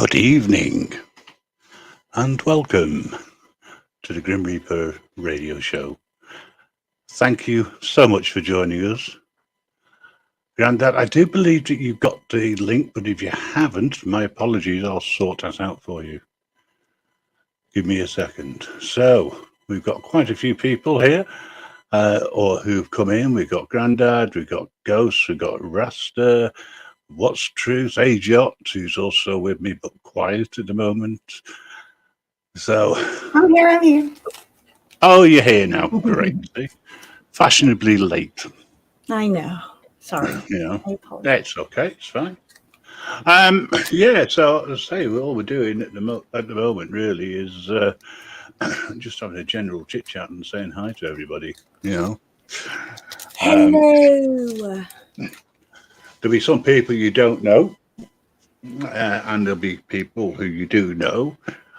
Good evening and welcome to the Grim Reaper radio show. Thank you so much for joining us. Grandad, I do believe that you've got the link, but if you haven't, my apologies, I'll sort that out for you. Give me a second. So, we've got quite a few people here, or who've come in. We've got Grandad, we've got Ghost, we've got Rasta, What's Truth, Ajot, who's also with me but quiet at the moment. So, I'm here. Oh, you're here now. Great. See? Fashionably late. I know. Sorry. You know, I apologize. that's okay. It's fine. Yeah. So, as I say, all we're doing at the moment really is just having a general chit chat and saying hi to everybody. You know. Hello. There'll be some people you don't know, and there'll be people who you do know.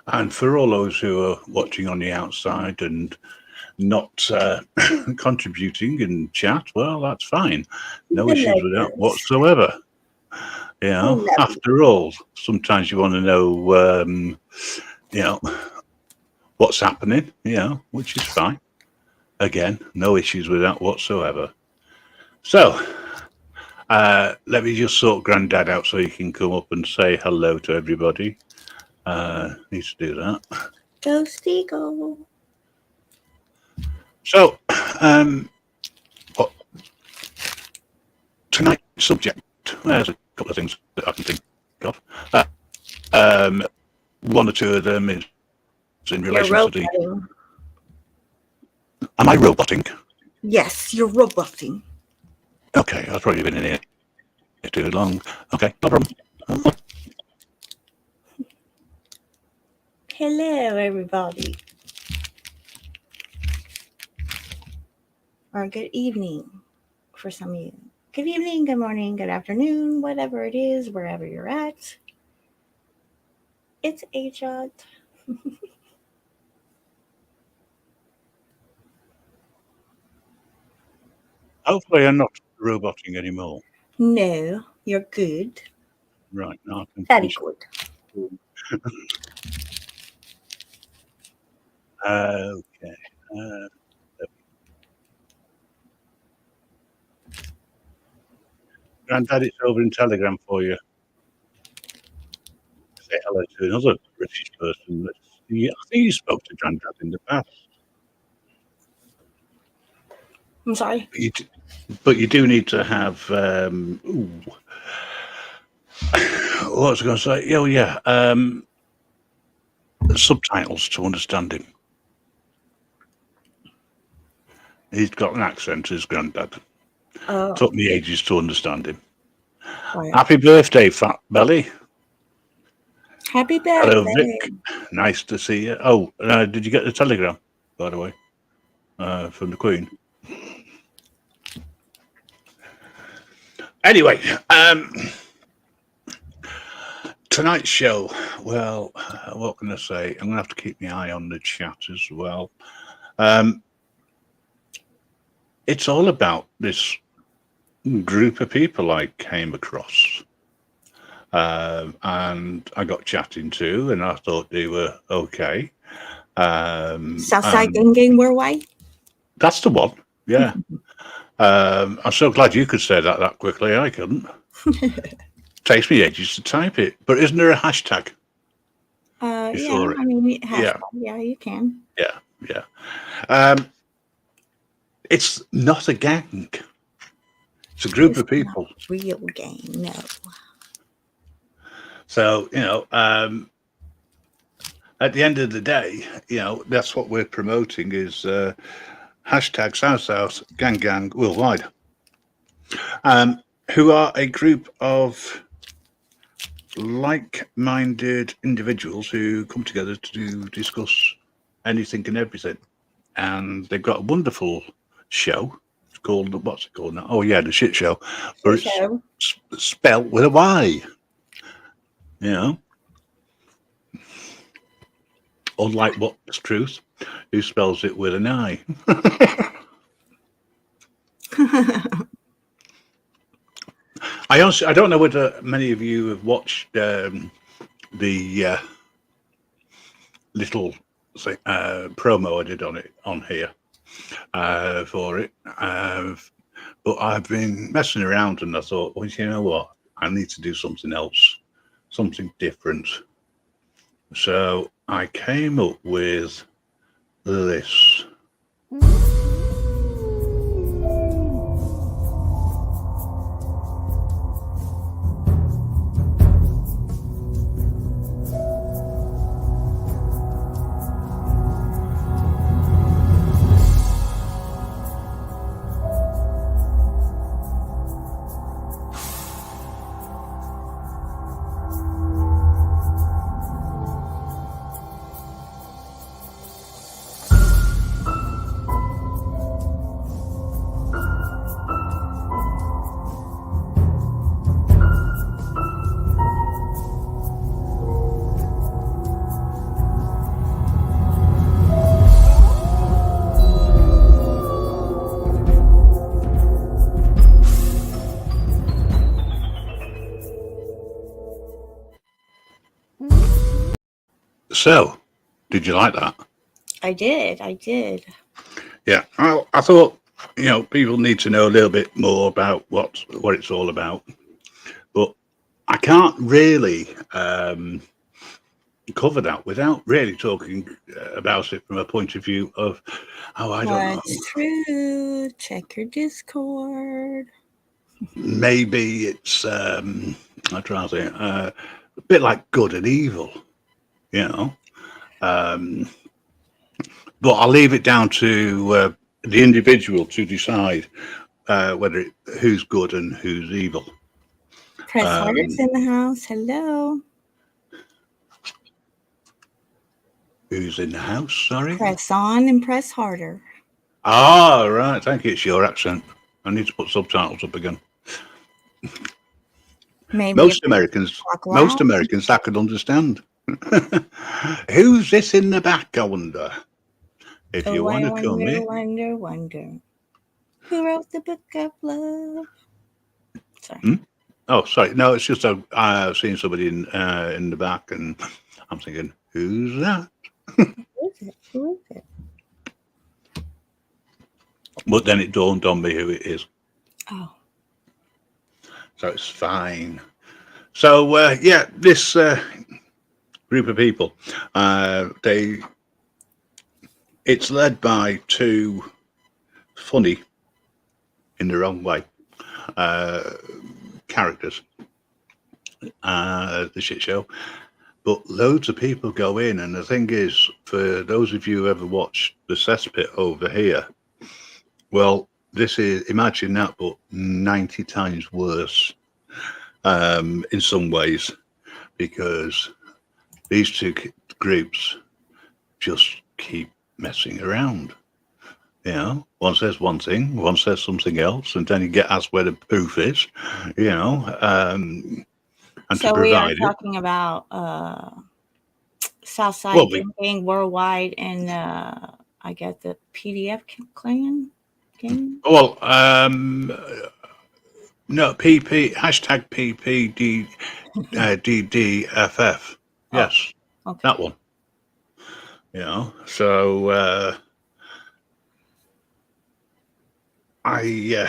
And for all those who are watching on the outside and not contributing in chat, well, that's fine. No issues with that whatsoever. You know, after all, sometimes you want to know, you know, what's happening, you know, which is fine. Again, no issues with that whatsoever. So, let me just sort Grandad out so he can come up and say hello to everybody. Needs to do that. Ghosty go. So, tonight's subject, there's a couple of things that I can think of. One or two of them is in relation to the... Am I roboting? Yes, you're roboting. Okay, I've probably been in here too long. Okay, no problem. Hello, everybody. Or good evening for some of you. Good evening, good morning, good afternoon, whatever it is, wherever you're at. It's Ajot. Hopefully I'm not roboting anymore. No, you're good. Right, now I can Very good. Okay. Granddad, it's over in Telegram for you. Say hello to another British person. I think you spoke to Granddad in the past. I'm sorry. But you do need to have... what was I going to say? Oh, yeah. Subtitles to understand him. He's got an accent, his Granddad. Oh. Took me ages to understand him. Right. Happy birthday, Fat Belly. Happy birthday. Hello, Vic. Nice to see you. Oh, did you get the telegram, by the way, from the Queen? Anyway, tonight's show, well, what can I say? I'm going to have to keep my eye on the chat as well. It's all about this group of people I came across. And I got chatting to, and I thought they were okay. Southside Gang Worldwide? That's the one, yeah. I'm so glad you could say that quickly. I couldn't. Takes me ages to type it. But isn't there a hashtag? Yeah, I mean, hashtag, yeah, you can. Yeah. It's not a gang. It's a group of people. Not real gang, no. So, you know, at the end of the day, you know, that's what we're promoting is hashtag South Gang Worldwide, who are a group of like-minded individuals who come together to discuss anything and everything. And they've got a wonderful show. It's called, what's it called now? Oh, yeah, the Shit Show. But it's spelled with a Y. You know? Unlike What's Truth, who spells it with an I. I don't know whether many of you have watched the little promo I did on here for it. But I've been messing around, and I thought, well, you know what? I need to do something else, something different. So I came up with this. So, did you like that? I did. Yeah, I thought, people need to know a little bit more about what it's all about, but I can't really cover that without really talking about it from a point of view of, I don't know. That's true. Check your Discord. Maybe it's I'm trying to say a bit like good and evil, but I'll leave it down to the individual to decide who's good and who's evil. Press Harder's in the house. Hello. Who's in the house? Sorry. Press on and press harder. Ah, right. Thank you. It's your accent. I need to put subtitles up again. Maybe Most Americans I could understand. Who's this in the back, I wonder? If you want to come in. Wonder. Who wrote the book of love? Sorry. Oh, sorry. No, it's just I've seen somebody in the back, and I'm thinking, who's that? Who is it? But then it dawned on me who it is. Oh. So it's fine. So, this group of people, it's led by two funny, in the wrong way, characters, the shit show. But loads of people go in, and the thing is, for those of you who ever watched the cesspit over here, well, this is, imagine that, but 90 times worse in some ways, because these two groups just keep messing around. One says one thing, one says something else, and then you get asked where the proof is, and so to provide we are talking about Southside Drinking Worldwide and I guess the PDF clan game. Well, no, PP hashtag PPDDFF. Yes, okay. That one. So I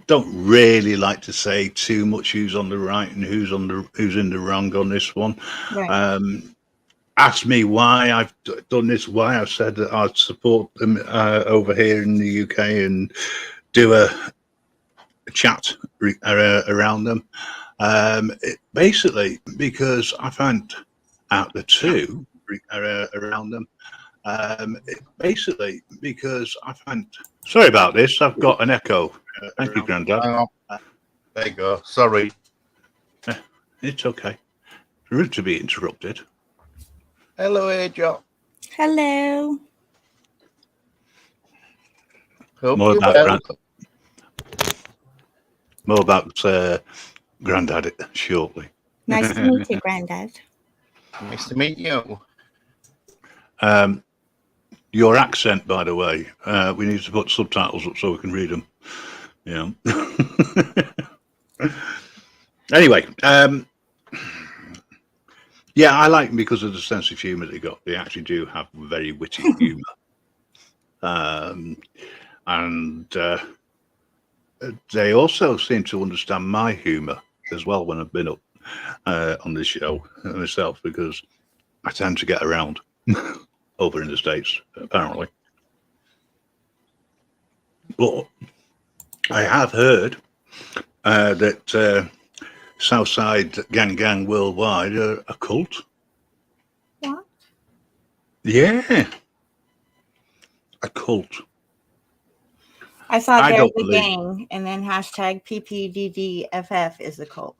don't really like to say too much who's on the right and who's in the wrong on this one. Right. Ask me why I've done this, why I've said that I'd support them over here in the UK and do a chat around them. Basically, because I found out the two around them. Basically, because I found. Sorry about this. I've got an echo. Thank you, Grandad. There you go. Sorry. It's okay. Rude to be interrupted. Hello, Joe. Hello. More about Grandad shortly. Nice to meet you, Grandad. Nice to meet you. Your accent, by the way, we need to put subtitles up so we can read them. Anyway, Yeah, I like them because of the sense of humour they got. They actually do have very witty humour. And they also seem to understand my humour as well when I've been up on this show myself, because I tend to get around over in the States, apparently. But I have heard that Southside Gang Worldwide are a cult. What? Yeah. A cult. I thought I there's don't a believe. gang, and then hashtag PPDDFF is the cult.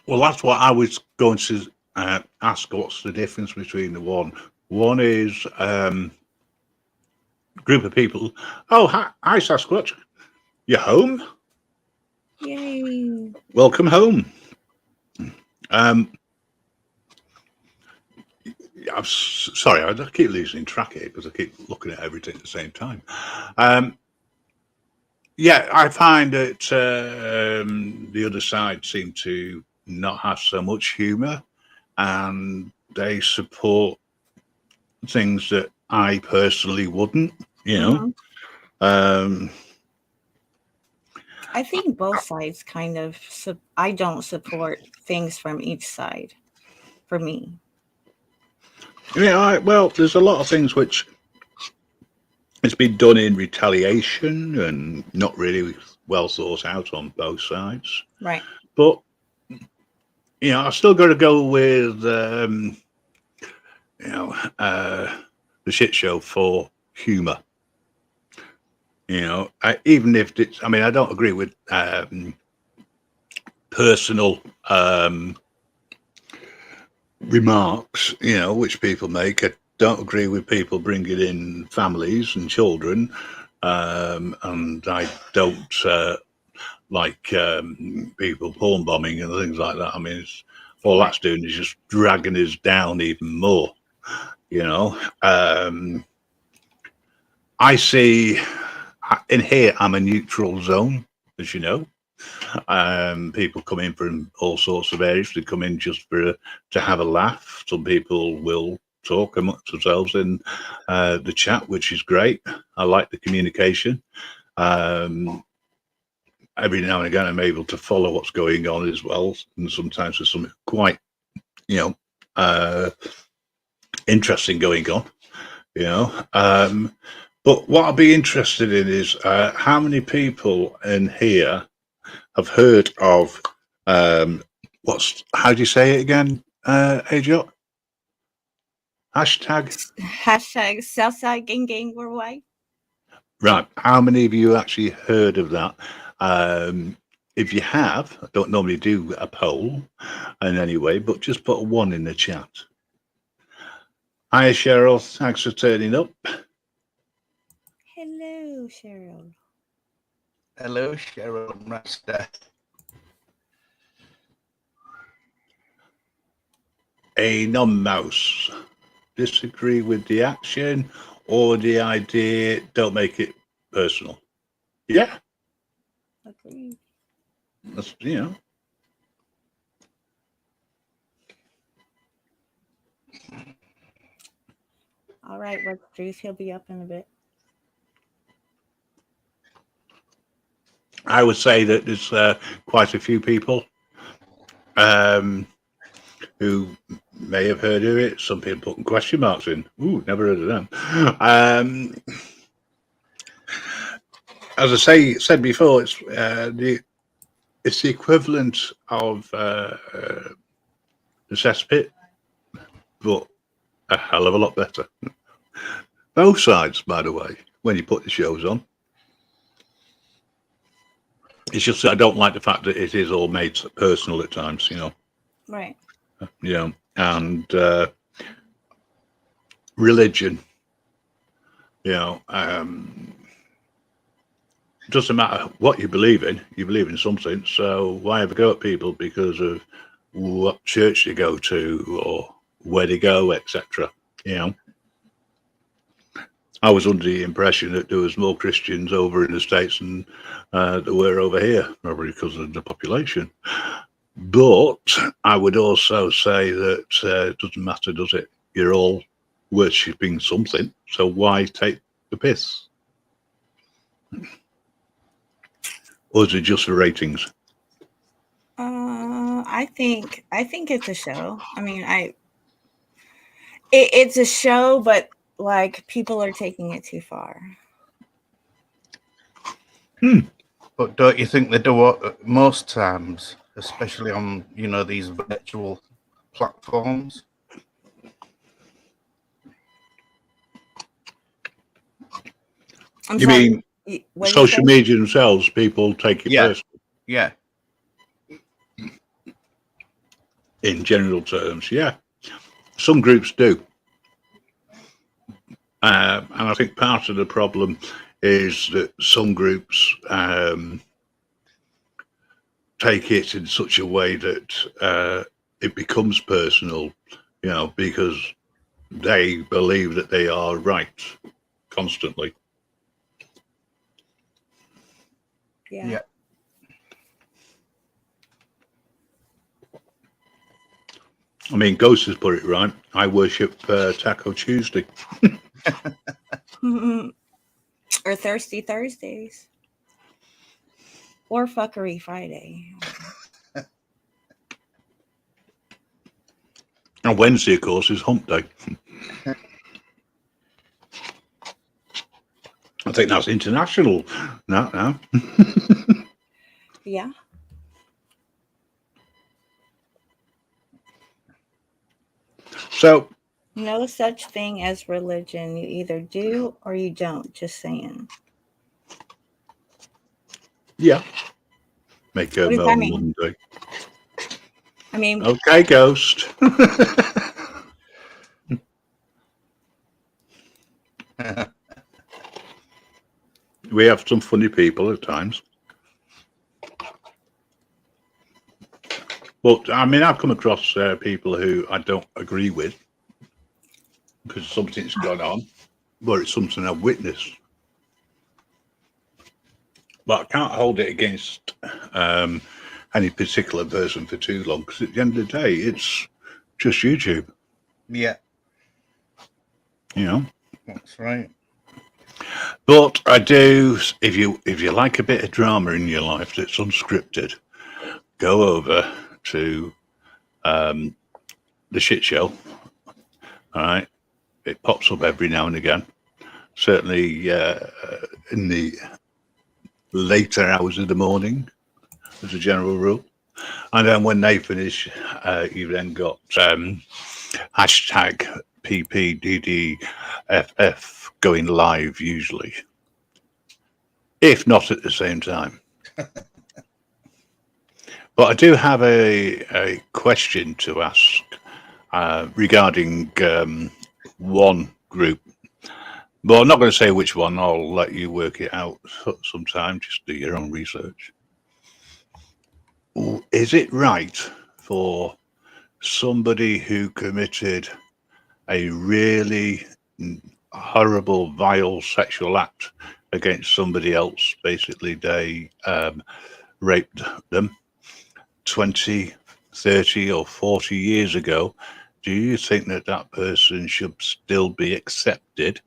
Well, that's what I was going to ask. What's the difference between the one? One is group of people. Oh, hi Sasquatch. You're home? Yay. Welcome home. I'm sorry, I keep losing track here because I keep looking at everything at the same time. Yeah, I find that the other side seem to not have so much humour, and they support things that I personally wouldn't, you know. I think both sides kind of. I don't support things from each side. For me. Yeah, well, there's a lot of things which it's been done in retaliation and not really well thought out on both sides. Right. But you know, I still got to go with the shit show for humour. You know, even if it's, I mean, I don't agree with personal remarks, you know, which people make. I don't agree with people bringing in families and children, and I don't like people porn bombing and things like that. I mean, all that's doing is just dragging us down even more, you know. I see in here, I'm a neutral zone, as you know. People come in from all sorts of areas. They come in just to have a laugh. Some people will talk amongst themselves in the chat, which is great. I like the communication. Every now and again, I'm able to follow what's going on as well, and sometimes there's something quite, interesting going on. You know. But what I'd be interested in is how many people in here have heard of how do you say it again, AJ? Hashtag Southside Gang Worldwide. Right. How many of you actually heard of that? If you have, I don't normally do a poll in any way, but just put a 1 in the chat. Hi, Cheryl. Thanks for turning up. Hello, Cheryl. Hello, Cheryl and Rasta. A non-mouse. Disagree with the action or the idea, don't make it personal. Yeah. Agreed. That's, you know. All right, what's Drews? He'll be up in a bit. I would say that there's quite a few people who may have heard of it. Some people putting question marks in. Ooh, never heard of them. As I said before, it's the equivalent of the cesspit, but a hell of a lot better. Both sides, by the way, when you put the shows on. It's just that I don't like the fact that it is all made personal at times, you know. Right. You know, and religion, you know, doesn't matter what you believe in something. So why ever go at people because of what church they go to or where they go, etc. You know, I was under the impression that there was more Christians over in the States than there were over here, probably because of the population. But I would also say that it doesn't matter, does it? You're all worshipping something, so why take the piss? Or is it just for ratings? I think it's a show. I mean, it's a show, but like people are taking it too far. But don't you think they do it most times, especially on these virtual platforms? I'm You sorry. mean What did you social say? media themselves, people take it Yeah. personally? Yeah. In general terms, yeah. Some groups do. And I think part of the problem is that some groups take it in such a way that it becomes personal, because they believe that they are right constantly. Yeah. I mean, Ghost has put it right. I worship Taco Tuesday. Or Thirsty Thursdays. Or Fuckery Friday. And Wednesday, of course, is Hump Day. I think that's international now. Yeah. So, No such thing as religion. You either do or you don't. Just saying. yeah. Make a What does that mean? Monday. I mean, Okay, Ghost. We have some funny people at times. But, I mean, I've come across people who I don't agree with because something's gone on, but it's something I've witnessed. But I can't hold it against any particular person for too long because at the end of the day, it's just YouTube. Yeah. That's right. But I do, if you like a bit of drama in your life that's unscripted, go over to the shit show. All right, it pops up every now and again. Certainly in the later hours of the morning, as a general rule. And then when they finish, you've then got hashtag PPDDFF going live usually, if not at the same time. But I do have a question to ask regarding one group. Well, I'm not going to say which one. I'll let you work it out sometime. Just do your own research. Is it right for somebody who committed a really horrible, vile sexual act against somebody else, basically they raped them 20, 30 or 40 years ago, do you think that that person should still be accepted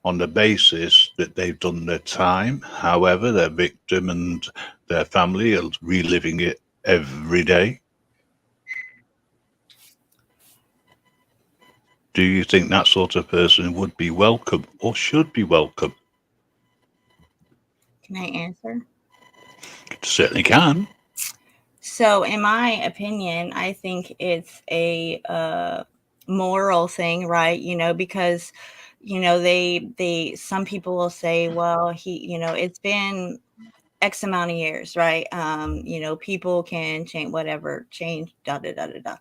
on the basis that they've done their time? However, their victim and their family are reliving it every day. Do you think that sort of person would be welcome or should be welcome? can I answer? Certainly can. So, in my opinion, I think it's a moral thing, right? Because they some people will say, well, it's been X amount of years, right? People can change, whatever, change, da da da da da.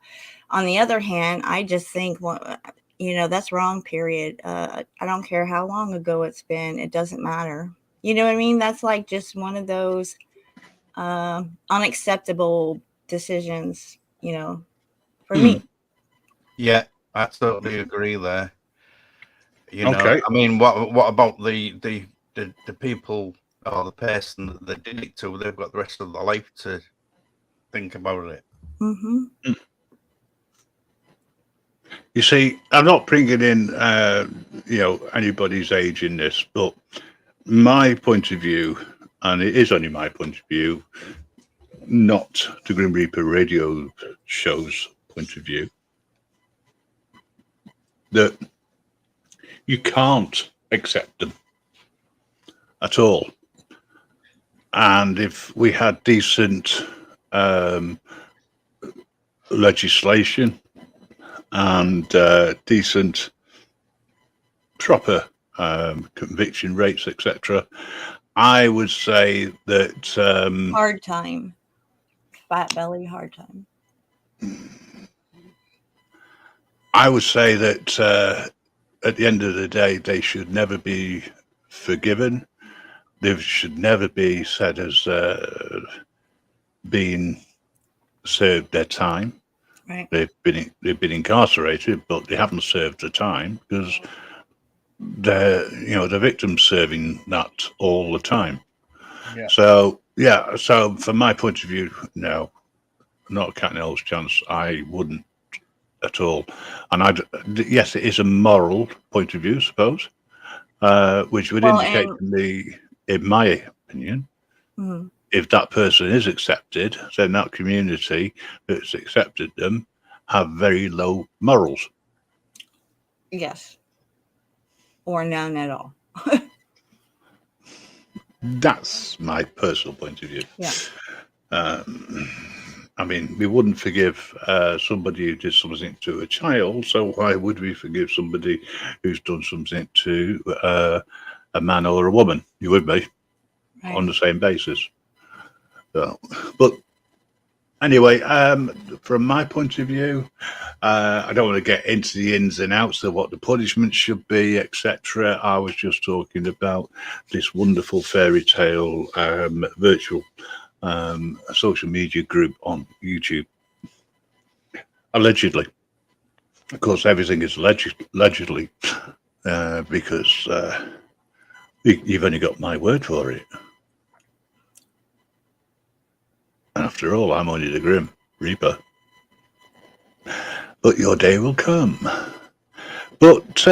On the other hand, I just think, well, that's wrong, period. I don't care how long ago it's been, it doesn't matter. You know what I mean? That's like just one of those unacceptable decisions, for me. Yeah, I totally agree there. Okay. I mean, what about the people or the person that they did it to? They've got the rest of their life to think about it. Mm-hmm. You see, I'm not bringing in, anybody's age in this, but my point of view, and it is only my point of view, not the Grim Reaper radio show's point of view, that you can't accept them at all. And if we had decent legislation and decent, proper conviction rates, etc., I would say that Hard time. Fat belly, hard time. I would say that at the end of the day, they should never be forgiven. They should never be said as being served their time. Right. They've been incarcerated, but they haven't served the time because the victims serving that all the time. Yeah. So so from my point of view, no, not a cat and owl's chance. I wouldn't at all. And yes, it is a moral point of view, I suppose, which would indicate to me, in my opinion, if that person is accepted, then that community that's accepted them have very low morals. Yes. Or none at all. That's my personal point of view. Yeah. I mean, we wouldn't forgive somebody who did something to a child, so why would we forgive somebody who's done something to a man or a woman? You would be, Right. on the same basis. So, but anyway, from my point of view, I don't want to get into the ins and outs of what the punishment should be, etc. I was just talking about this wonderful fairy tale virtual social media group on YouTube. Allegedly. Of course, everything is allegedly because you've only got my word for it. After all, I'm only the Grim Reaper. But your day will come. But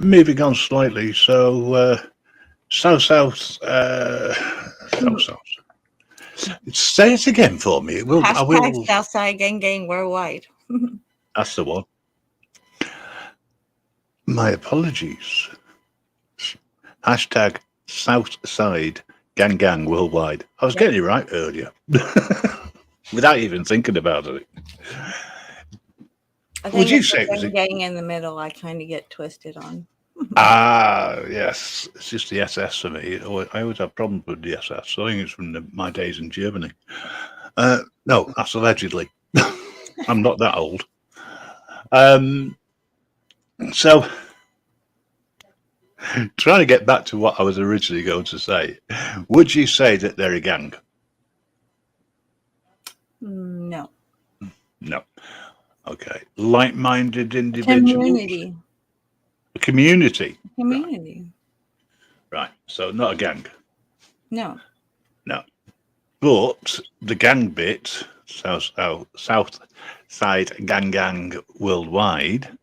moving on slightly. So south. Say it again for me. Hashtag Southside Gang Gang Worldwide. That's the one. My apologies. Hashtag Southside Gang Gang Worldwide. I was getting it right earlier. Without even thinking about it. I think Would you say it was gang in the middle? I kind of get twisted on. Yes. It's just the SS for me. I always have problems with the SS. I think it's from my days in Germany. No, that's allegedly. I'm not that old. So, trying to get back to what I was originally going to say, would you say that they're a gang? No. No. Okay. Like-minded individuals? Community. A community? Community. Right. So, not a gang? No. No. But the gang bit, South Side Gang Worldwide,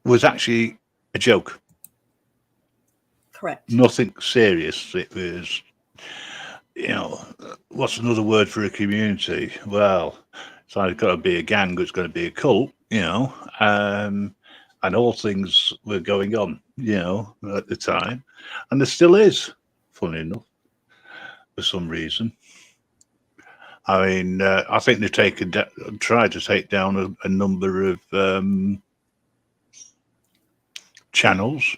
was actually a joke. Correct. Nothing serious. It was, what's another word for a community? Well, it's either got to be a gang or it's going to be a cult, and all things were going on, at the time. And there still is, funny enough, for some reason. I mean, I think they've tried to take down a number of channels,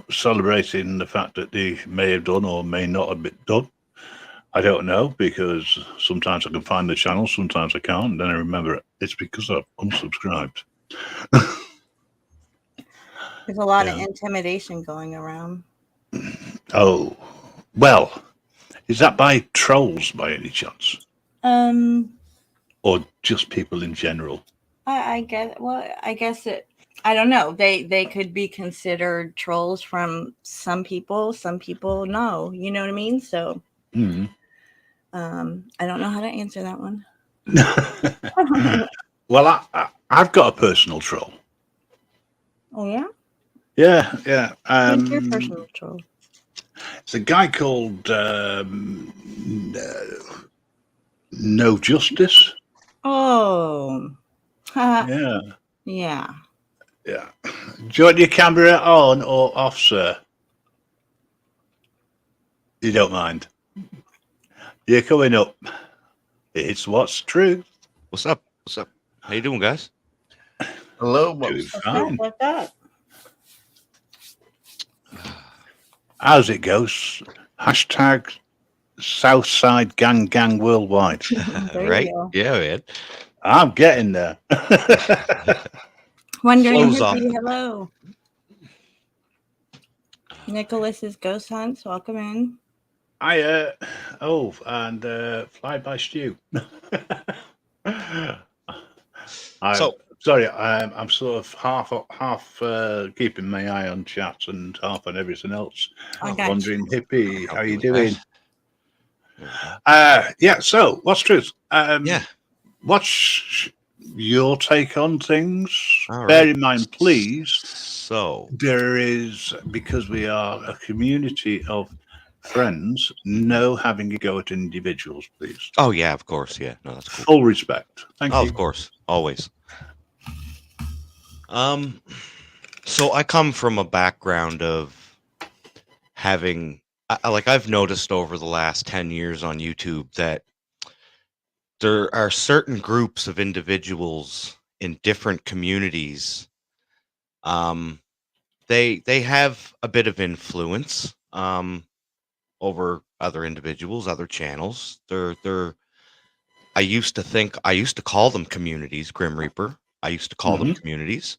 celebrating the fact that they may have done or may not have been done. I don't know, because sometimes I can find the channel, sometimes I can't. Then I remember it's because I've unsubscribed. There's a lot of intimidation going around. Oh, well, is that by trolls by any chance? Or just people in general? I guess it. I don't know. They could be considered trolls from some people. Some people no. You know what I mean? So, I don't know how to answer that one. Well, I've got a personal troll. Oh yeah, Yeah, yeah. who's your personal troll? It's a guy called No Justice. Oh, Yeah, yeah. yeah. Do you want your camera on or off, sir? You don't mind. You're coming up. It's what's true. What's up? What's up? How you doing, guys? Hello, Doing what's fine. What's up? How's it goes? Hashtag Southside Gang Gang Worldwide. There you Right? go. Yeah, man. I'm getting there. Wondering Flows who off. hello. Nicholas's Ghost Hunts, welcome in. I and Fly by Stew. Sorry, I'm sort of half keeping my eye on chat and half on everything else. I got Wondering, hippie, how you with doing? that. Yeah. So, what's truth? Yeah. What's your take on things? All Bear right. in mind, please, So, there is, because we are a community of friends, no having a go at individuals, please. oh yeah, of course, yeah. No, that's cool. Full respect. Thank Oh, you. of course, always. So I come from a background of having, I've noticed over the last 10 years on YouTube that there are certain groups of individuals in different communities. They have a bit of influence over other individuals, other channels. I used to call them communities, Grim Reaper. I used to call them communities.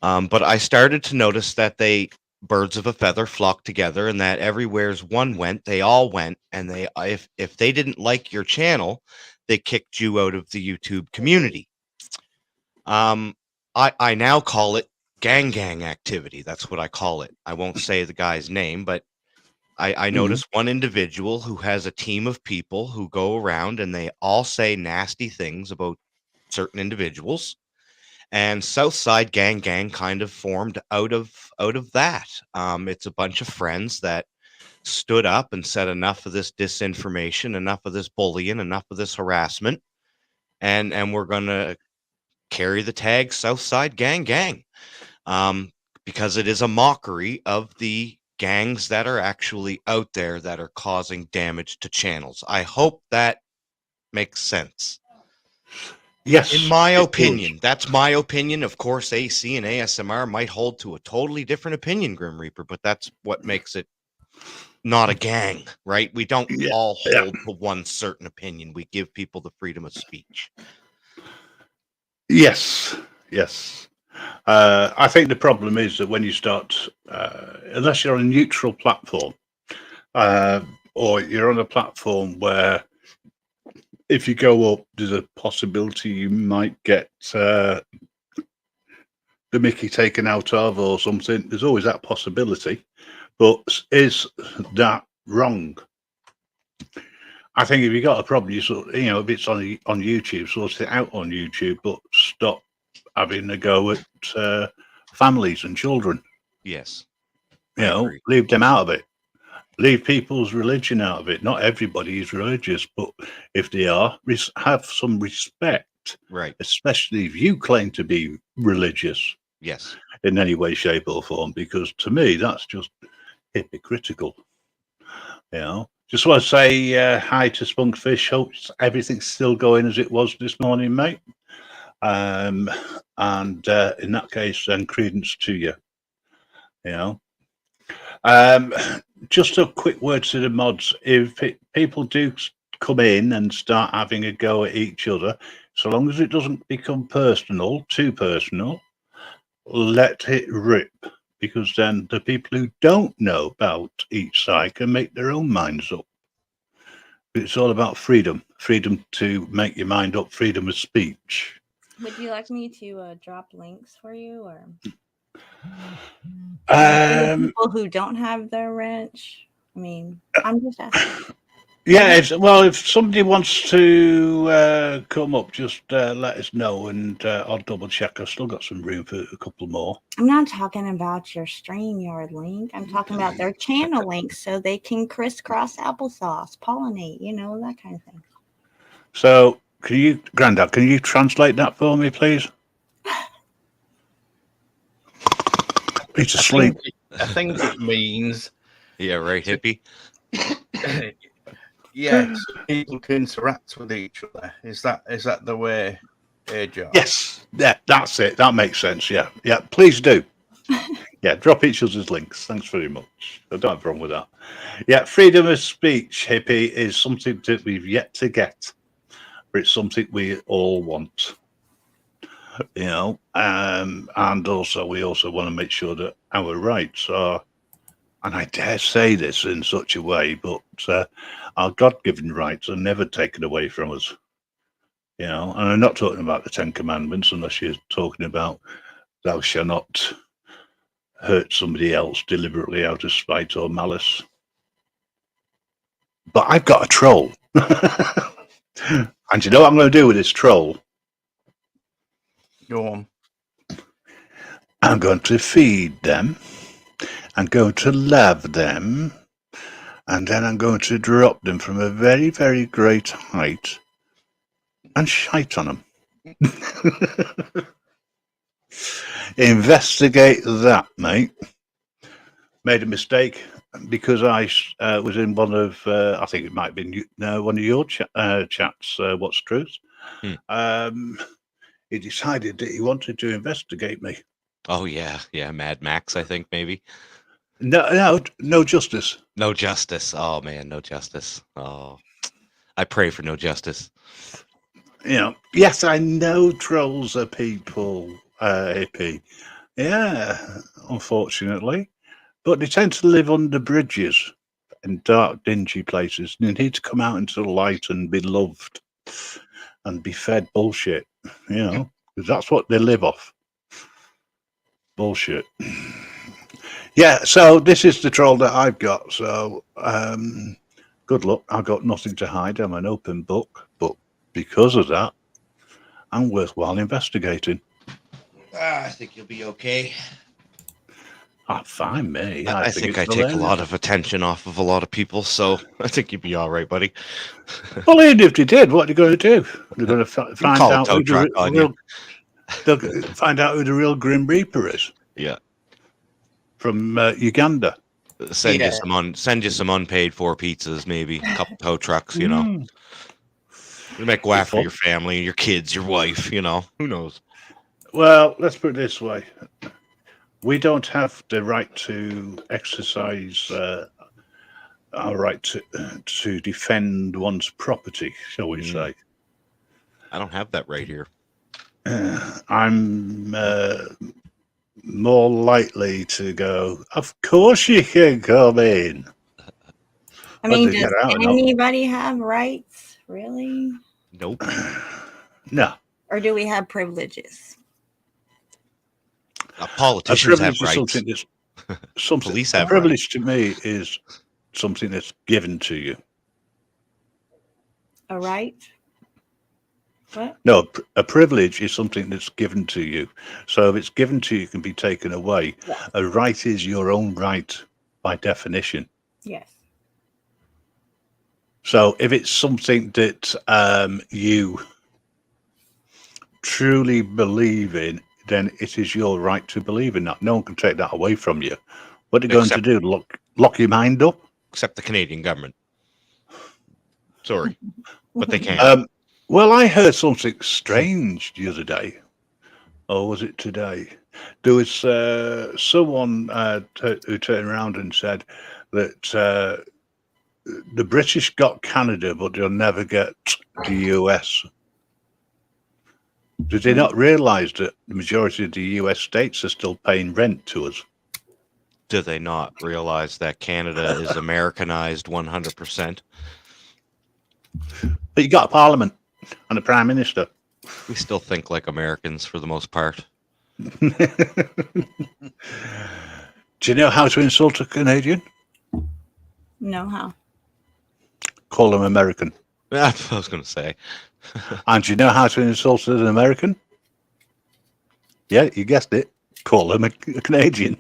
But I started to notice that birds of a feather flock together, and that everywhere's one went, they all went, and if they didn't like your channel, they kicked you out of the YouTube community. I now call it gang activity. That's what I call it. I won't say the guy's name, but I notice one individual who has a team of people who go around and they all say nasty things about certain individuals. And Southside Gang kind of formed out of that. It's a bunch of friends that stood up and said enough of this disinformation, enough of this bullying, enough of this harassment, and we're gonna carry the tag Southside Gang, because it is a mockery of the gangs that are actually out there that are causing damage to channels. I hope that makes sense. Yes. In my opinion, that's my opinion. Of course, AC and ASMR might hold to a totally different opinion, Grim Reaper, but that's what makes it not a gang, right? We don't all hold to one certain opinion. We give people the freedom of speech. Yes. I think the problem is that when you start, unless you're on a neutral platform, or you're on a platform where if you go up, there's a possibility you might get the Mickey taken out of or something. There's always that possibility. But is that wrong? I think if you got a problem, if it's on YouTube, sort it out on YouTube, but stop having a go at families and children. Yes. Leave them out of it. Leave people's religion out of it. Not everybody is religious, but if they are, have some respect. Right. Especially if you claim to be religious. Yes. In any way, shape, or form, because to me, that's just hypocritical. Just want to say hi to Spunkfish. Hope everything's still going as it was this morning, mate. And in that case, then credence to you. Just a quick word to the mods. If people do come in and start having a go at each other, so long as it doesn't become too personal, let it rip. Because then the people who don't know about each side can make their own minds up. It's all about freedom to make your mind up, freedom of speech. Would you like me to drop links for you, or people who don't have their wrench? I mean, I'm just asking. Yeah, if somebody wants to come up, just let us know, and I'll double check. I've still got some room for a couple more. I'm not talking about your StreamYard link. I'm talking about their channel links so they can crisscross applesauce, pollinate, that kind of thing. So, Grandad, can you translate that for me, please? He's asleep. I think it means Yeah, right, hippie. yeah, so people can interact with each other. Is that the way, Joe? Yes, yeah, that's it. That makes sense. Yeah, please do. Yeah, drop each other's links. Thanks very much. I don't have a problem with that. Yeah, freedom of speech, hippie, is something that we've yet to get, but it's something we all want. And also we also want to make sure that our rights are, and I dare say this in such a way, but our God-given rights are never taken away from us. And I'm not talking about the Ten Commandments, unless you're talking about thou shalt not hurt somebody else deliberately out of spite or malice. But I've got a troll. And you know what I'm going to do with this troll? Go on. I'm going to feed them. I'm going to love them. And then I'm going to drop them from a very, very great height and shite on them. Investigate that, mate. Made a mistake because I was in one of, I think it might have been one of your chats, What's Truth. He decided that he wanted to investigate me. Oh, yeah, Mad Max, I think, maybe. No justice. No justice. Oh, man, no justice. Oh, I pray for no justice. Yes, I know trolls are people, hippie. Yeah, unfortunately. But they tend to live under bridges in dark, dingy places. They need to come out into the light and be loved and be fed bullshit, because that's what they live off. Bullshit. Yeah, so this is the troll that I've got. So good luck. I've got nothing to hide. I'm an open book. But because of that, I'm worthwhile investigating. I think you'll be okay. Fine, me. I think I take a lot of attention off of a lot of people, so I think you'd be all right, buddy. Well, even if they did, what are they going to do? They're going to find out who they'll find out who the real Grim Reaper is. Yeah, from Uganda. Send you some unpaid for pizzas, maybe a couple tow trucks. You make go after your family, your kids, your wife. Who knows? Well, let's put it this way. We don't have the right to exercise our right to defend one's property, shall we say. I don't have that right here. I'm more likely to go, of course you can come in. I mean, does anybody have rights, really? Nope. No. Or do we have privileges? Politicians have rights. Police have privilege to me is something that's given to you. A right? What? No, a privilege is something that's given to you. So if it's given to you, it can be taken away. Yes. A right is your own right by definition. Yes. So if it's something that you truly believe in, then it is your right to believe in that. No one can take that away from you. What are they going to do? Lock your mind up? Except the Canadian government. Sorry, but they can. Well, I heard something strange the other day. Or was it today? There was someone who turned around and said that the British got Canada, but they'll never get the US. Did they not realise that the majority of the US states are still paying rent to us? Do they not realize that Canada is Americanized 100%? But you got a parliament and a prime minister. We still think like Americans for the most part. Do you know how to insult a Canadian? No, how? Call them American. That's what I was going to say. And do you know how to insult an American? Yeah, you guessed it. Call them a Canadian.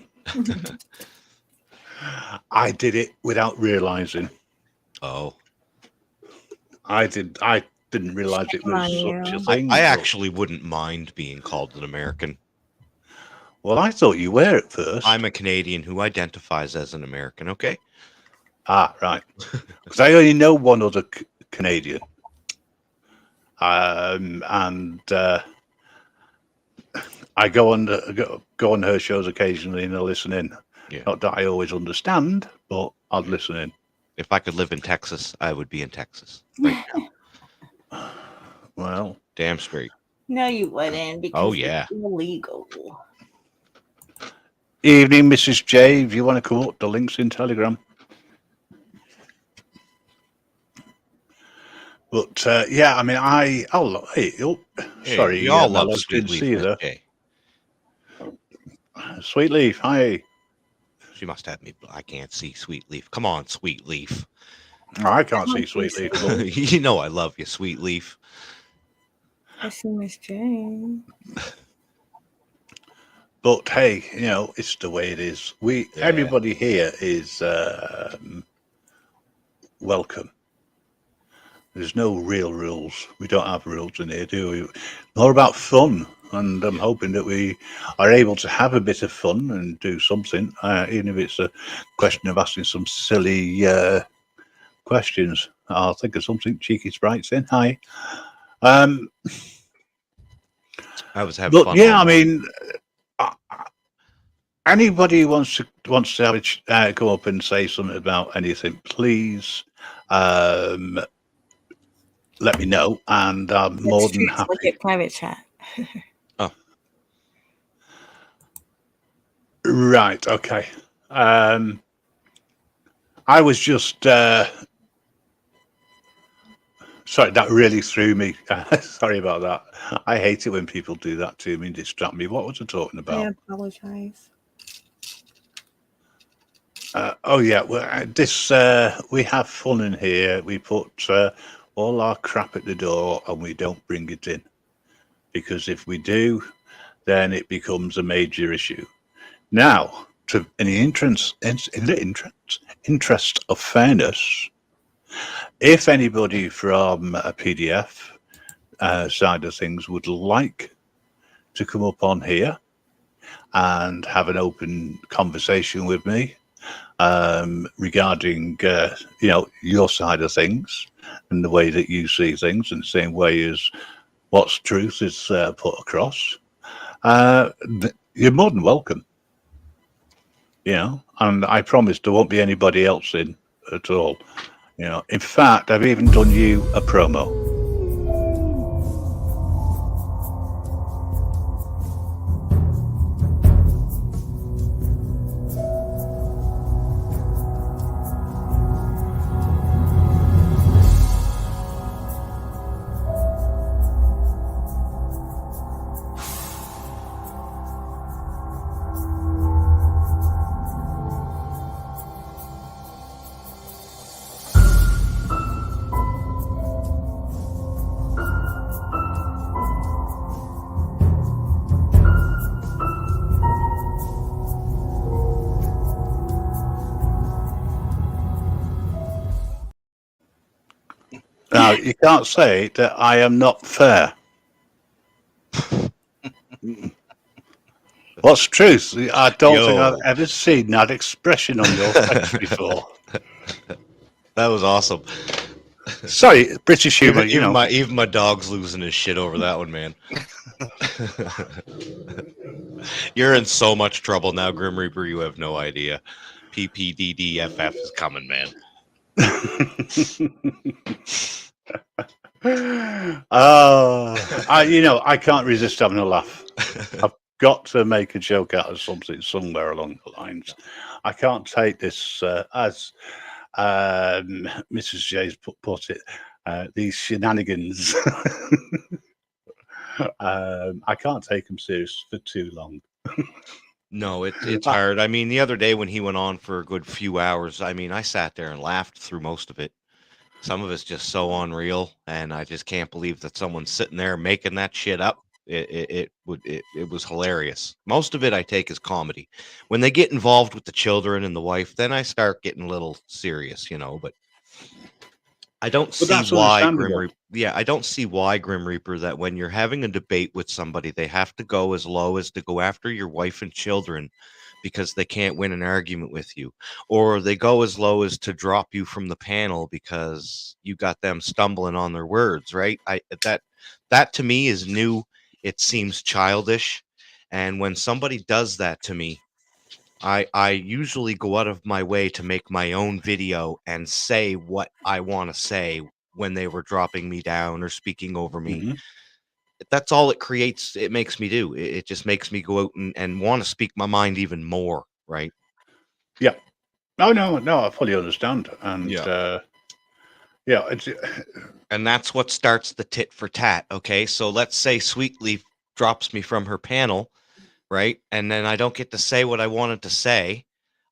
I did it without realizing. Oh, I didn't realize it Shame on was such you. a thing. I but- actually wouldn't mind being called an American. Well, I thought you were at first. I'm a Canadian who identifies as an American. Okay. Right. Because I only know one other Canadian. And I go on her shows occasionally and I listen in. Yeah. Not that I always understand, but I'd listen in. If I could live in Texas, I would be in Texas. Right now. Well, Damn straight. No, you wouldn't. Because Oh, yeah. it's illegal. evening, Mrs. J. If you want to come up, the link's in Telegram. But yeah, I mean, Hey, sorry, we all love Mello, Sweet didn't Leaf. see you Miss there. J. Sweet Leaf, hi. She must have me. I can't see Sweet Leaf. Come on, Sweet Leaf. Oh, I can't see Sweet Leaf. But You know I love you, Sweet Leaf. I see Miss Jane. But hey, it's the way it is. Everybody here is welcome. There's no real rules. We don't have rules in here, do we? More about fun, and I'm hoping that we are able to have a bit of fun and do something, even if it's a question of asking some silly questions. I'll think of something. Cheeky Sprites in. Hi. I was having fun. Yeah, I mean, anybody who wants to have come up and say something about anything, please let me know, and I'm more than happy. Look at private chat. Oh, right. Okay. I was just sorry. That really threw me. Sorry about that. I hate it when people do that to me and distract me. What was I talking about? I apologize. Oh yeah, well, we have fun in here. We put all our crap at the door and we don't bring it in, because if we do, then it becomes a major issue. Now, in the interest of fairness, if anybody from a PDF side of things would like to come up on here and have an open conversation with me regarding your side of things and the way that you see things, in the same way as what's truth is put across, you're more than welcome. And I promise there won't be anybody else in at all. In fact, I've even done you a promo. Now, you can't say that I am not fair. What's truth? I don't think I've ever seen that expression on your face before. that was awesome. Sorry, British humor. Even my dog's losing his shit over that one, man. You're in so much trouble now, Grim Reaper. You have no idea. PPDDFF is coming, man. I can't resist having a laugh. I've got to make a joke out of something somewhere along the lines. I can't take this as Mrs. J's put it, these shenanigans. I can't take them serious for too long. No, it's hard. I mean, the other day when he went on for a good few hours, I mean, I sat there and laughed through most of it. Some of it's just so unreal, and I just can't believe that someone's sitting there making that shit up. It was hilarious. Most of it I take as comedy. When they get involved with the children and the wife, then I start getting a little serious, But I don't But see that's why Grim understandable. Reaper. Yeah, I don't see why Grim Reaper that when you're having a debate with somebody, they have to go as low as to go after your wife and children because they can't win an argument with you, or they go as low as to drop you from the panel because you got them stumbling on their words. Right? That to me is new. It seems childish, and when somebody does that to me, I usually go out of my way to make my own video and say what I want to say when they were dropping me down or speaking over me. Hmm. That's all it creates. It makes me do. It just makes me go out and want to speak my mind even more. Right. Yeah. No, I fully understand. And Yeah. yeah, it's And that's what starts the tit for tat. Okay. So let's say Sweetleaf drops me from her panel, right? And then I don't get to say what I wanted to say.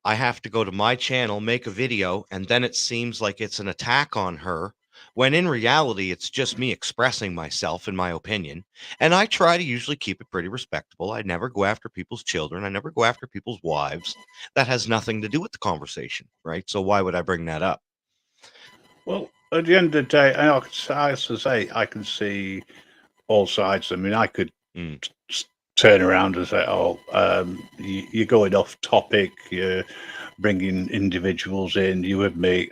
I have to go to my channel, make a video, and then it seems like it's an attack on her, when in reality, it's just me expressing myself and my opinion. And I try to usually keep it pretty respectable. I never go after people's children. I never go after people's wives. That has nothing to do with the conversation, right? So why would I bring that up? well, at the end of the day, as I say, I can see all sides. I mean, I could Mm. turn around and say, "Oh, you're going off topic. You're bringing individuals in. You with me?"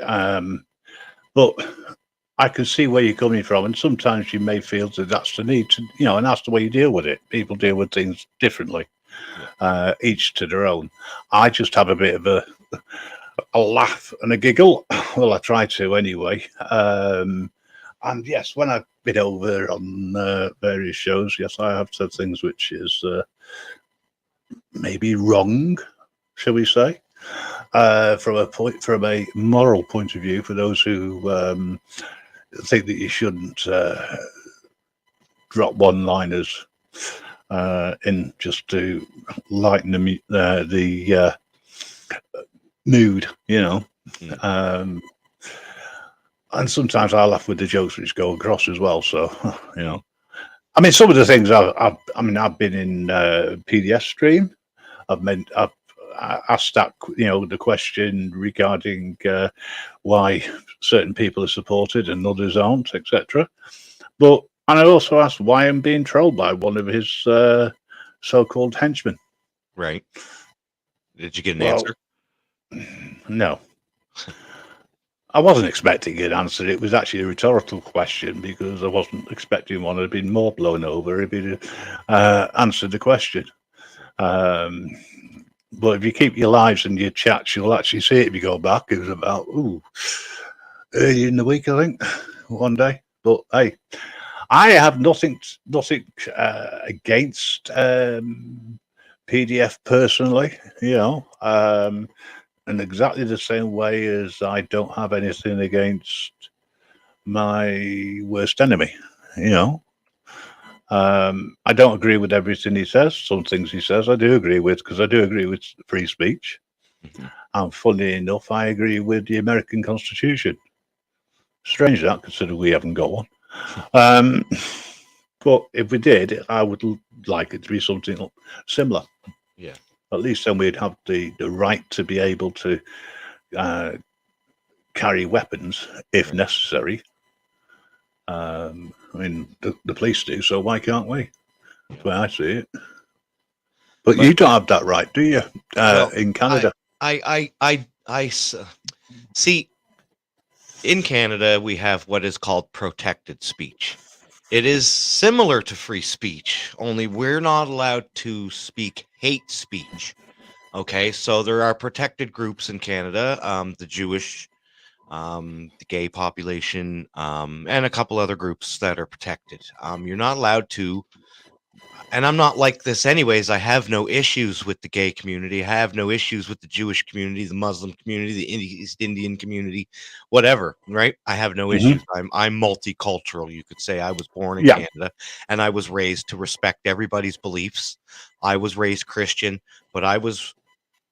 But I can see where you're coming from, and sometimes you may feel that that's the need to, and that's the way you deal with it. People deal with things differently, each to their own. I just have a bit of a laugh and a giggle. Well, I try to anyway. And yes, when I've been over on various shows, yes, I have said things which is maybe wrong, shall we say, from a moral point of view. For those who think that you shouldn't drop one-liners in just to lighten the mood, Mm. And sometimes I laugh with the jokes which go across as well. So, I mean, some of the things I've been in PDS stream. I've asked that, the question regarding why certain people are supported and others aren't, etc. And I also asked why I'm being trolled by one of his so-called henchmen. Right. Did you get an Well, answer? No. I wasn't expecting an answer. It was actually a rhetorical question because I wasn't expecting one. I'd been more blown over if he'd answered the question. But if you keep your lives and your chats, you'll actually see it if you go back. It was about early in the week, I think, one day. But hey, I have nothing against PDF personally, in exactly the same way as I don't have anything against my worst enemy. I don't agree with everything he says. Some things he says I do agree with, because I do agree with free speech. Mm-hmm. And funnily enough, I agree with the American Constitution. Strange that, considering we haven't got one. But if we did, I would like it to be something similar. Yeah. At least then we'd have the right to be able to carry weapons if necessary. I mean, the police do, so why can't we? That's the way I see it. But you don't have that right, do you? In Canada, I see. In Canada, we have what is called protected speech. It is similar to free speech, only we're not allowed to speak hate speech. Okay, so there are protected groups in Canada, the Jewish, the gay population, and a couple other groups that are protected. You're not allowed to, and I'm not like this anyways. I have no issues with the gay community. I have no issues with the Jewish community, the Muslim community, the East Indian community, whatever, right? I have no issues. I'm multicultural, you could say. I was born in Canada and I was raised to respect everybody's beliefs. I was raised Christian, but I was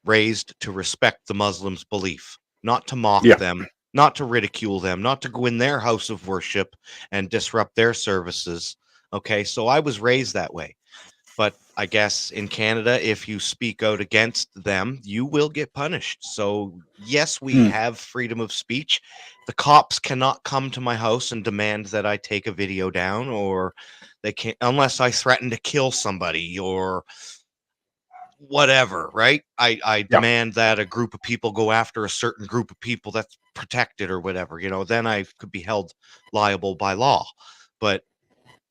raised to respect the Muslims' belief, not to mock them, not to ridicule them, not to go in their house of worship and disrupt their services. Okay, so I was raised that way. But I guess in Canada, if you speak out against them, you will get punished. So yes, we have freedom of speech. The cops cannot come to my house and demand that I take a video down, or they can't unless I threaten to kill somebody or whatever, right? I demand that a group of people go after a certain group of people that's protected or whatever, then I could be held liable by law. But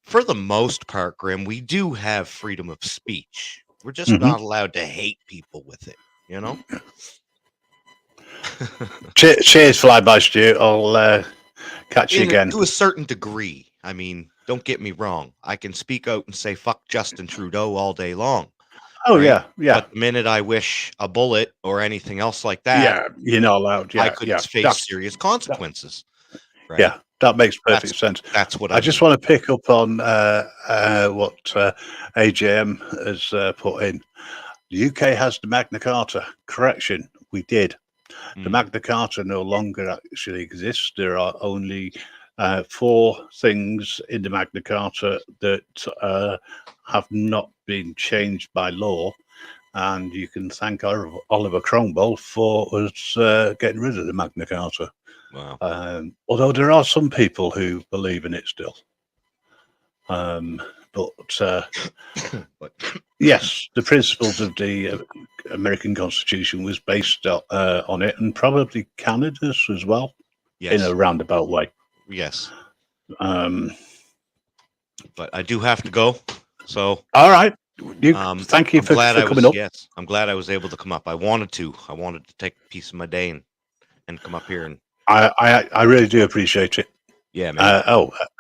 for the most part, Grim, we do have freedom of speech. We're just not allowed to hate people with it, Cheers, fly by Stu. I'll catch you again. To a certain degree. I mean, don't get me wrong. I can speak out and say fuck Justin Trudeau all day long. Oh, right? yeah. But the minute I wish a bullet or anything else like that, Yeah, you're not allowed. Yeah, I could face serious consequences. Right? Yeah, that makes perfect sense. That's what I just want to pick up on what AJM has put in. The UK has the Magna Carta. Correction, we did. The Magna Carta no longer actually exists. There are only 4 things in the Magna Carta that have not been changed by law. And you can thank Oliver Cromwell for us getting rid of the Magna Carta. Wow. Although there are some people who believe in it still. But yes, the principles of the American Constitution was based on it, and probably Canada's as well, in a roundabout way. Yes. But I do have to go. So all right. Thank you for coming up. Yes, I'm glad I was able to come up. I wanted to take a piece of my day and come up here, and I really do appreciate it. Yeah, man.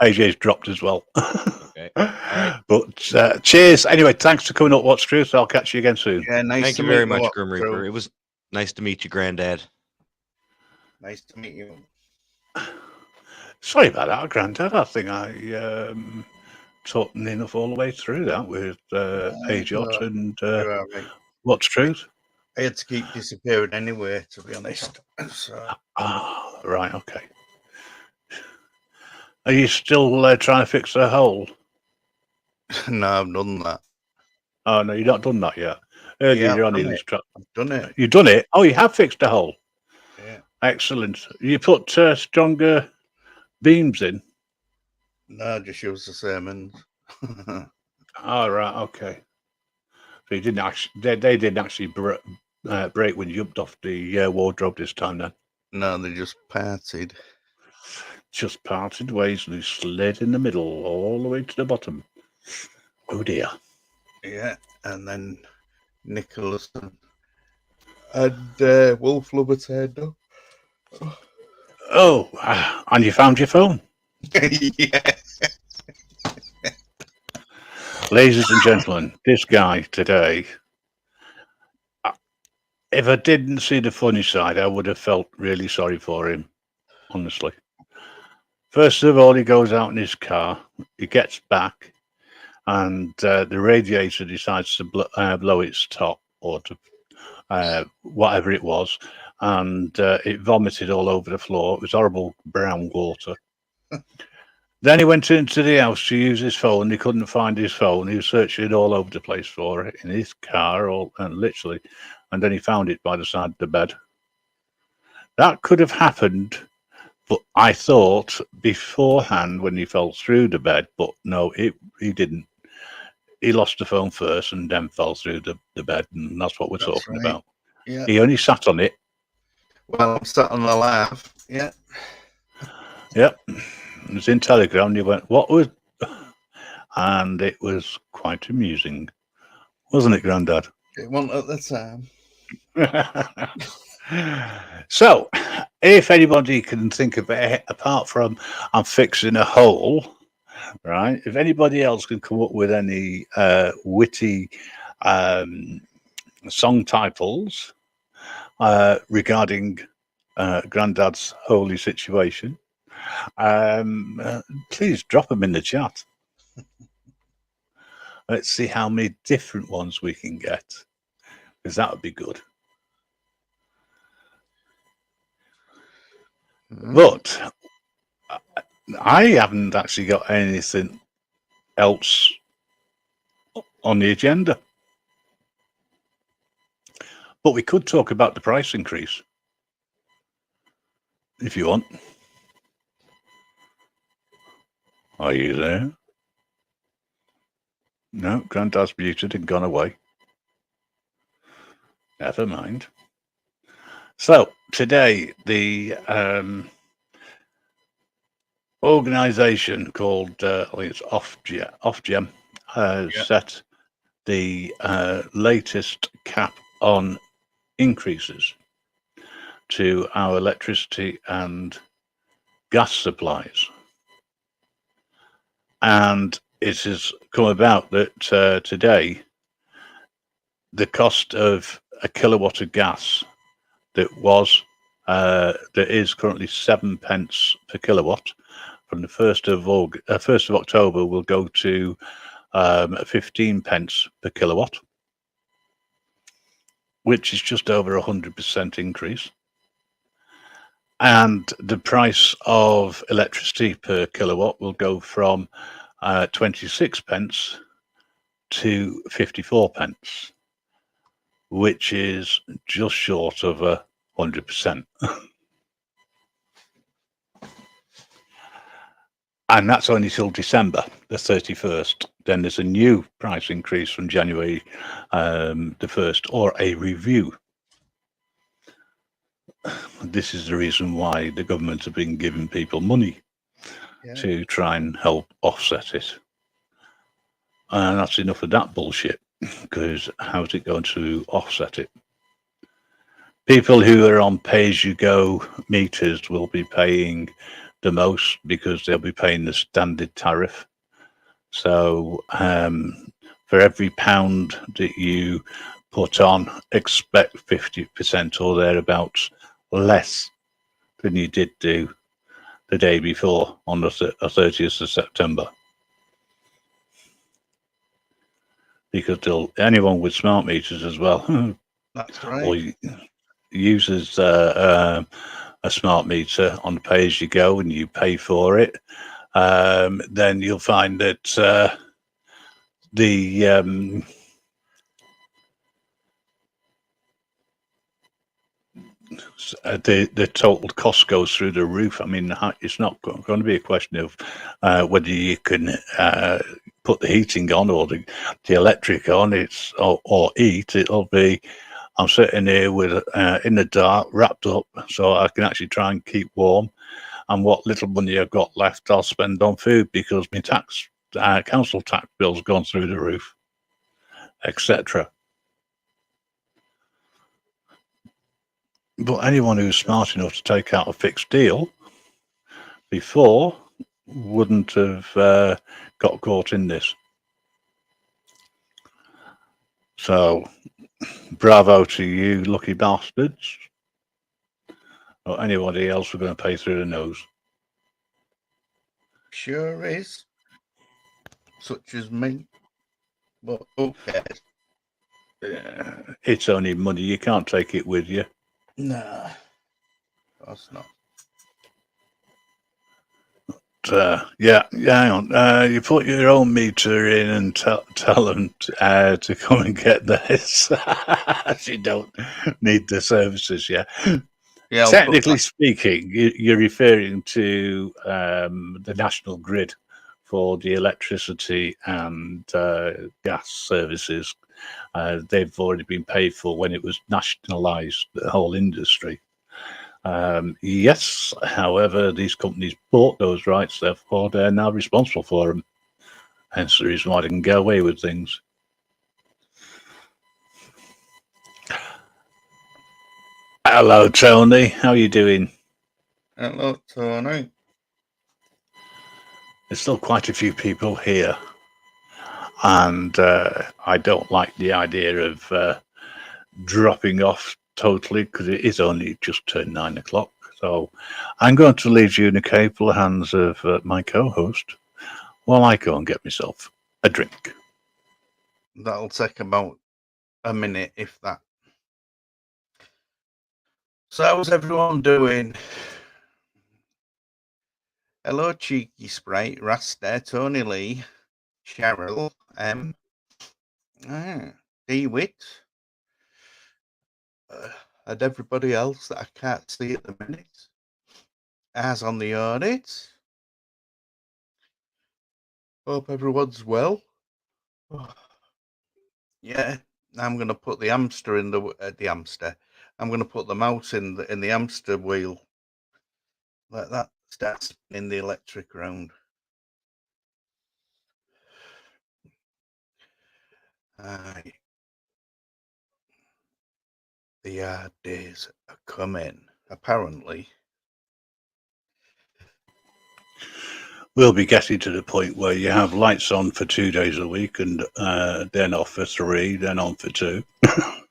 AJ's dropped as well. Okay. All right. But cheers. Anyway, thanks for coming up. What's Truth? I'll catch you again soon. Yeah, nice. Thank you very much, Grim Reaper. It was nice to meet you, Granddad. Nice to meet you. Sorry about that, Granddad. I think I talked enough all the way through that with AJ and What's Truth. I had to keep disappearing anyway, to be honest. So. Right, okay. Are you still trying to fix the hole? No, I've done that. Oh, no, you've not done that yet. Earlier on in this track. I've done it. You've done it? Oh, you have fixed the hole? Yeah. Excellent. You put stronger beams in? No, just use the same ends. Oh, right, okay. So you didn't actually, they didn't actually break when you jumped off the wardrobe this time then? No, they just parted. Just parted ways and they slid in the middle all the way to the bottom. Oh dear. Yeah, and then Nicholas and Wolf Lover turned up. Oh, and you found your phone? Yeah. Ladies and gentlemen, this guy today, if I didn't see the funny side, I would have felt really sorry for him, honestly. First of all, he goes out in his car, he gets back, and the radiator decides to blow its top, or to whatever it was, and it vomited all over the floor. It was horrible brown water. Then he went into the house to use his phone. He couldn't find his phone. He was searching all over the place for it, in his car, and literally, and then he found it by the side of the bed. That could have happened, but I thought beforehand when he fell through the bed, but no, he didn't. He lost the phone first and then fell through the bed, and that's what we're talking about. Yeah. He only sat on it. Well, I'm sat on the laugh. Yeah. Yep. It was in Telegram. He went, "What was?" And it was quite amusing, wasn't it, Grandad? It wasn't at the time. So, if anybody can think of it, apart from I'm fixing a hole, right? If anybody else can come up with any witty song titles regarding Grandad's holy situation, please drop them in the chat. Let's see how many different ones we can get, because that would be good. But I haven't actually got anything else on the agenda. But we could talk about the price increase if you want. Are you there? No, Grandad's muted and gone away. Never mind. So today, the organisation called I think it's Ofgem set the latest cap on increases to our electricity and gas supplies, and it has come about that today the cost of a kilowatt of gas that is currently 7 pence per kilowatt from the 1st of October will go to 15 pence per kilowatt, which is just over 100% increase. And the price of electricity per kilowatt will go from 26 pence to 54 pence, which is just short of 100%. And that's only till December the 31st. Then there's a new price increase from January the 1st, or a review. This is the reason why the government have been giving people money to try and help offset it. And that's enough of that bullshit, because how's it going to offset it? People who are on pay-as-you-go meters will be paying the most because they'll be paying the standard tariff. So for every pound that you put on, expect 50% or thereabouts less than you did do the day before on the 30th of September. Because anyone with smart meters as well, That's right, or uses a smart meter on pay-as-you-go and you pay for it, then you'll find that the total cost goes through the roof. I mean, it's not going to be a question of whether you can put the heating on or the electric on. Or eat. It'll be, I'm sitting here with in the dark, wrapped up, so I can actually try and keep warm. And what little money I've got left, I'll spend on food because my council tax bill's gone through the roof, etc. But anyone who's smart enough to take out a fixed deal before wouldn't have got caught in this. So, bravo to you, lucky bastards. Or anybody else we're going to pay through the nose. sure is. Such as me. But who cares? It's only money. You can't take it with you. Nah, of course not. Hang on. You put your own meter in and tell them to come and get this. You don't need the services, yeah. Technically speaking, you're referring to the national grid for the electricity and gas services. They've already been paid for when it was nationalised, the whole industry. Yes, however, these companies bought those rights, therefore they're now responsible for them. Hence the reason why they can get away with things. Hello, Tony. How are you doing? Hello, Tony. There's still quite a few people here. And I don't like the idea of dropping off totally because it is only just turned 9 o'clock. So I'm going to leave you in the capable hands of my co-host while I go and get myself a drink. That'll take about a minute, if that. So how's everyone doing? Hello, Cheeky Sprite, Rasta, Tony Lee, Cheryl, DeWitt, and everybody else that I can't see at the minute. As on the audit. Hope everyone's well. Yeah, I'm going to put the hamster in the hamster. I'm going to put the mouse in the hamster wheel. Let that start spinning the electric round. Aye. The hard days are coming, apparently. We'll be getting to the point where you have lights on for 2 days a week and then off for 3, then on for 2.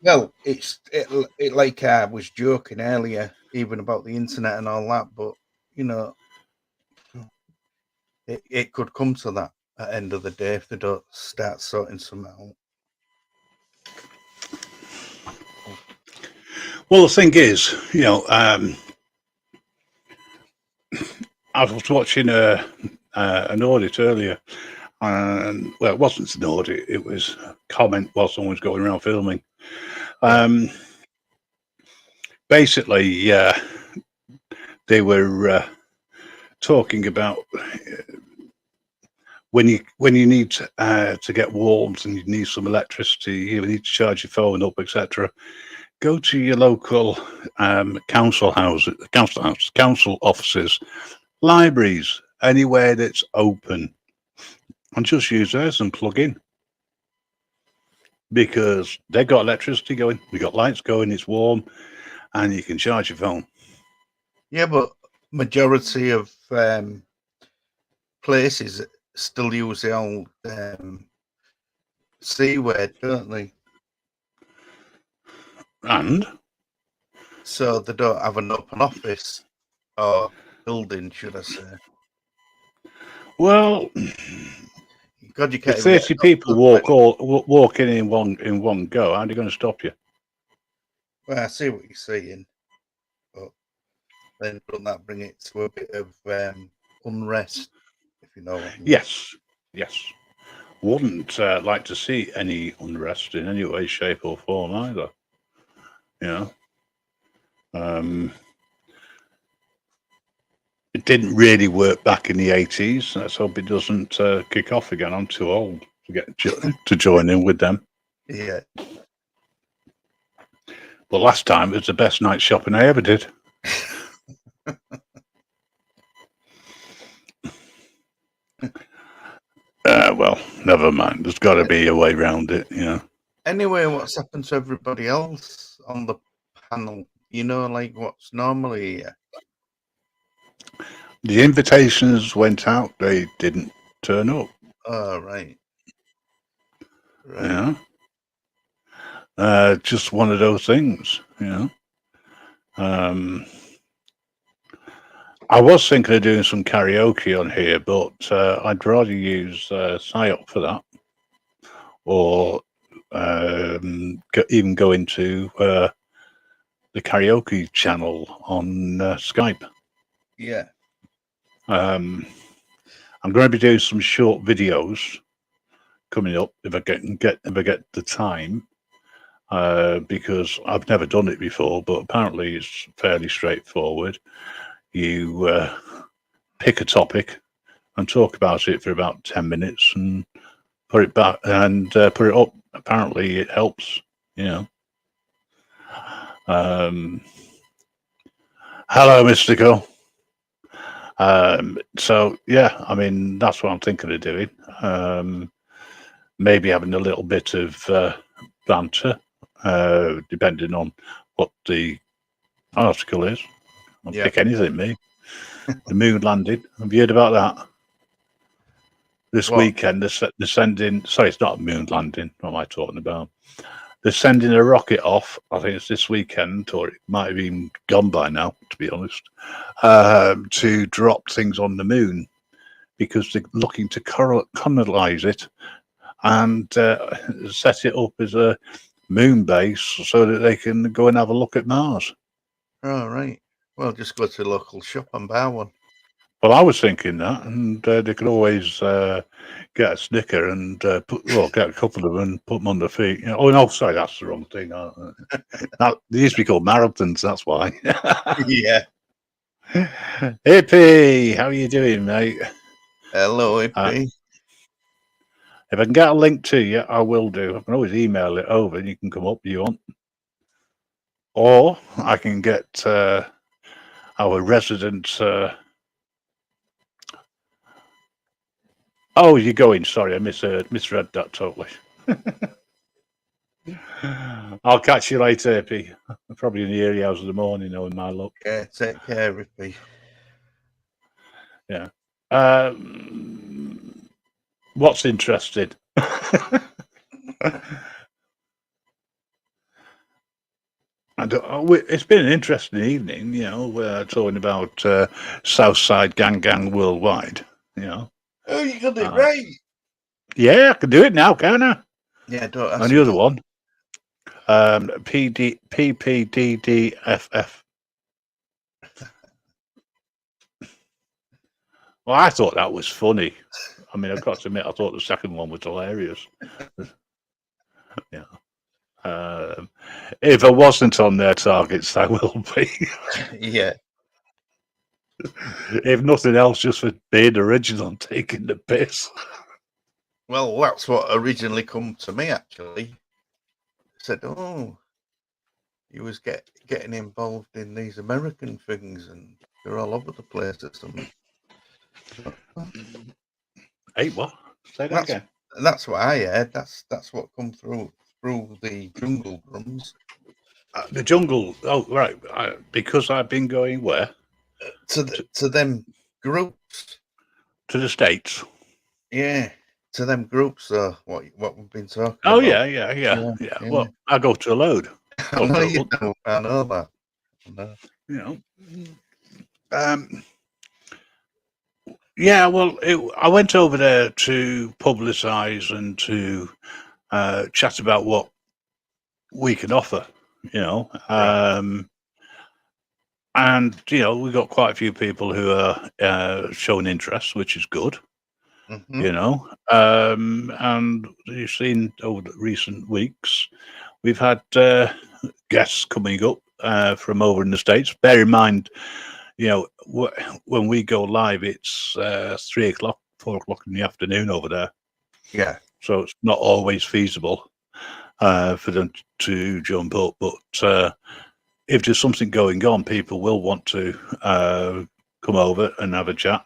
Well, it like I was joking earlier, even about the internet and all that, but you know, it could come to that at the end of the day if they don't start sorting something out. Well, the thing is, you know, I was watching an audit earlier, and well, it wasn't an audit; it was a comment while someone was going around filming. Basically, they were talking about when you need to get warmth and you need some electricity, you need to charge your phone up, etc. Go to your local council offices, libraries, anywhere that's open, and just use theirs and plug in, because they've got electricity going, we've got lights going, it's warm, and you can charge your phone. Yeah, but majority of places still use the old C word, don't they? And so they don't have an open office or building, should I say? Well, God, you can't if 30 people walk in one go, how are they going to stop you? Well, I see what you're saying, but then doesn't that bring it to a bit of unrest, if you know what I mean? Yes. Wouldn't like to see any unrest in any way, shape, or form either. You know, it didn't really work back in the 80s. Let's hope it doesn't kick off again. I'm too old to get to join in with them. Yeah. But last time it was the best night shopping I ever did. Well, never mind. There's got to be a way around it, you know. Anyway, what's happened to everybody else on the panel? You know, like what's normally here? The invitations went out. They didn't turn up. Oh, right. Right. Yeah. Just one of those things, you know. I was thinking of doing some karaoke on here, but I'd rather use PSYOP for that, or even go into the karaoke channel on Skype. Yeah. I'm going to be doing some short videos coming up if I get the time, because I've never done it before, but apparently it's fairly straightforward. You pick a topic and talk about it for about 10 minutes and put it back and put it up. Apparently it helps, you know. Hello, Mystical. So yeah, I mean, that's what I'm thinking of doing. Maybe having a little bit of banter, depending on what the article is. I'll pick anything, me. The moon landed. Have you heard about that? This weekend, they're sending... Sorry, it's not a moon landing. What am I talking about? They're sending a rocket off. I think it's this weekend, or it might have even gone by now, to be honest, to drop things on the moon, because they're looking to colonize it and set it up as a moon base so that they can go and have a look at Mars. Oh, right. Well, just go to the local shop and buy one. Well, I was thinking that, and they could always get a Snicker and get a couple of them and put them on their feet. Oh no, sorry, that's the wrong thing. They used to be called marathons. That's why. Yeah. Hippie, how are you doing, mate? Hello, Hippie. If I can get a link to you, I will do. I can always email it over, and you can come up if you want, or I can get our resident. Oh, you're going. Sorry, I misread that totally. I'll catch you later, Hippie. Probably in the early hours of the morning, knowing my luck. Yeah, take care, Hippie. Yeah. What's interesting? It's been an interesting evening, we're talking about Southside Gang Worldwide, Oh, you got it right. Yeah, I can do it now, can I? Yeah, don't ask And the other one, PPDDFF. Well, I thought that was funny. I mean, I've got to admit, I thought the second one was hilarious. Yeah. If I wasn't on their targets, I will be. Yeah. If nothing else, just for being original and taking the piss. Well, that's what originally come to me, actually. Said, oh, he was getting involved in these American things, and they're all over the place or something. Hey, what? Say that again. That's what I heard. That's what come through the jungle drums. The jungle. Oh, right. Because I've been going where? To them groups. To the States. Yeah. To them groups. What we've been talking about. Oh yeah. Well, I go to a load. I know that. Yeah. Well, I went over there to publicise and to chat about what we can offer. Right. And we've got quite a few people who are showing interest, which is good. Mm-hmm. And you've seen over the recent weeks, we've had guests coming up from over in the States. Bear in mind, when we go live, it's 3 o'clock, 4 o'clock in the afternoon over there. Yeah. So it's not always feasible for them to jump up, but if there's something going on, people will want to come over and have a chat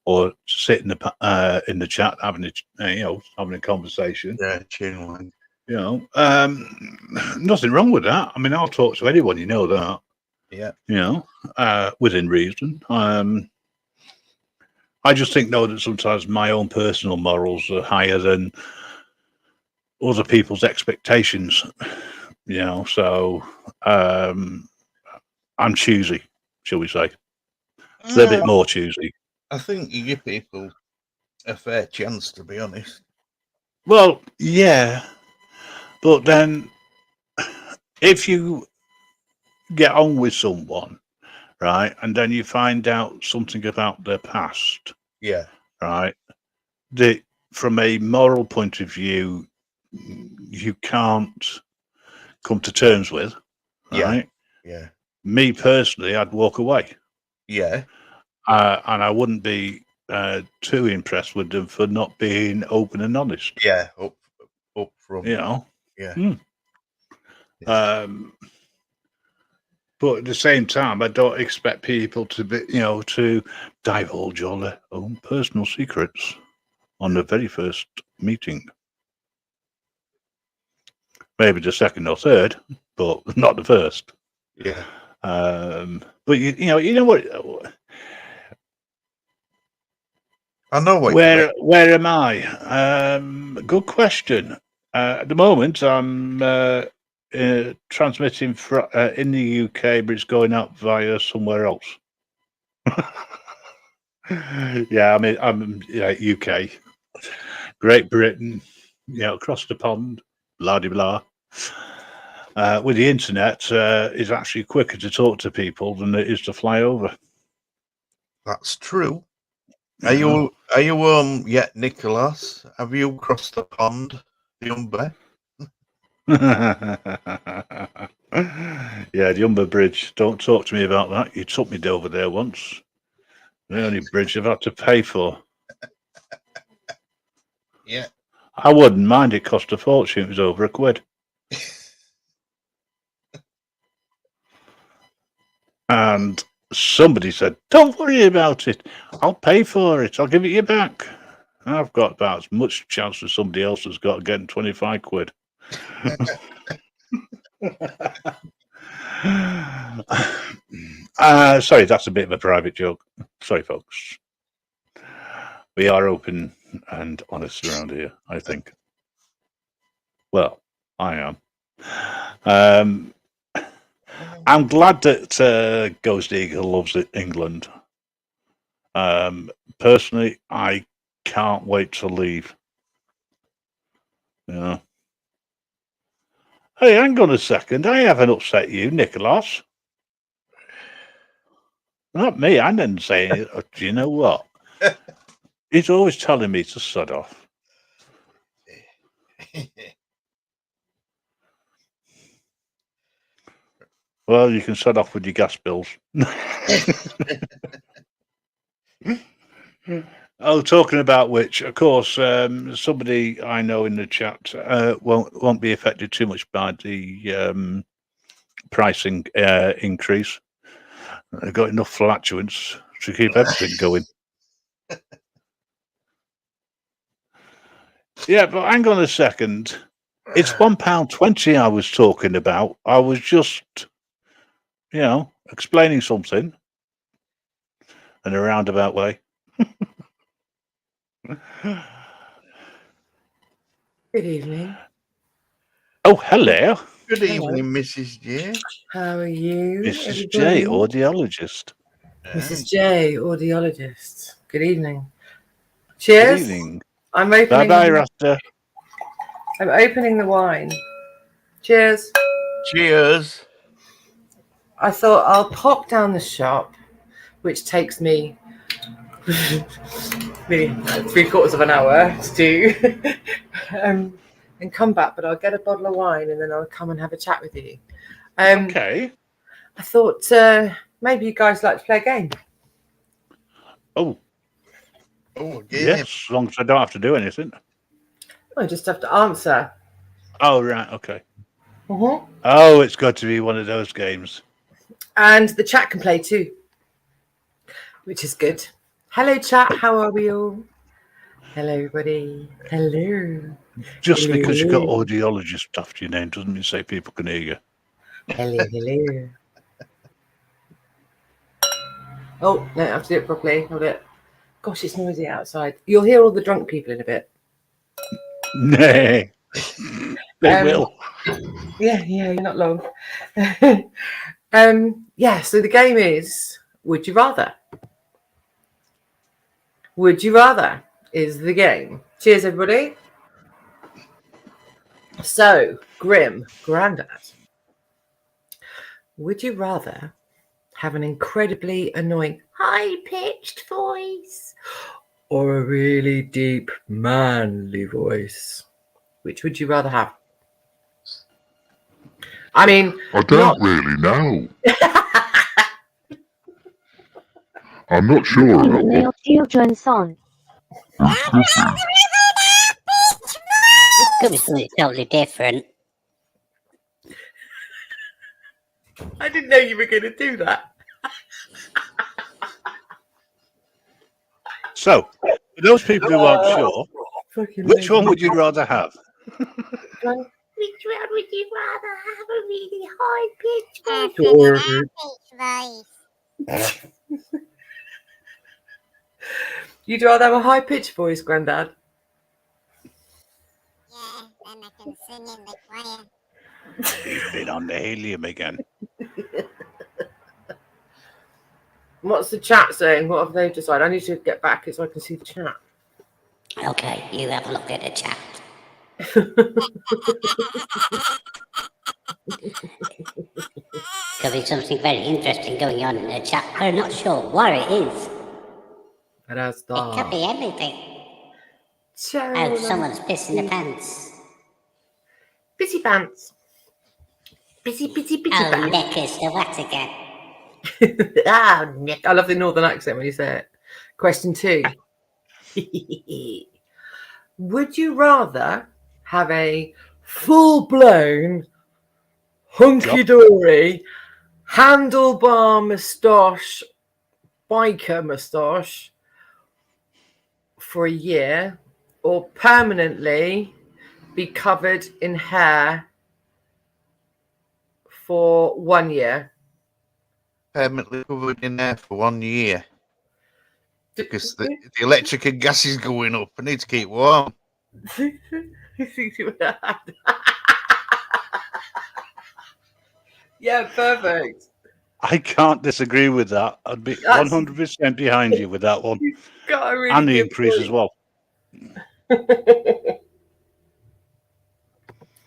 or sit in the chat having a conversation. Yeah, genuine. Nothing wrong with that. I mean, I'll talk to anyone, that. Yeah. Within reason. I just think though that sometimes my own personal morals are higher than other people's expectations. So I'm choosy, shall we say? A little bit more choosy. I think you give people a fair chance, to be honest. Well, yeah, but then if you get on with someone, right, and then you find out something about their past, yeah, right, that from a moral point of view, you can't come to terms with, right? Yeah. Me personally, I'd walk away. Yeah. And I wouldn't be too impressed with them for not being open and honest. Yeah, up from. Yeah. Yeah. But at the same time, I don't expect people to be, to divulge all their own personal secrets on the very first meeting. Maybe the second or third, but not the first. Yeah. But you know what? I know what. Where am I? Good question. At the moment, I'm transmitting in the UK, but it's going out via somewhere else. Yeah, I mean, I'm UK, Great Britain, across the pond, blah de blah. With the internet, it's actually quicker to talk to people than it is to fly over. That's true. Are you yet, Nicholas? Have you crossed the pond, the Humber? Yeah, the Humber Bridge. Don't talk to me about that. You took me over there once. The only bridge I've had to pay for. Yeah. I wouldn't mind. It cost a fortune. It was over £1. And somebody said, "Don't worry about it. I'll pay for it. I'll give it you back." I've got about as much chance as somebody else has got getting £25. Sorry, that's a bit of a private joke. Sorry, folks. We are open and honest around here, I think. Well, I am. I'm glad that Ghost Eagle loves England. Personally, I can't wait to leave. Yeah. Hey, hang on a second. I haven't upset you, Nicholas. Not me. I didn't say anything. Do you know what? He's always telling me to shut off. Well, you can shut off with your gas bills. Oh, talking about which, of course, somebody I know in the chat won't be affected too much by the pricing increase. They've got enough flatulence to keep everything going. Yeah, but hang on a second. It's £1.20 I was talking about. I was just, explaining something in a roundabout way. Good evening. Oh, hello. Good evening, Mrs. J. How are you? Mrs. J, audiologist. Mrs. J, audiologist. Good evening. Cheers. Good evening. I'm opening. Bye-bye, Rasta. I'm opening the wine. Cheers. Cheers. I thought I'll pop down the shop, which takes me maybe 3/4 of an hour to do, and come back. But I'll get a bottle of wine and then I'll come and have a chat with you. Okay. I thought maybe you guys like to play a game. Oh, yeah. yes, as long as I don't have to do anything. I just have to answer. Oh, right, okay. Mm-hmm. Oh, it's got to be one of those games. And the chat can play too, which is good. Hello, chat. How are we all? Hello, everybody. Hello. Just because you've got audiologist after your name doesn't mean say people can hear you. Hello, hello. Oh, no, I have to do it properly. Hold it. Gosh, it's noisy outside. You'll hear all the drunk people in a bit. Nay. They will. Yeah, you're not long. So the game is Would You Rather? Would you rather is the game. Cheers, everybody. So, Grim, Grandad, would you rather have an incredibly annoying high-pitched voice or a really deep manly voice? Which would you rather have? I mean, I don't really know. I'm not sure about Your children's son. Could be something totally different. I didn't know you were going to do that. So, for those people who aren't sure, which one would you rather have? Which one would you rather have? A really high-pitched voice? You'd rather have a high-pitched voice, Grandad? Yeah, then I can sing in the choir. You've been on the helium again. What's the chat saying? What have they decided? I need to get back so I can see the chat. Okay, you have a look at the chat. Could be something very interesting going on in the chat. We're not sure what it is. It has It could be that. anything. So, Oh, someone's pissing their pants. Pissy pants. Pissy Oh, pants. Nick is the what again? Ah, Nick. I love the northern accent when you say it. Question 2. Would you rather have a full-blown, hunky-dory, handlebar moustache, biker moustache for a year, or permanently be covered in hair for 1 year? Permanently covered in there for 1 year. Because the electric and gas is going up. I need to keep warm. Yeah, perfect. I can't disagree with that. I'd be 100% behind you with that one. You've got a really And the good increase point. as well.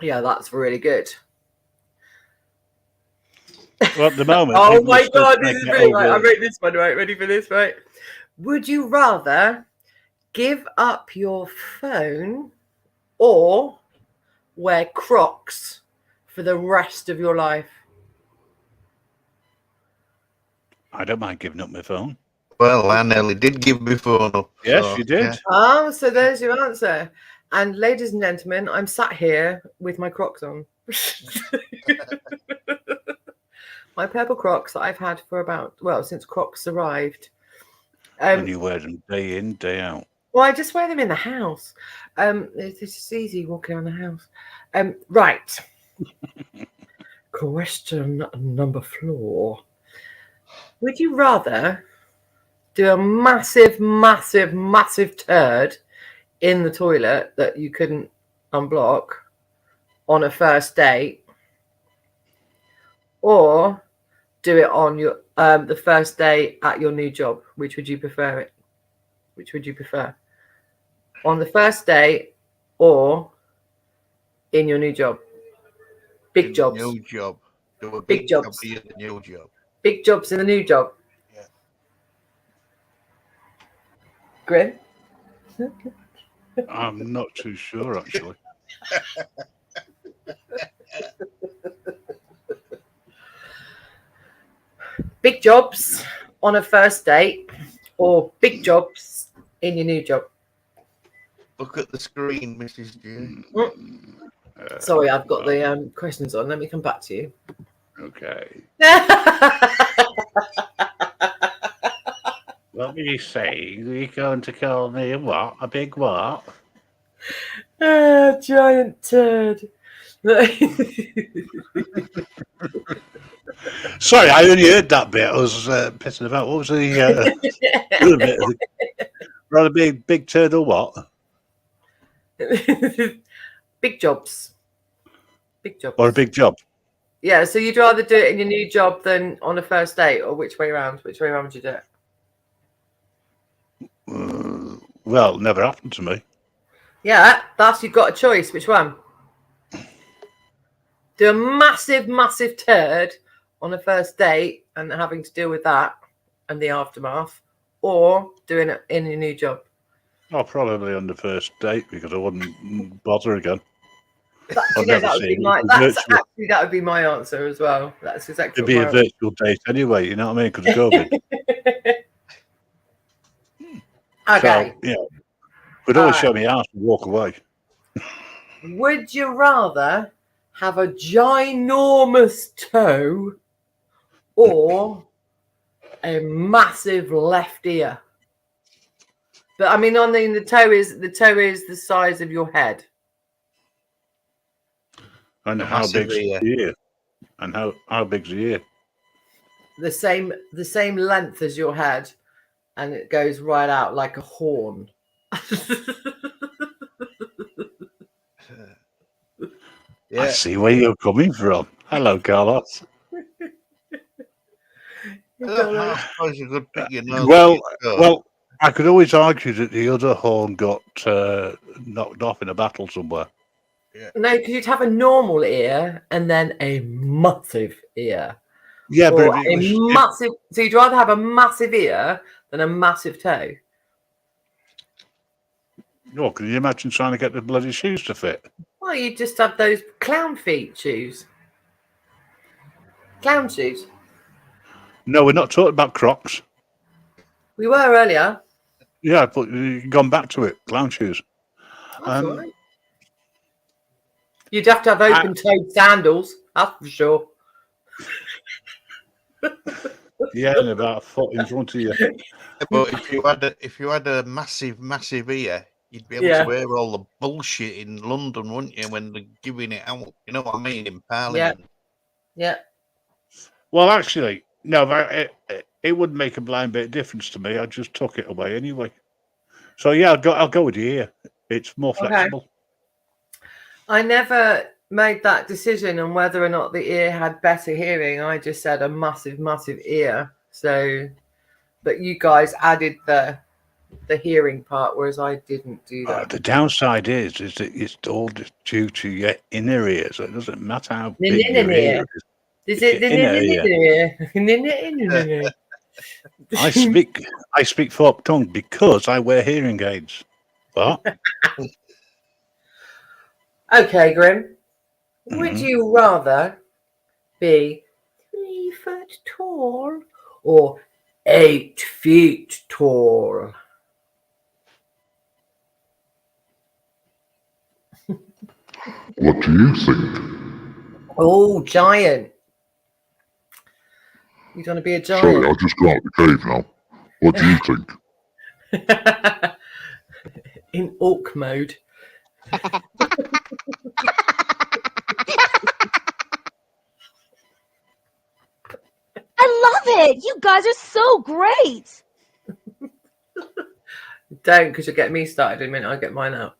Yeah, that's really good. Well, at the moment, Oh people are my still god, trying this to is get really right. I over- wrote this one right. Ready for this, right? Would you rather give up your phone or wear Crocs for the rest of your life? I don't mind giving up my phone. Well, I nearly did give my phone up. Yes, so, you did. yeah. Oh, so there's your answer. And ladies and gentlemen, I'm sat here with my Crocs on. My purple Crocs that I've had for since Crocs arrived. And you wear them day in, day out. Well, I just wear them in the house. It's just easy walking around the house. Right. Question number 4. Would you rather do a massive, massive, massive turd in the toilet that you couldn't unblock on a first date, or do it on your the first day at your new job? Which would you prefer? Which would you prefer? On the first day or in your new job? Big jobs. New job. Do a Big jobs. job in the new job. Big jobs in the new job. Yeah. Grim? I'm not too sure, actually. Big jobs on a first date or big jobs in your new job? Look at the screen, Mrs. J. Sorry, I've got the questions on. Let me come back to you. Okay. What were you saying? Are you going to call me a what? A big what? Giant turd. Sorry, I only heard that bit. I was pissing about. What was the other bit? Rather big turd or what? Big jobs. Big jobs. Or a big job? Yeah, so you'd rather do it in your new job than on a first date, or which way around? Which way around would you do it? Well, never happened to me. Yeah, you've got a choice. Which one? Do a massive, massive turd on a first date and having to deal with that and the aftermath, or doing it in your new job? Oh, probably on the first date because I wouldn't bother again. That would be my answer as well. That's exactly. It'd be a virtual date anyway. You know what I mean? Because of COVID. Okay. So, yeah, would always show me house and walk away. Would you rather have a ginormous toe or a massive left ear? But I mean, the toe is the size of your head. And how big's the ear? And how big's the ear? The same length as your head, and it goes right out like a horn. Yeah. I see where you're coming from. Hello, Carlos. I suppose you could pick your nose. Well, I could always argue that the other horn got knocked off in a battle somewhere. Yeah. No, because you'd have a normal ear and then a massive ear. Yeah, So you'd rather have a massive ear than a massive toe, Oh, can you imagine trying to get the bloody shoes to fit? Well, you just have those clown feet shoes. Clown shoes. No, we're not talking about Crocs. We were earlier. Yeah, but you've gone back to it. Clown shoes. That's all right. You'd have to have open-toed sandals, that's for sure. Yeah, and about a foot in front of you. But if you had a massive ear, you'd be able to wear all the bullshit in London, wouldn't you? When they're giving it out, you know what I mean, in Parliament. Yeah. Well, actually, no, it wouldn't make a blind bit of difference to me. I just took it away anyway. So yeah, I'll go with the ear. It's more flexible. I never made that decision on whether or not the ear had better hearing. I just said a massive ear. So, but you guys added the hearing part, whereas I didn't do that. The downside is that it's all due to your inner ear, so it doesn't matter how big your ear is. Is it the inner ear? I speak forked tongue because I wear hearing aids. What? Okay, Grim. Would you rather be 3 foot tall or 8 feet tall? What do you think? Oh, giant. You want to be a giant? Sorry, I just got out of the cave now. What do you think? In orc mode. I love it. You guys are so great. Don't, because you'll get me started in a minute. I'll get mine out.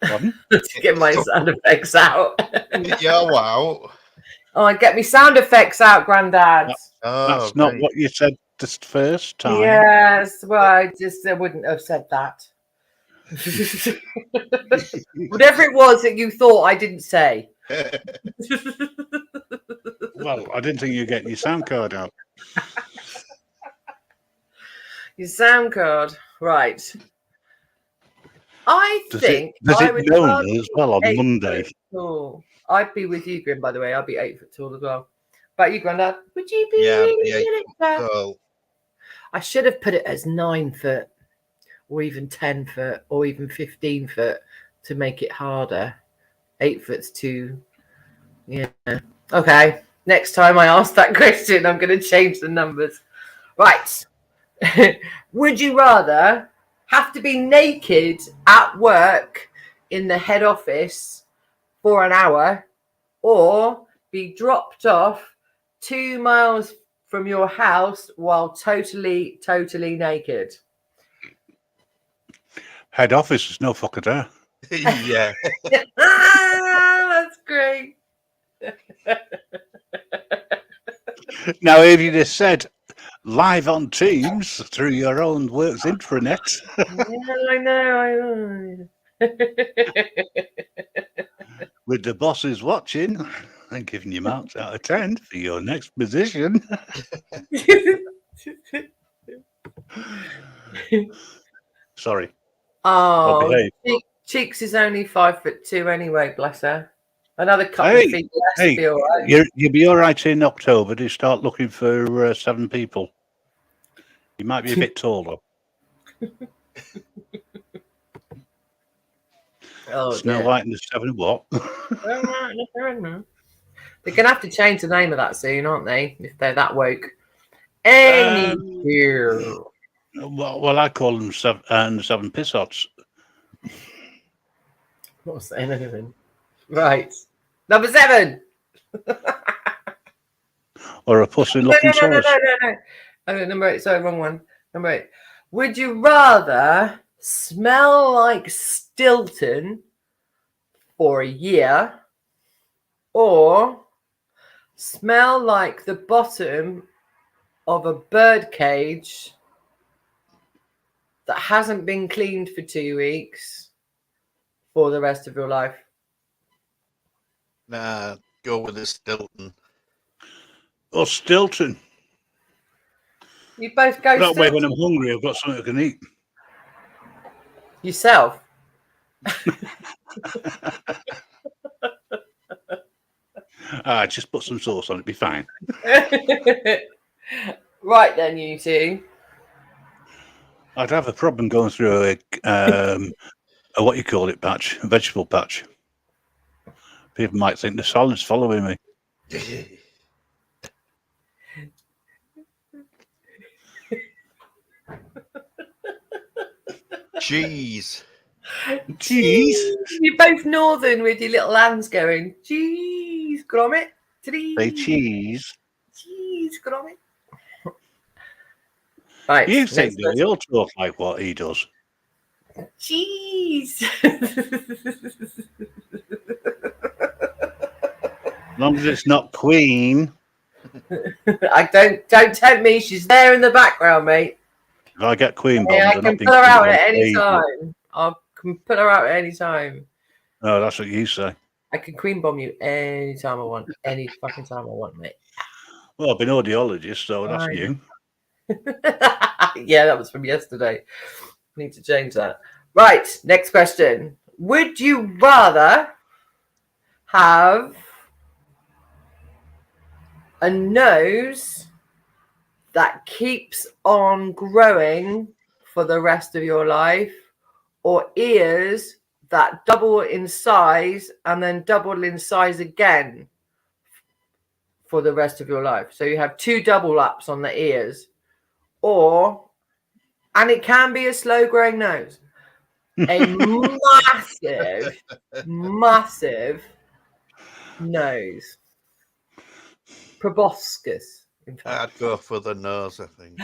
Pardon? To get my sound effects out. Yeah, wow. Oh, get me sound effects out, Grandad. That's not what you said the first time. Yes, well, I wouldn't have said that. Whatever it was that you thought I didn't say. Well, I didn't think you'd get your sound card out. Your sound card, right. I think does I it would known rather as well on be 8 Monday? foot tall. I'd be with you, Grim, by the way. I'd be 8 foot tall as well. But you, Grandad, would you be really tall? I should have put it as 9 foot, or even 10 foot, or even 15 foot to make it harder. 8 foot's too. Yeah. Okay. Next time I ask that question, I'm going to change the numbers. Right. Would you rather have to be naked at work in the head office for an hour, or be dropped off 2 miles from your house while totally naked? Head office is no fucker there. Yeah. That's great. Now, if you just said live on Teams through your own works intranet. Yeah, I know. With the bosses watching and giving you marks out of 10 for your next position. Sorry. Oh, Cheeks is only 5'2" anyway, bless her. Another couple of feet less to be all right. You'll be all right in October to start looking for 7 people. You might be a bit taller. Snow White and the 7 what? They're going to have to change the name of that soon, aren't they? If they're that woke. Anywho. Well, I call them 7 piss-hots. Not saying anything. Right. Number 7. Or a pussy-looking sauce. No. Oh, number 8. Sorry, wrong one. Number 8. Would you rather smell like Stilton for a year, or smell like the bottom of a bird cage that hasn't been cleaned for 2 weeks for the rest of your life? Nah, go with the Stilton. Or Stilton. You both go That way, Stilton. when I'm hungry, I've got something I can eat. Yourself? Just put some sauce on it, be fine. Right then, you two. I'd have a problem going through a what you call it patch, a vegetable patch. People might think the salad's following me. Cheese. Cheese. You're both northern with your little hands going, cheese, grommet. Say cheese. Cheese, grommet. Right. You think that we all talk like what he does? Cheese. As long as it's not Queen. I don't tempt me. She's there in the background, mate. If I get Queen bombed, Yeah, I I'll can not be pull her out Queen at any Elizabeth. time. I can put her out at any time. Oh, that's what you say. I can queen bomb you any time I want. Any fucking time I want, mate. Well, I've been audiologist, so that's Fine. you. Yeah, that was from yesterday. Need to change that. Right, next question. Would you rather have a nose that keeps on growing for the rest of your life, or ears that double in size and then double in size again for the rest of your life? So you have 2 double ups on the ears, and it can be a slow growing nose, a massive nose, proboscis. In fact, I'd go for the nose, I think.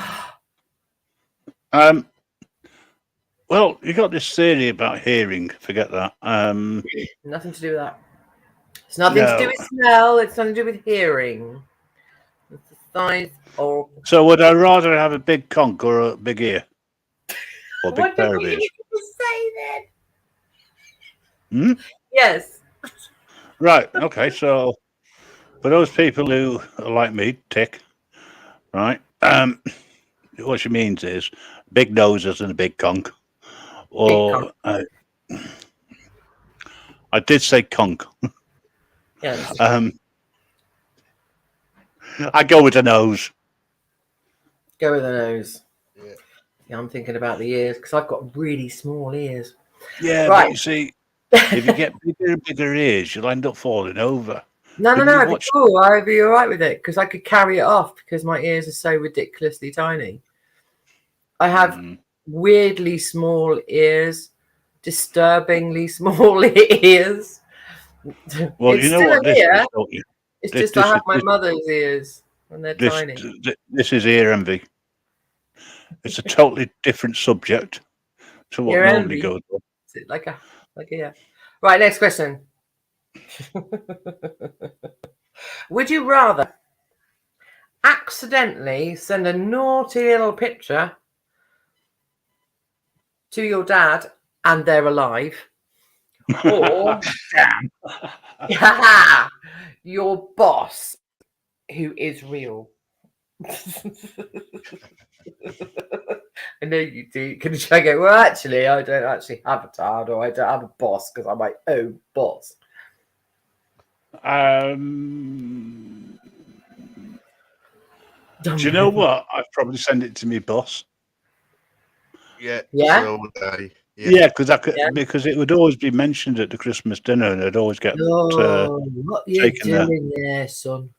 Well, you got this theory about hearing. Forget that. nothing to do with that. It's nothing to do with smell. It's nothing to do with hearing. It's the size or. So, would I rather have a big conch or a big ear? Or a big What pair did of ears? you say then? Yes. Right. Okay. So, for those people who are like me, tick, right? What she means is big noses and a big conch. Or I did say conch. Yes. I go with the nose. Go with the nose. Yeah. Yeah, I'm thinking about the ears because I've got really small ears. Yeah, Right. but you see, if you get bigger and bigger ears, you'll end up falling over. No, Have I'd you be watched- cool. I'd be all right with it because I could carry it off because my ears are so ridiculously tiny. I have weirdly small ears, disturbingly small ears. Well, It's you know still what an this ear. is, don't you? It's This- just I this have is- my this- mother's ears and they're tiny. This is ear envy. It's a totally different subject to what Ear normally envy? goes on. Is it like a yeah? Right, next question. Would you rather accidentally send a naughty little picture to your dad and they're alive, or your boss who is real? I know you do. Can you try and go, well, actually, I don't actually have a dad or I don't have a boss because I'm my own boss. Do you know what? I'd probably send it to me boss. Yeah. Yeah? So would I. Yeah, because it would always be mentioned at the Christmas dinner, and I'd always get Oh, what you taken there. doing there, son?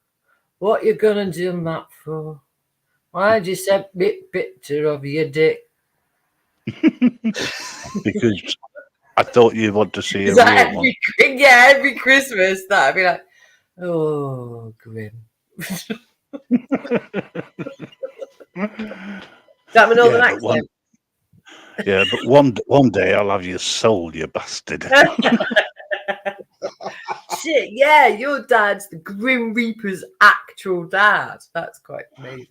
What you gonna do that for? Why'd you send me picture of your dick? Because I thought you'd want to see a Is that real one. every Christmas that'd be like, oh, grim. That my northern accent. But one day I'll have you sold, you bastard. Shit, yeah, your dad's the Grim Reaper's actual dad. That's quite amazing.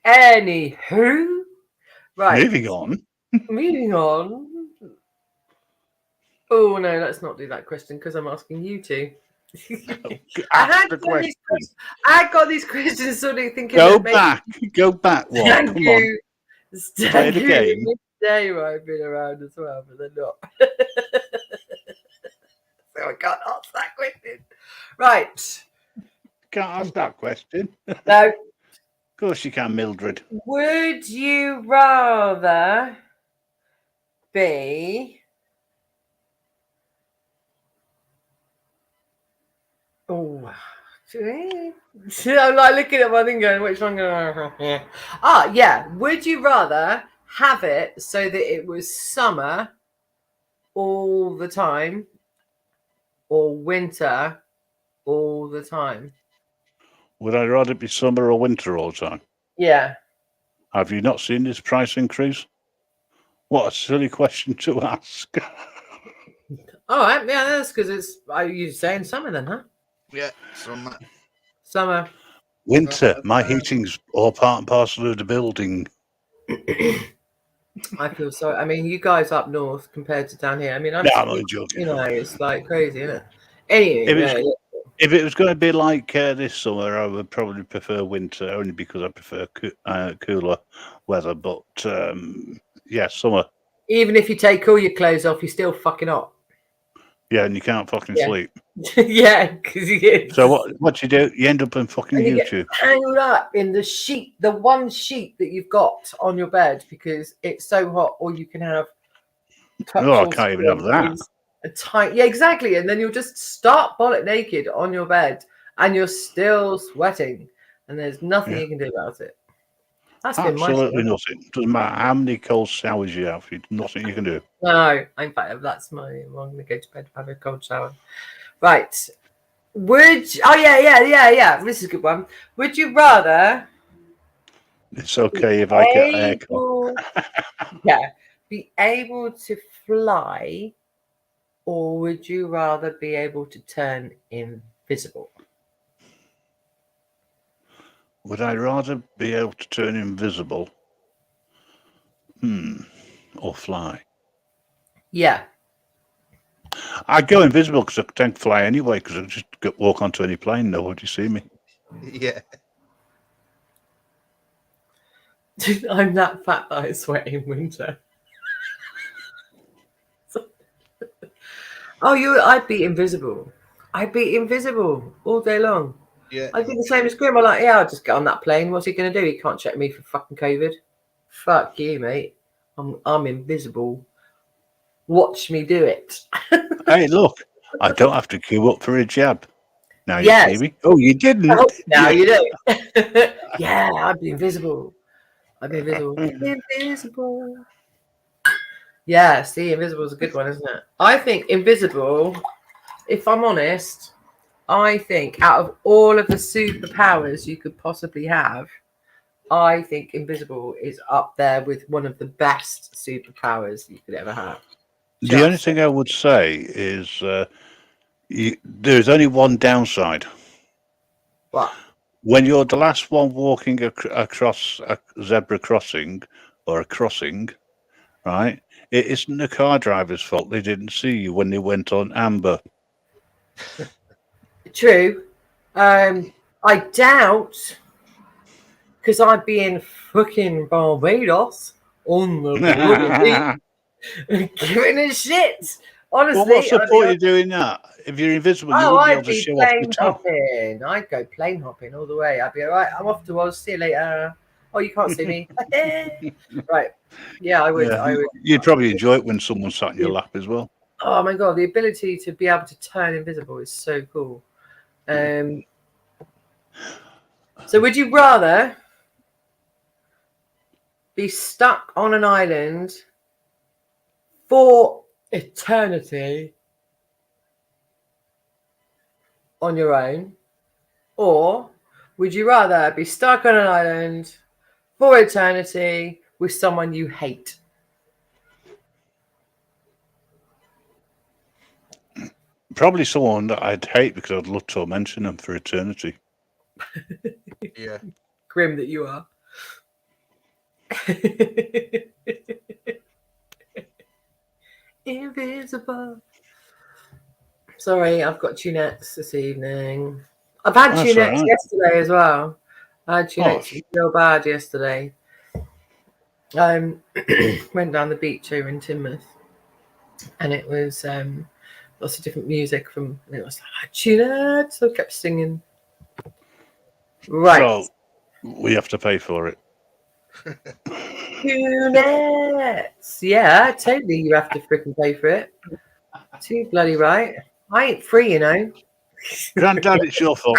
Anywho, right. Moving on. Oh no, let's not do that question because I'm asking you to. I got these questions sort of thinking. Go back. One. Thank Come you. on. Play the game. they might have been around as well, but they're not. So I can't answer that question. Right. Can't ask that question. No. Of course you can, Mildred. Would you rather be... Oh, I'm like looking at my thing going, which one going to... Yeah. Would you rather have it so that it was summer all the time or winter all the time? Would I rather be summer or winter all the time? Yeah. Have you not seen this price increase? What a silly question to ask. All right. Yeah, that's because it's... Are you saying summer then, huh? Yeah, summer. Summer. Winter. My heating's all part and parcel of the building. I feel sorry. I mean, you guys up north compared to down here. I mean, I'm not joking. You know, it's like crazy, isn't it? Anyway, if it was going to be like this summer, I would probably prefer winter, only because I prefer cooler weather. But yeah, summer. Even if you take all your clothes off, you're still fucking hot. Yeah, and you can't fucking sleep. Yeah, because So what you do? You end up in fucking YouTube. Hang up in the sheet, the one sheet that you've got on your bed because it's so hot, or you can have. Oh, I can't even have that. Yeah, exactly. And then you'll just start bollock naked on your bed, and you're still sweating, and there's nothing you can do about it. That's absolutely nothing. Doesn't matter how many cold showers you have. Nothing you can do. No, in fact, that's I'm going to go to bed, have a cold shower. Right. This is a good one. Would you rather? It's okay if I get aircon. Be able to fly, or would you rather be able to turn invisible? Would I rather be able to turn invisible? Or fly? Yeah. I'd go invisible because I tend to fly anyway, because I just walk onto any plane, nobody see me. Yeah. I'm that fat that I sweat in winter. I'd be invisible. I'd be invisible all day long. Yeah. I'd be the same as Grim. I'm like, yeah, I'll just get on that plane. What's he going to do? He can't check me for fucking COVID. Fuck you, mate. I'm invisible. Watch me do it. Hey, look, I don't have to queue up for a jab. Now you see me. Oh, you didn't. Now you do. Yeah, I'd be invisible. I'd be invisible. Invisible. Yeah, see, invisible is a good one, isn't it? I think invisible, if I'm honest, I think out of all of the superpowers you could possibly have, I think invisible is up there with one of the best superpowers you could ever have. The only thing I would say is there's only one downside. What? When you're the last one walking across a zebra crossing or a crossing, right? It isn't the car driver's fault they didn't see you when they went on amber. True. I doubt, because I'd be in fucking Barbados on the giving a shit. Honestly, well, what's the point of doing that? If you're invisible, you wouldn't be able to show off your top. I'd go plane hopping all the way. I'd be all right. I'm off to Oz. See you later. Oh, you can't see me. Right. Yeah, I would. Yeah, I would. You'd probably enjoy it when someone sat in your lap as well. Oh my god, the ability to be able to turn invisible is so cool. So would you rather be stuck on an island for eternity on your own, or would you rather be stuck on an island for eternity with someone you hate? Probably someone that I'd hate because I'd love to mention them for eternity. Yeah. Grim that you are. Invisible. Sorry, I've got tunettes this evening. I've had tunettes yesterday as well. I had tunettes real bad yesterday. Went down the beach over in Teignmouth, and it was lots of different music from, and it was like, tune it, so I kept singing. Right. So we have to pay for it. Tunettes. Yeah, totally. You have to freaking pay for it. Too bloody right. I ain't free, you know. Granddad, it's your fault.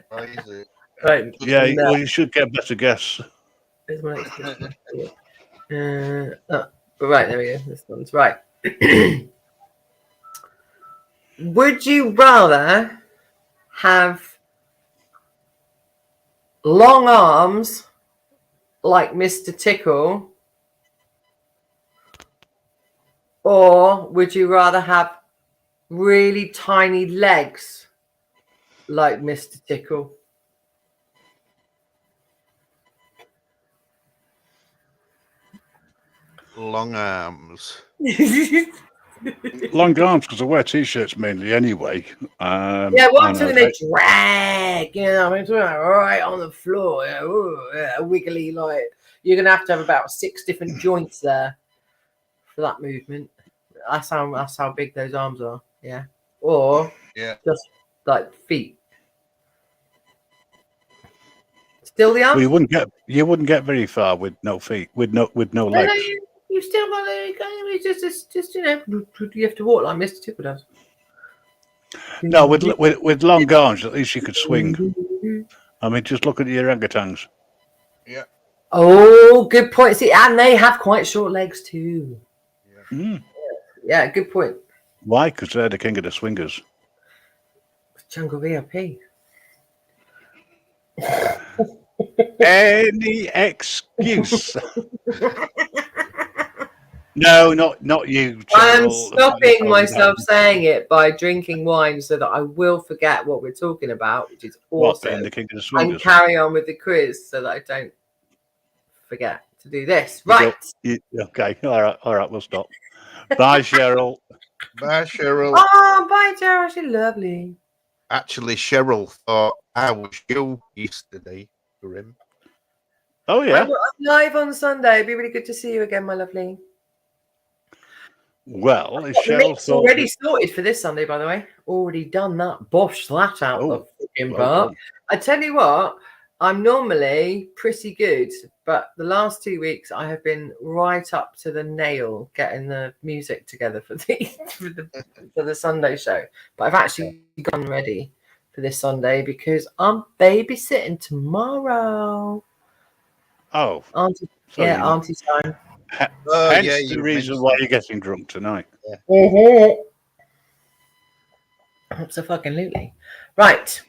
Why is it? Right. Yeah, No. well, you should get better guess. Here's my next question. Right, there we go. This one's right. Would you rather have long arms like Mr. Tickle, or would you rather have really tiny legs like Mr. Tickle? Long arms. Long arms, because I wear t-shirts mainly anyway. Yeah, what I'm talking they drag, you know, I'm talking about right on the floor, you know, ooh, yeah, wiggly, like you're gonna have to have about 6 different joints there for that movement. That's how big those arms are, yeah. Or just like feet. Still the arms? Well, you wouldn't get very far with no feet, with no legs. You still got just you know, you have to walk like Mr. Tickle does. No, with long arms, at least you could swing. I mean, just look at the orangutans. Yeah. Oh, good point. See, and they have quite short legs too. Yeah, good point. Why? Because they're the king of the swingers. Jungle VIP. Any excuse? No, not you. I'm stopping myself saying it by drinking wine so that I will forget what we're talking about, which is awesome. The king of the swingers. And carry on with the quiz so that I don't forget to do this. Right. Okay. All right. We'll stop. Bye, Cheryl. Bye, Cheryl. Oh, bye, Cheryl. She's lovely. Actually, Cheryl thought I was you yesterday, Grim. Oh, yeah. I'm live on Sunday. It'd be really good to see you again, my lovely. Well, is The Cheryl mix already sorted for this Sunday, by the way. Already done that. Bosh that out the freaking park. I tell you what, I'm normally pretty good, but the last 2 weeks I have been right up to the nail getting the music together for the Sunday show. But I've actually gone ready for this Sunday because I'm babysitting tomorrow. Oh, Auntie time. Hence the reason why you're getting drunk tonight. Absolutely. Right.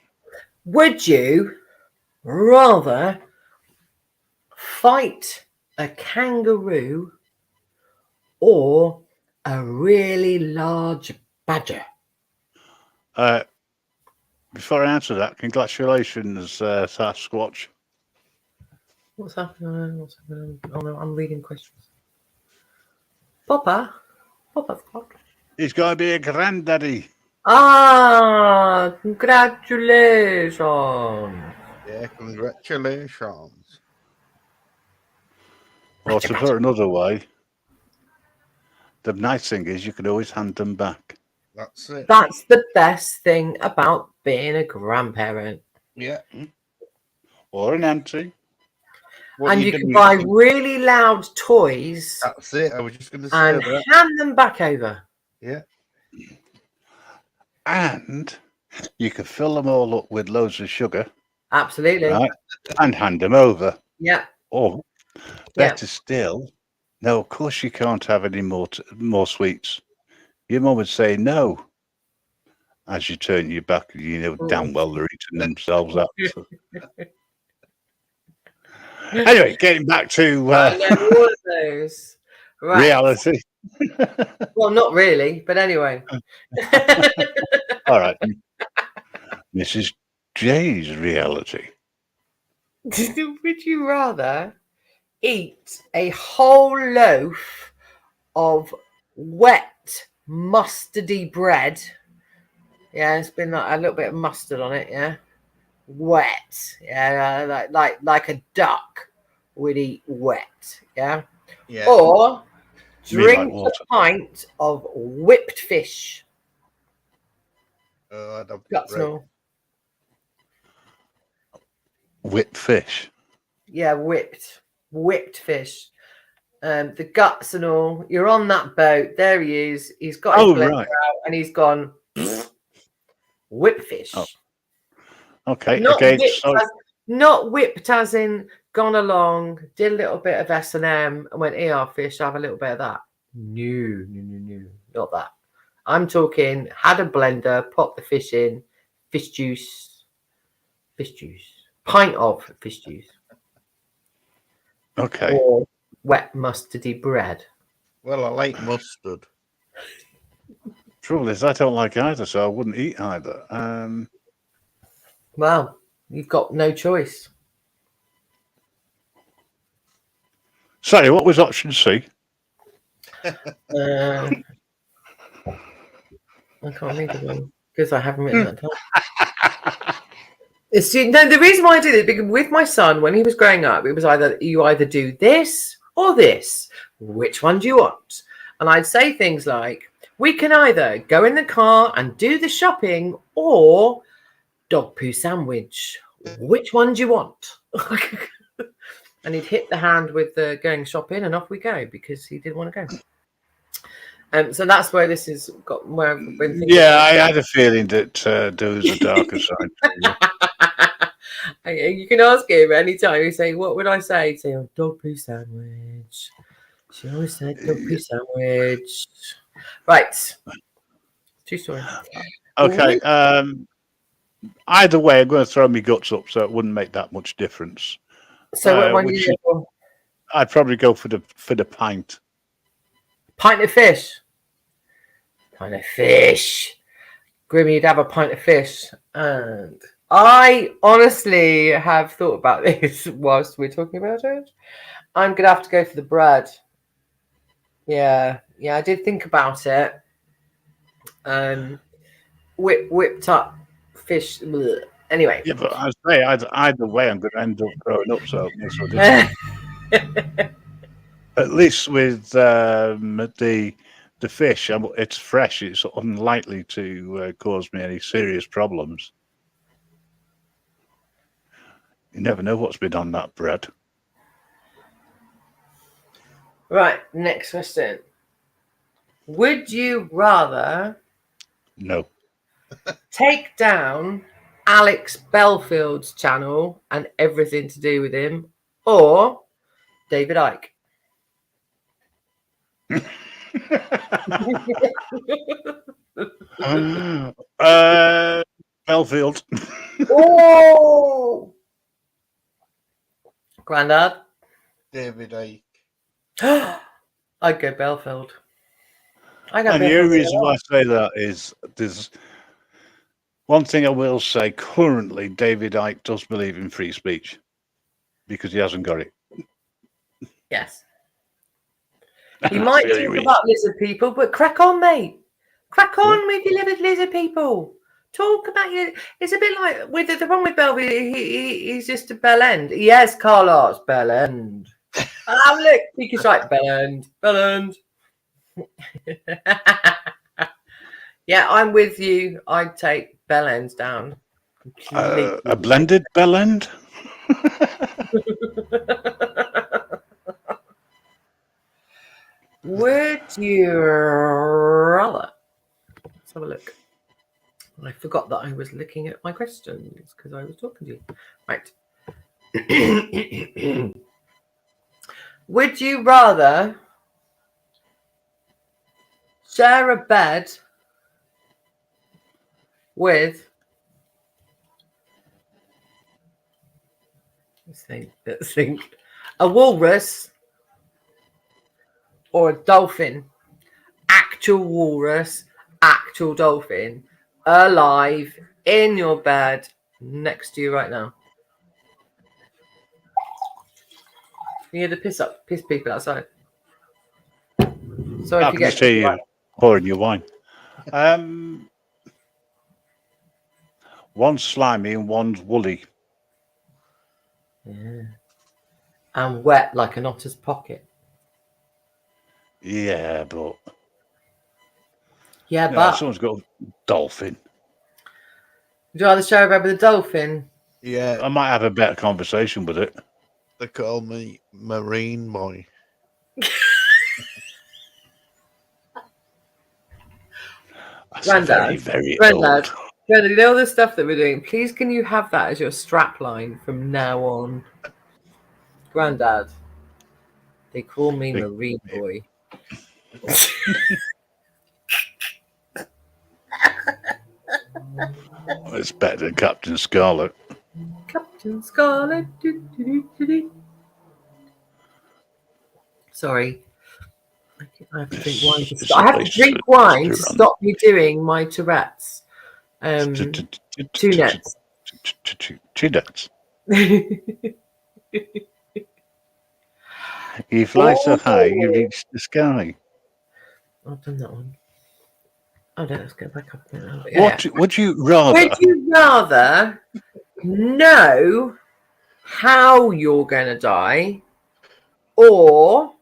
Would you rather fight a kangaroo or a really large badger? Before I answer that, congratulations, Sasquatch. What's happening? Oh no, I'm reading questions. Papa's clock. He's going to be a granddaddy. Ah, congratulations. Yeah, congratulations. Or to put it another way, the nice thing is you can always hand them back. That's it. That's the best thing about being a grandparent. Yeah. Or an auntie. And you can buy really loud toys. That's it. I was just going to say and that. hand them back over. Yeah. And you can fill them all up with loads of sugar. Absolutely. Right, and hand them over. Yeah. Or better still, no, of course you can't have any more sweets. Your mum would say no. As you turn your back, you know damn well they're eating themselves up. So. Anyway, getting back to reality. Well, not really, but anyway. All right. Mrs. J's reality. Would you rather eat a whole loaf of wet mustardy bread? Yeah, it's been like a little bit of mustard on it, yeah. Wet, yeah, like a duck, would eat wet. Yeah. Yeah. Or Me like drink a water. pint of whipped fish. Oh, I'd have Guts and bread. all. Whipped fish. Yeah, whipped fish. The guts and all. You're on that boat. There he is. He's got his blender Right. out and he's gone whipped fish. Oh. Okay. Not Again, whipped, so not whipped as in gone along, did a little bit of S&M and went, here, fish, have a little bit of that. No, not that. I'm talking, had a blender, popped the fish in, fish juice, pint of fish juice. okay. Or wet mustardy bread. Well, I like mustard. Trouble is, I don't like either, so I wouldn't eat either. Well, you've got no choice. Sorry, what was option C? I can't think of one because I haven't written that down. No, the reason why I did it because with my son when he was growing up, it was you either do this or this. Which one do you want? And I'd say things like, "We can either go in the car and do the shopping or dog poo sandwich. Which one do you want?" And he'd hit the hand with the going shopping, and off we go because he didn't want to go. So that's where this has got. Where I've been thinking I had a feeling that there was a darker side to it. You can ask him anytime. You say, "What would I say?" He'd say, "Oh, dog poo sandwich." She always said dog poo sandwich. Right. True story. Okay. Either way, I'm going to throw my guts up, so it wouldn't make that much difference. So what one do you go for? I'd probably go for the pint. Pint of fish. Pint of fish. Grimmy, you'd have a pint of fish. And I honestly have thought about this whilst we're talking about it. I'm going to have to go for the bread. Yeah, I did think about it. Whipped up fish. Bleh. Anyway. Yeah, but I say either way, I'm going to end up throwing up. So it makes no difference. At least with the fish, it's fresh. It's unlikely to cause me any serious problems. You never know what's been on that bread. Right, next question. Would you rather No. take down Alex Belfield's channel and everything to do with him, or David Icke? Belfield. Oh, Grandad. David Icke. I'd go Belfield. And the only reason why I say that is there's one thing I will say. Currently, David Icke does believe in free speech because he hasn't got it. Yes. You might talk about lizard people, but crack on, mate. Crack on with your lizard people. Talk about your. It's a bit like with the one with Belfield. He's just a bell end. Yes, Carlos, bell end. Oh, look, he can strike bell end. Bell end. Yeah, I'm with you. I'd take bell ends down. A blended bell end? Would you rather? Let's have a look. I forgot that I was looking at my questions because I was talking to you. Right. Would you rather share a bed with let's think a walrus or a dolphin? Actual walrus, actual dolphin, alive in your bed next to you right now. You hear the piss people outside. Sorry I if you can get see you pouring your wine. One's slimy and one's woolly. Yeah. and wet like an otter's pocket. Yeah, but Yeah, no, but someone's got a dolphin. would you rather share a bed with a dolphin? Yeah, I might have a better conversation with it. they call me Marine Boy. That's Grandad, very Grandad, old. Grandad, you know all the stuff that we're doing? Please, can you have that as your strap line from now on? Grandad, they call me Marine Boy. It's better than Captain Scarlet. Captain Scarlet. Sorry. I have to drink wine. I have to drink wine to stop me doing my Tourette's. Two nets. Chinnets. You fly so high, you reach the sky. I've done that one. Oh, no, let's go back up. What would you rather? Would you rather know how you're going to die, or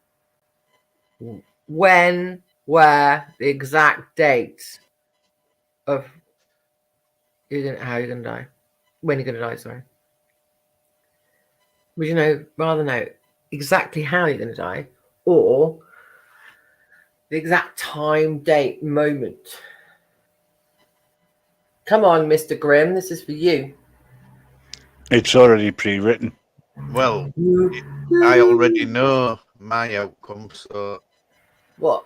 when, where, the exact date of how you're going to die? When you're going to die, sorry. Would you rather know exactly how you're going to die, or the exact time, date, moment? Come on, Mr. Grimm, this is for you. It's already pre-written. Well, I already know my outcome, so what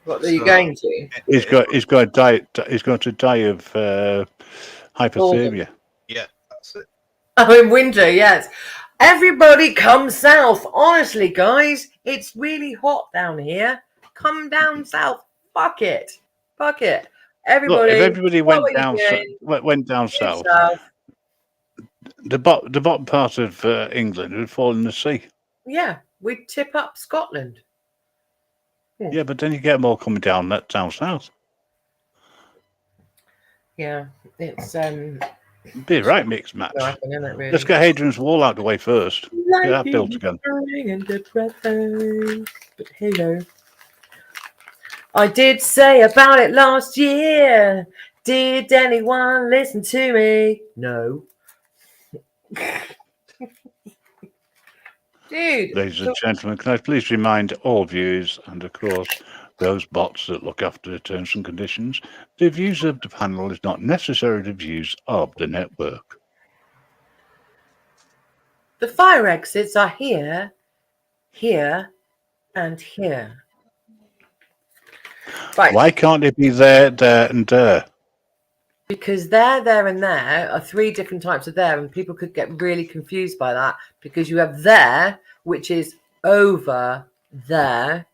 are you going to? He's going to die. He's going to die of hypothermia. Yeah, that's it. Oh, in winter, yes. Everybody come south. Honestly, guys, it's really hot down here. Come down south. Fuck it. Everybody. Look, if everybody went down south, the bottom part of England would fall in the sea. Yeah, we'd tip up Scotland. Yeah, but then you get them all coming down south. Yeah, it's be right mixed match. Really. Let's get Hadrian's Wall out of the way first. Get that built again. But hello. I did say about it last year. Did anyone listen to me? No. Dude. Ladies and gentlemen, can I please remind all viewers, and of course those bots that look after the terms and conditions, the views of the panel is not necessarily the views of the network. The fire exits are here, here, and here. Right. Why can't it be there, there, and there? Because there, and there are three different types of there, and people could get really confused by that, because you have there, which is over there.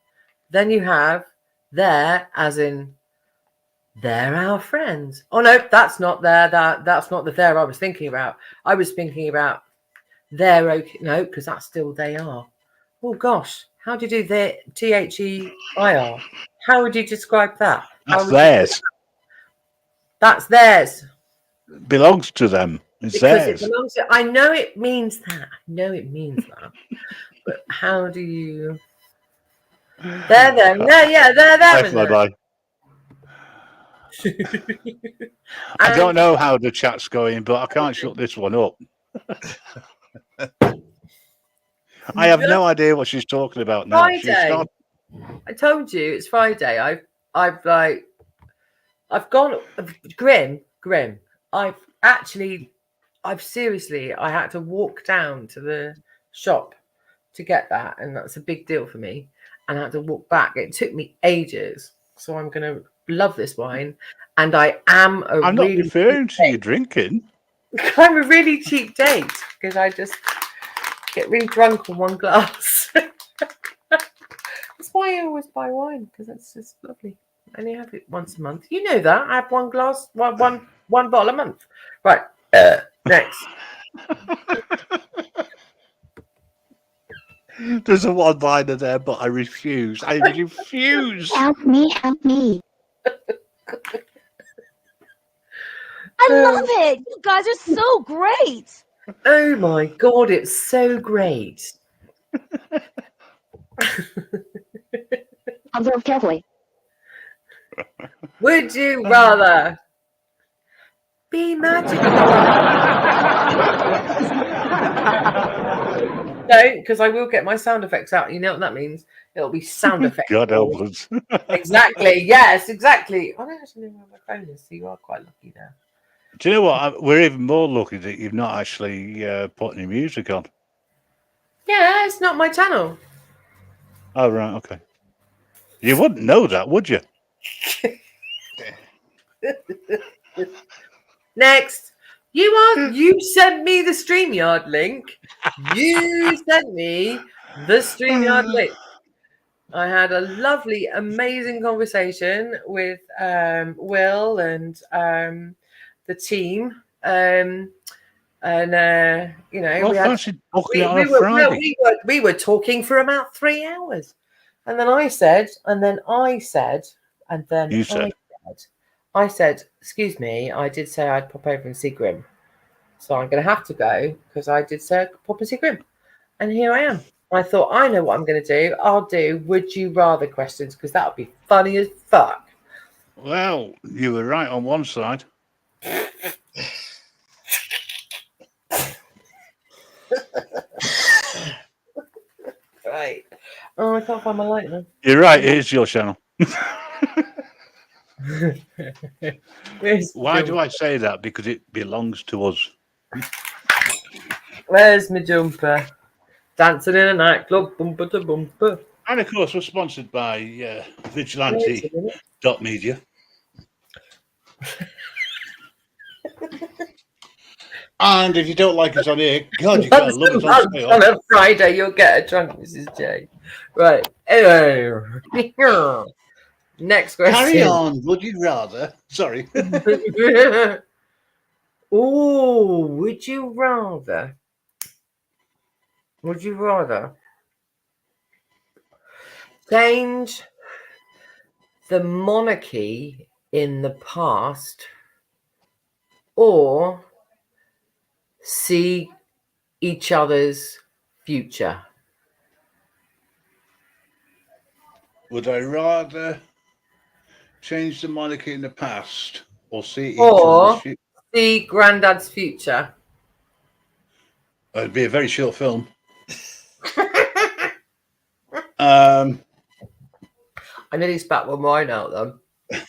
Then you have there, as in they're our friends. Oh no, that's not there. That's not the there I was thinking about. I was thinking about they're okay. No, because that's still they are. Oh gosh, how do you do the THEIR? How would you describe that? That's theirs. That's theirs. Belongs to them. It's because theirs. It belongs to. I know it means that. But how do you? They're. No, yeah, they're there. Bye. I don't know how the chat's going, but I can't shut this one up. I have no idea what she's talking about now. Friday. I told you it's Friday. I've gone grim. I've seriously, I had to walk down to the shop to get that, and that's a big deal for me. And I had to walk back. It took me ages, so I'm gonna love this wine. And I'm not referring to you drinking. I'm a really cheap date because I just get really drunk on one glass. That's why I always buy wine, because it's just lovely. I only have it once a month. You know that. I have one glass, one bottle a month. Right. Next. There's a one-liner there, but I refuse. I refuse. Help me. I love it. You guys are so great. Oh my God, it's so great. Observe carefully. Would you rather be magical? No, because I will get my sound effects out. You know what that means? It'll be sound effects. God help us. Exactly. Yes, exactly. I don't actually know where my phone is, so you are quite lucky there. Do you know what? We're even more lucky that you've not actually put any music on. Yeah, it's not my channel. Oh, right. Okay. You wouldn't know that, would you? Next. You sent me the StreamYard link. You sent me the StreamYard link. I had a lovely, amazing conversation with Will and the team. You know, Well, we fancy booking it on a Friday. we were talking for about 3 hours. And then I said, excuse me, I did say I'd pop over and see Grim. So I'm going to have to go because I did say I'd pop and see Grim. And here I am. I thought, I know what I'm going to do. I'll do would you rather questions because that would be funny as fuck. Well, you were right on one side. Right. Oh, I can't find my light now. You're right. It is your channel. Why do I say that? Because it belongs to us. Where's my jumper? Dancing in a nightclub, bumper to bumper. And of course, we're sponsored by Vigilante.media. And if you don't like us on here, God, you gotta love us on sale. On a Friday, you'll get a drunk Mrs. J. Right. Anyway. Next question. Carry on. Would you rather? Sorry. Oh, would you rather? Would you rather change the monarchy in the past or see each other's future? Would I rather change the monarchy in the past or see each other's future? See Grandad's future? It'd be a very short film. I nearly spat one wine out then.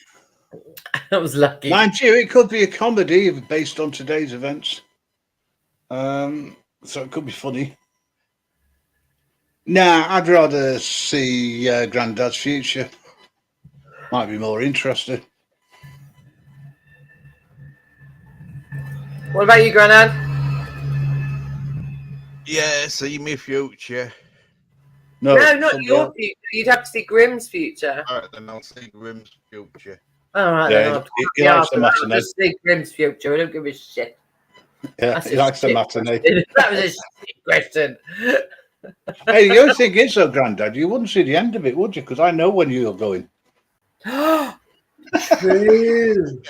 I was lucky. Mind you, it could be a comedy based on today's events. So it could be funny. Nah, I'd rather see Grandad's future. Might be more interesting. What about you, Grandad? Yeah, see me future. No, not your future. You'd have to see Grimm's future. All right, then I'll see Grimm's future. All right, yeah, then he likes the matinee. I'll just see Grimm's future. I don't give a shit. Yeah, he likes the matinee. That was a shit question. Hey, the only thing is, though, Grandad, you wouldn't see the end of it, would you? Because I know when you're going. True.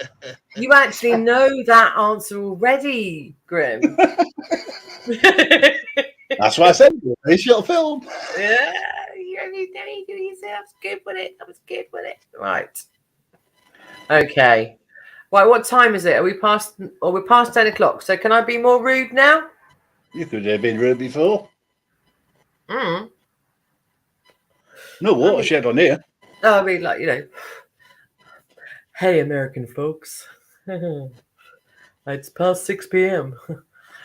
You actually know that answer already, Grim. That's why I said it's your film. Yeah, I was good with it. Right. Okay. Right, what time is it? We're past 10 o'clock. So can I be more rude now? You could have been rude before. Mm. No watershed on here. I mean, like, you know. Hey, American folks. It's past 6 p.m.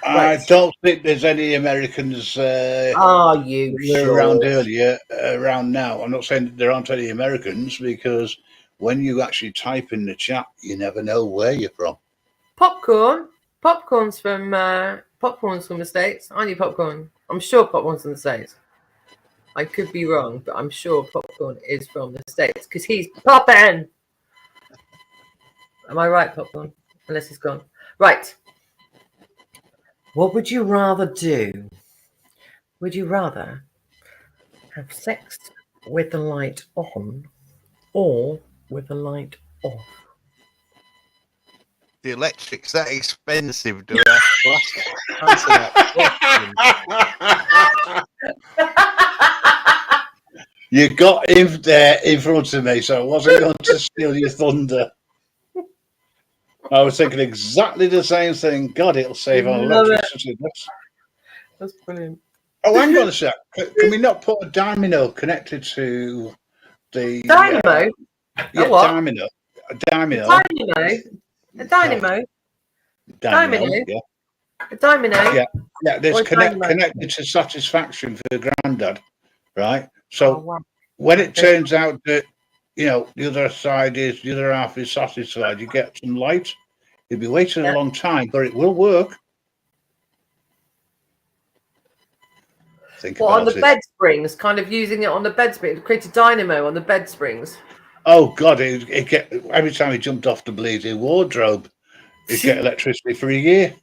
I don't think there's any Americans Are you sure? around earlier, around now. I'm not saying that there aren't any Americans because when you actually type in the chat, you never know where you're from. Popcorn's from the States. I need popcorn. I'm sure popcorn's from the States. I could be wrong, but I'm sure popcorn is from the States because he's popping. Am I right, popcorn? Unless he's gone. Right. What would you rather do? Would you rather have sex with the light on or with the light off? The electric's that expensive, do I have to answer that question? You got him there in front of me, so I wasn't going to steal your thunder. I was thinking exactly the same thing. God, it'll save on electricity. That's brilliant. Oh, hang on a sec. Can we not put a dynamo connected to the Dynamo? Yeah, what? dynamo. A dynamo. A dynamo. Dynamo. Yeah. A dynamo. Yeah. There's connected to satisfaction for the granddad, right? So when it turns out that the other half is satisfied, you get some light. You'll be waiting a long time, but it will work. On the bed springs, kind of using it on the bed springs, create a dynamo on the bed springs. Oh God! Every time he jumped off the bleeding wardrobe, he'd get electricity for a year.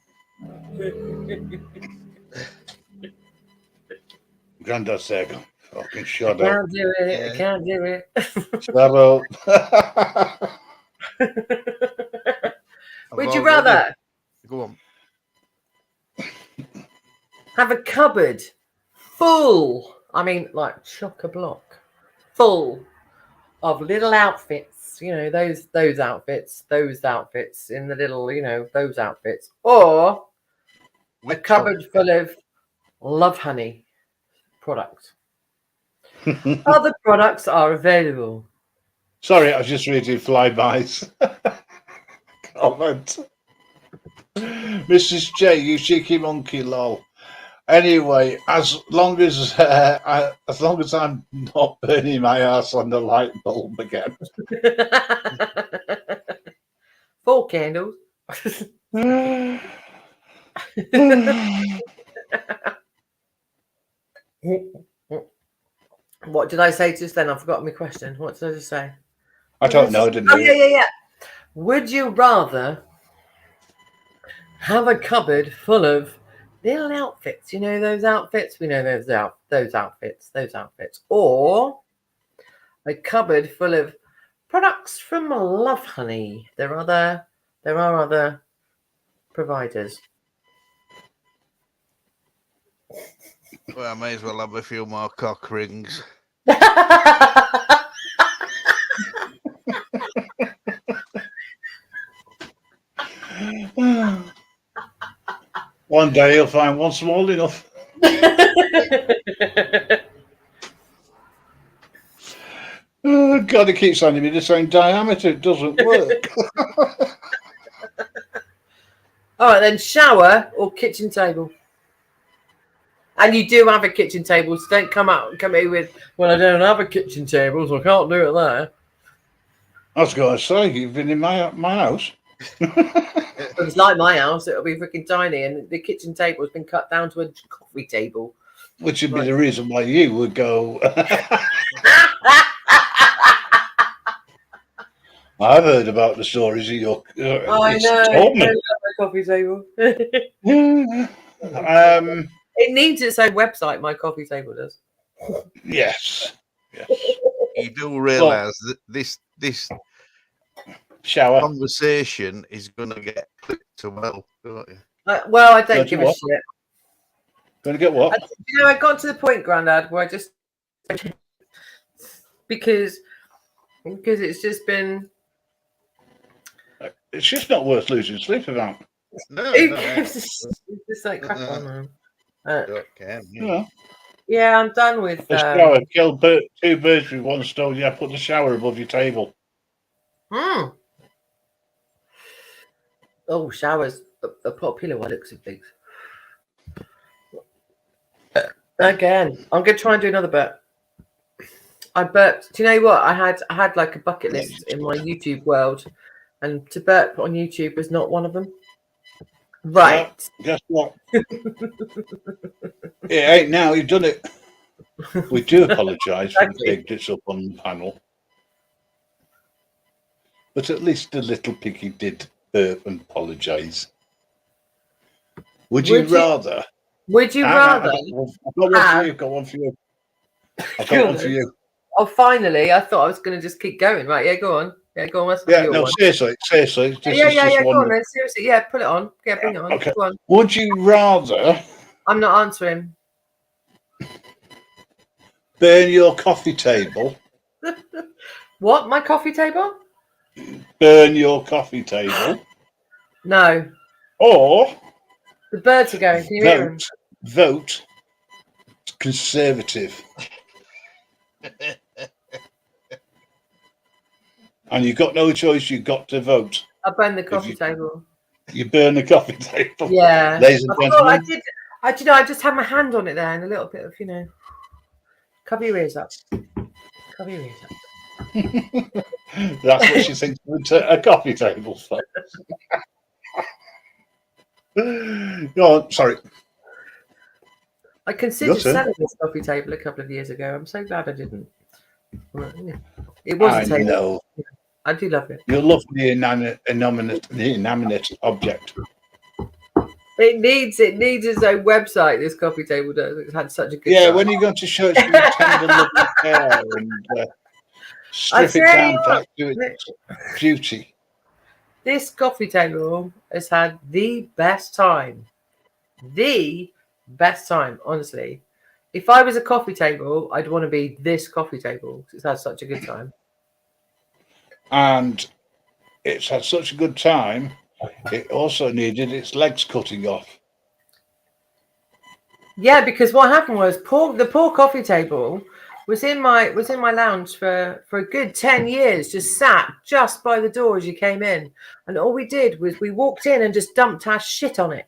Granddad said, "Fucking shut up." Can't do it. I can't do it. Shut up. Would you rather go on have a cupboard full? I mean, like chock-a-block, full of little outfits. Those outfits in the little, those outfits, or a cupboard full of Love Honey products. Other products are available. Sorry, I was just reading flybys. Comment. Mrs. J, you cheeky monkey, lol. Anyway, as long as I'm not burning my ass on the light bulb again. 4 candles. What did I say just then? I've forgotten my question. What did I just say? I don't know, didn't I? Yeah. Would you rather have a cupboard full of little outfits? Those outfits? We know those outfits, or a cupboard full of products from Love Honey? There are other providers. Well, I may as well have a few more cock rings. One day he'll find one small enough. Oh, God, it keeps sending me the same diameter. It doesn't work. All right, then shower or kitchen table. And you do have a kitchen table, so don't come here with, well, I don't have a kitchen table, so I can't do it there. I was going to say, you've been in my house. If it's like my house, it'll be freaking tiny, and the kitchen table has been cut down to a coffee table. Which would be the reason why you would go. I've heard about the stories of your. I know. My coffee table. It needs its own website. My coffee table does. Yes. You do realise that this shower conversation is going to get clipped to well, don't you? Well, I don't give a shit. Going to get what? I got to the point, Grandad, where I just because it's just been. It's just not worth losing sleep about. No. It's just like crack on. Yeah, I'm done with. The shower. Kill 2 birds with 1 stone. Yeah, put the shower above your table. Oh, showers. The popular one looks at things. Again, I'm gonna try and do another burp. I burped. Do you know what? I had like a bucket list in my YouTube world, and to burp on YouTube was not one of them. Right. Well, guess what? It ain't now. You've done it. We do apologise for the pig that's up on the panel, but at least the little piggy did burp and apologise. Would you rather? Would you rather? I've got one for you. I've got one for you. Oh, finally! I thought I was going to just keep going. Right? Yeah, go on. Yeah, go on. What's Yeah, your no, one? seriously. This Yeah, is yeah, just yeah. Go one. on then. Seriously, yeah. Put it on. Yeah, bring it on. Okay. Go on. Would you rather I'm not answering. burn your coffee table? What? My coffee table? Burn your coffee table, No. or The birds are going. Can you hear them? vote Conservative? And you've got no choice. You've got to vote. I burned the coffee table. You burn the coffee table. Yeah. Ladies and gentlemen. I did. I just had my hand on it there and a little bit of, cover your ears up. Cover your ears up. That's what she thinks of a coffee table. So. Go on, sorry. I considered selling this coffee table a couple of years ago. I'm so glad I didn't. It was a table. Know. I do love it. You love the inanimate object. It needs its own website. This coffee table does. It's had such a good. Yeah, time. when you go to church with tender lovely hair and strip it down back to its beauty. This coffee table has had the best time. The best time, honestly. If I was a coffee table, I'd want to be this coffee table. It's had such a good time. And it's had such a good time, it also needed its legs cutting off. Yeah, because what happened was the poor coffee table was in my lounge for a good 10 years, just sat just by the door as you came in. And all we did was we walked in and just dumped our shit on it.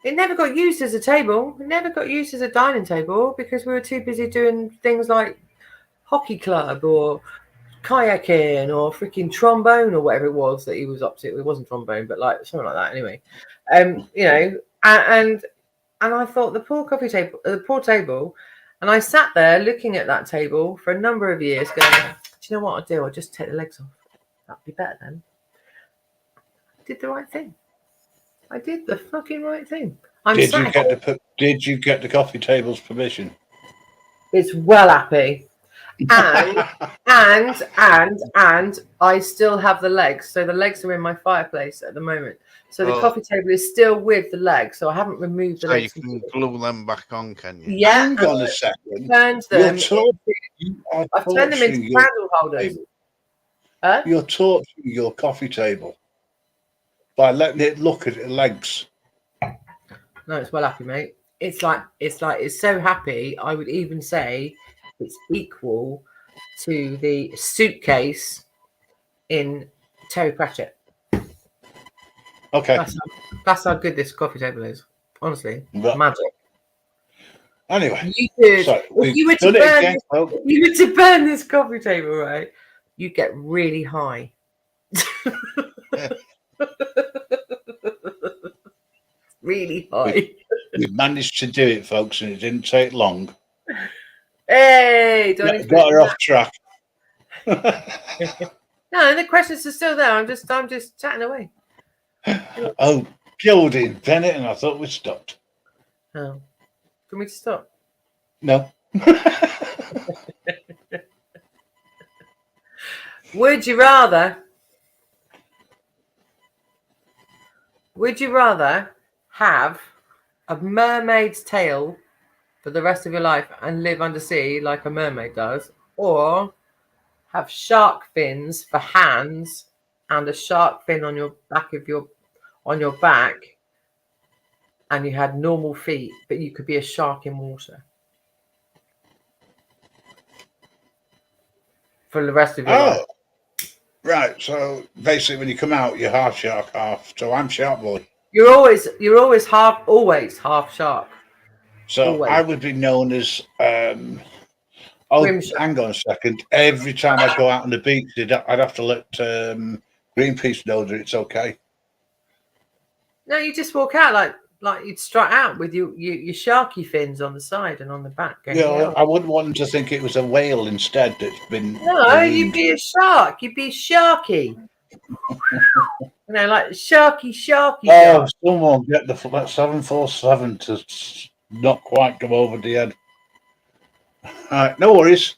It never got used as a table. It never got used as a dining table because we were too busy doing things like hockey club or kayaking or freaking trombone or whatever it was that he was up to. It wasn't trombone, but like something like that anyway. And I thought the poor table, and I sat there looking at that table for a number of years going, do you know what I'll do? I'll just take the legs off. That'd be better then. I did the right thing. I did the fucking right thing. Did you get the coffee table's permission? It's well happy. And I still have the legs. So the legs are in my fireplace at the moment. So the coffee table is still with the legs. So I haven't removed the legs. So you can glue them back on, can you? Yeah. Hang on a second. I've turned them into candle holders. You're torturing your coffee table by letting it look at its legs. No, it's well happy, mate. It's so happy. I would even say it's equal to the suitcase in Terry Pratchett. Okay. That's how good this coffee table is. Honestly, magic. Anyway, if you were to burn this coffee table, right, you get really high. Really high. We managed to do it, folks, and it didn't take long. Hey, got her off track. No, the questions are still there. I'm just chatting away. Oh, Geraldine Bennett, and I thought we stopped. Oh, can we stop? No. Would you rather have a mermaid's tail for the rest of your life and live undersea like a mermaid does, or have shark fins for hands and a shark fin on your back and you had normal feet, but you could be a shark in water for the rest of your life? Right. So basically, when you come out, you're half shark, half. So I'm Shark Boy. You're always half shark. So always. I would be known as. Hang on a second. Every time I go out on the beach, I'd have to let Greenpeace know that it's okay. No, you just walk out like you'd strut out with your sharky fins on the side and on the back. I wouldn't want them to think it was a whale instead that's been. No, you'd be a shark. You'd be sharky. Like sharky. Oh, someone get the 747 to not quite come over the head. All right, no worries.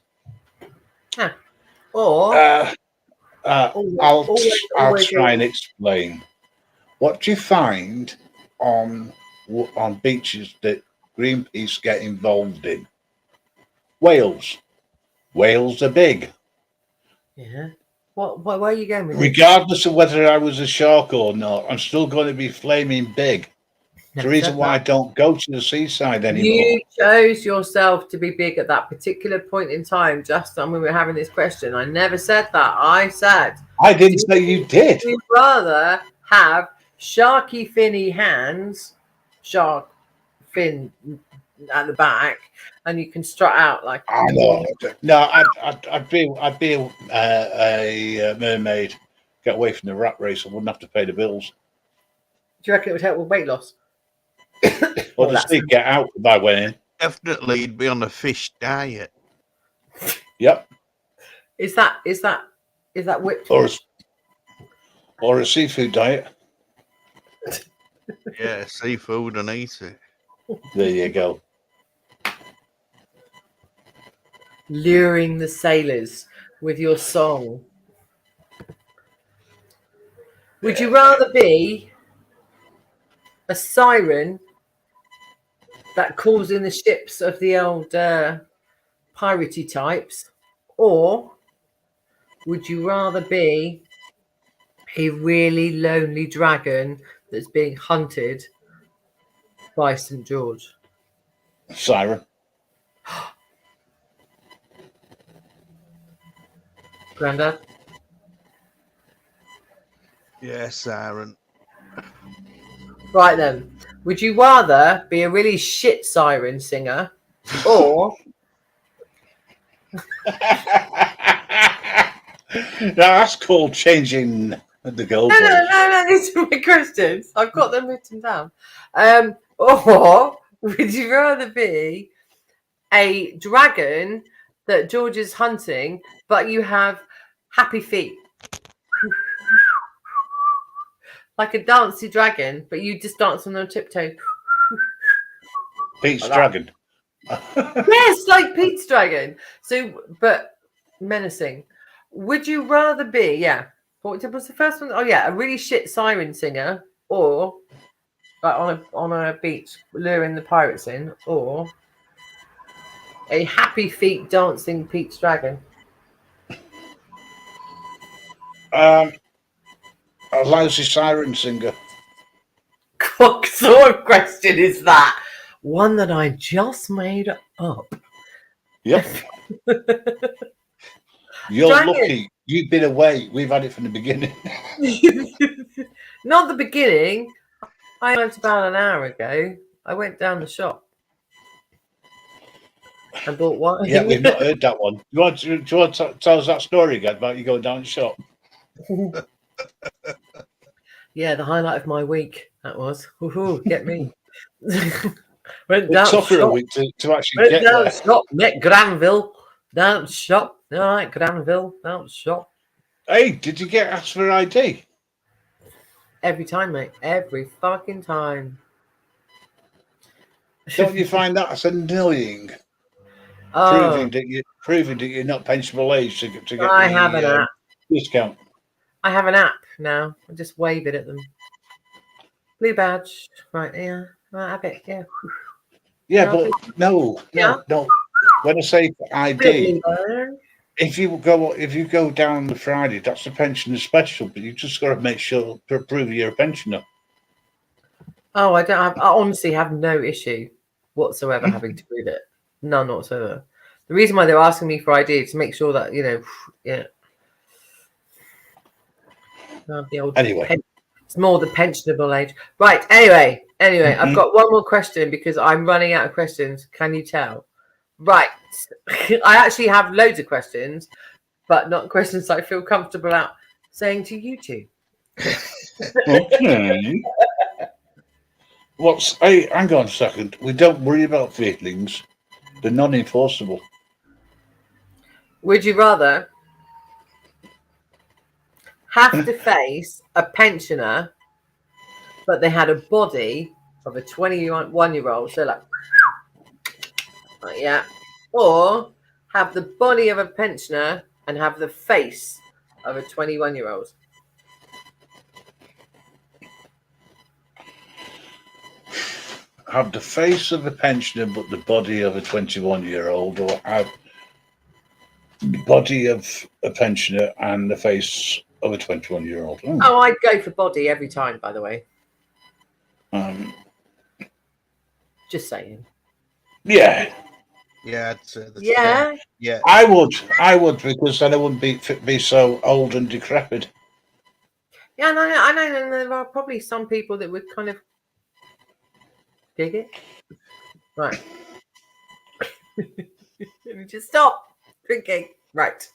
Or I'll try and explain. What do you find on beaches that Greenpeace get involved in? Whales. Whales are big. Yeah. Where are you going with this? Regardless of whether I was a shark or not, I'm still going to be flaming big. It's the reason why I don't go to the seaside anymore. You chose yourself to be big at that particular point in time, Justin, when we were having this question. I never said that. I said... I didn't say you did. You'd rather have sharky finny hands, shark fin at the back, and you can strut out like... I know. No, I'd be a mermaid. Get away from the rat race. I wouldn't have to pay the bills. Do you reckon it would help with weight loss? Or just get out if I went in. Definitely, you'd be on a fish diet. Yep. Is that whipped? Or a seafood diet. Yeah, seafood and eat it. There you go. Luring the sailors with your song. Would you rather be a siren that calls in the ships of the old piratey types, or would you rather be a really lonely dragon that's being hunted by St. George? Siren. Grandad? Yeah, siren. Right then. Would you rather be a really shit siren singer, or... That's called changing the goalpost. No, these are my questions. I've got them written down. Or would you rather be a dragon that George is hunting, but you have happy feet? Like a dancey dragon, but you just dance on your tiptoe. Pete's dragon. Yes, like Pete's dragon. So, but menacing. Would you rather be, what was the first one? Oh yeah, a really shit siren singer, or like on a beach luring the pirates in, or a happy feet dancing Pete's dragon? A lousy siren singer. What sort of question is that? One that I just made up. Yep. You're Dragon. lucky. You've been away. We've had it from the beginning. Not the beginning. I went about an hour ago. I went down the shop and bought one. Yeah, we've not heard that one. Do you want to tell us that story again about you going down the shop? Yeah, the highlight of my week, that was. Woohoo, get me. Went down shop. A week to actually get down there. Shop, met Granville, down shop. All right, Granville, down shop. Hey, did you get asked for ID? Every time, mate. Every fucking time. Don't you find that's annoying? Proving that you're not pensionable age to get I have an app. Discount. I have an app now. I just wave it at them. Blue badge. Right, yeah. I have it, yeah. Yeah, but no. When I say ID, if you go down on the Friday, that's the pensioner special, but you just got to make sure to prove you're a pensioner. Oh, I honestly have no issue whatsoever having to prove it. None whatsoever. The reason why they're asking me for ID is to make sure that, Anyway. It's more the pensionable age. Right, anyway, I've got one more question because I'm running out of questions. Can you tell? Right. I actually have loads of questions, but not questions I feel comfortable out saying to you two. Okay. Hang on a second. We don't worry about feelings. They're non-enforceable. Would you rather have to face a pensioner, but they had a body of a 21-year-old, so like, yeah, or have the body of a pensioner and have the face of a 21-year-old? Have the face of a pensioner but the body of a 21-year-old, or have the body of a pensioner and the face of a 21-year-old? Oh, I'd go for body every time, by the way. Just saying. Yeah. Yeah, I'd say the Yeah. same. Yeah. I would, because then I wouldn't be so old and decrepit. Yeah, I know, and there are probably some people that would kind of dig it. Right. Just stop drinking. Right.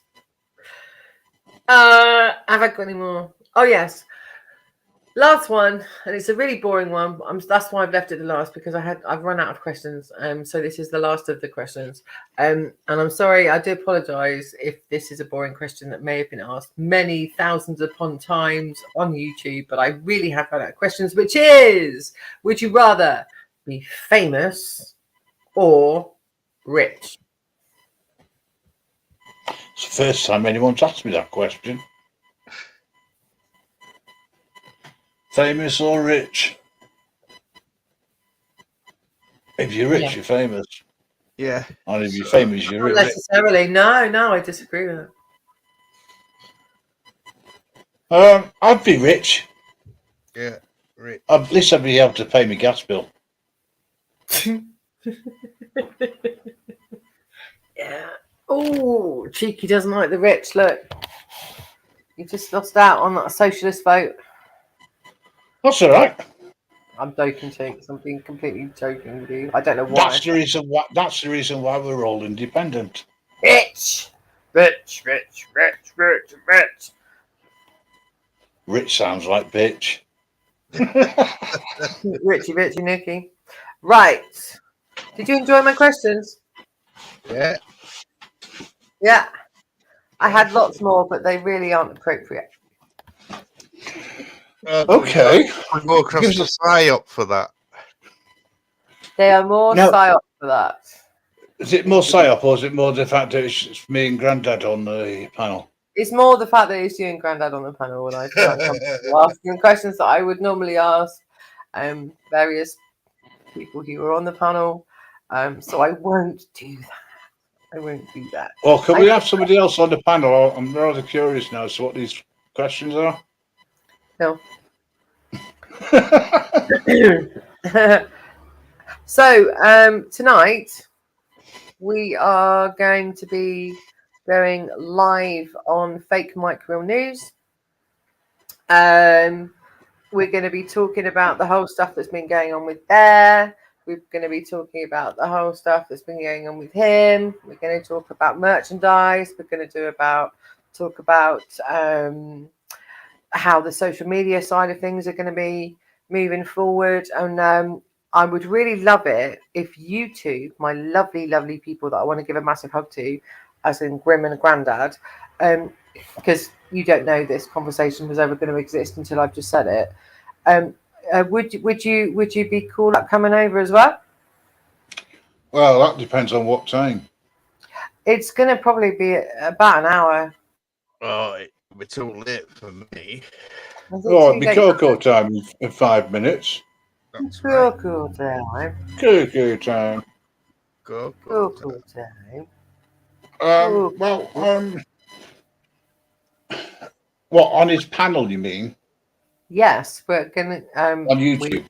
Have I got any more? Oh yes. Last one, and it's a really boring one. That's why I've left it the last, because I've run out of questions. So this is the last of the questions. And I'm sorry, I do apologise if this is a boring question that may have been asked many thousands upon times on YouTube, but I really have run out of questions, which is, would you rather be famous or rich? It's the first time anyone's asked me that question. Famous or rich? If you're rich, you're famous. Yeah. And if you're famous, you're Not rich. necessarily. No, I disagree with that. I'd be rich. Yeah, rich. At least I'd be able to pay my gas bill. Yeah. Oh, cheeky doesn't like the rich. Look, you just lost out on that socialist vote. That's all right. I'm joking, Cheeks. I'm being completely joking with you. I don't know why. That's the reason why we're all independent. Rich. Rich sounds like bitch. Richie, Nicky. Right. Did you enjoy my questions? Yeah. Yeah. I had lots more, but they really aren't appropriate. Okay. We go across the psyop for that. They are more psyop for that. Is it more psyop, or is it more the fact that it's me and Grandad on the panel? It's more the fact that it's you and Grandad on the panel when I start asking questions that I would normally ask various people who were on the panel. So I won't do that. Well, can we have somebody else on the panel? I'm rather curious now as to what these questions are. No. So tonight we are going to be going live on Fake Mike Real News. We're going to be talking about the whole stuff that's been going on with Bear. We're going to be talking about the whole stuff that's been going on with him. We're going to talk about merchandise. We're going to talk about how the social media side of things are going to be moving forward. And I would really love it if you two, my lovely, lovely people that I want to give a massive hug to, as in Grim and Grandad, because you don't know this conversation was ever going to exist until I've just said it. Would you be cool at coming over as well? Well, that depends on what time. It's going to probably be about an hour. Oh, it'll be too late for me. Oh, it'll be cocoa time in 5 minutes. That's cocoa time. Cocoa time. Cocoa time. What, on his panel, you mean? Yes, we're gonna on YouTube.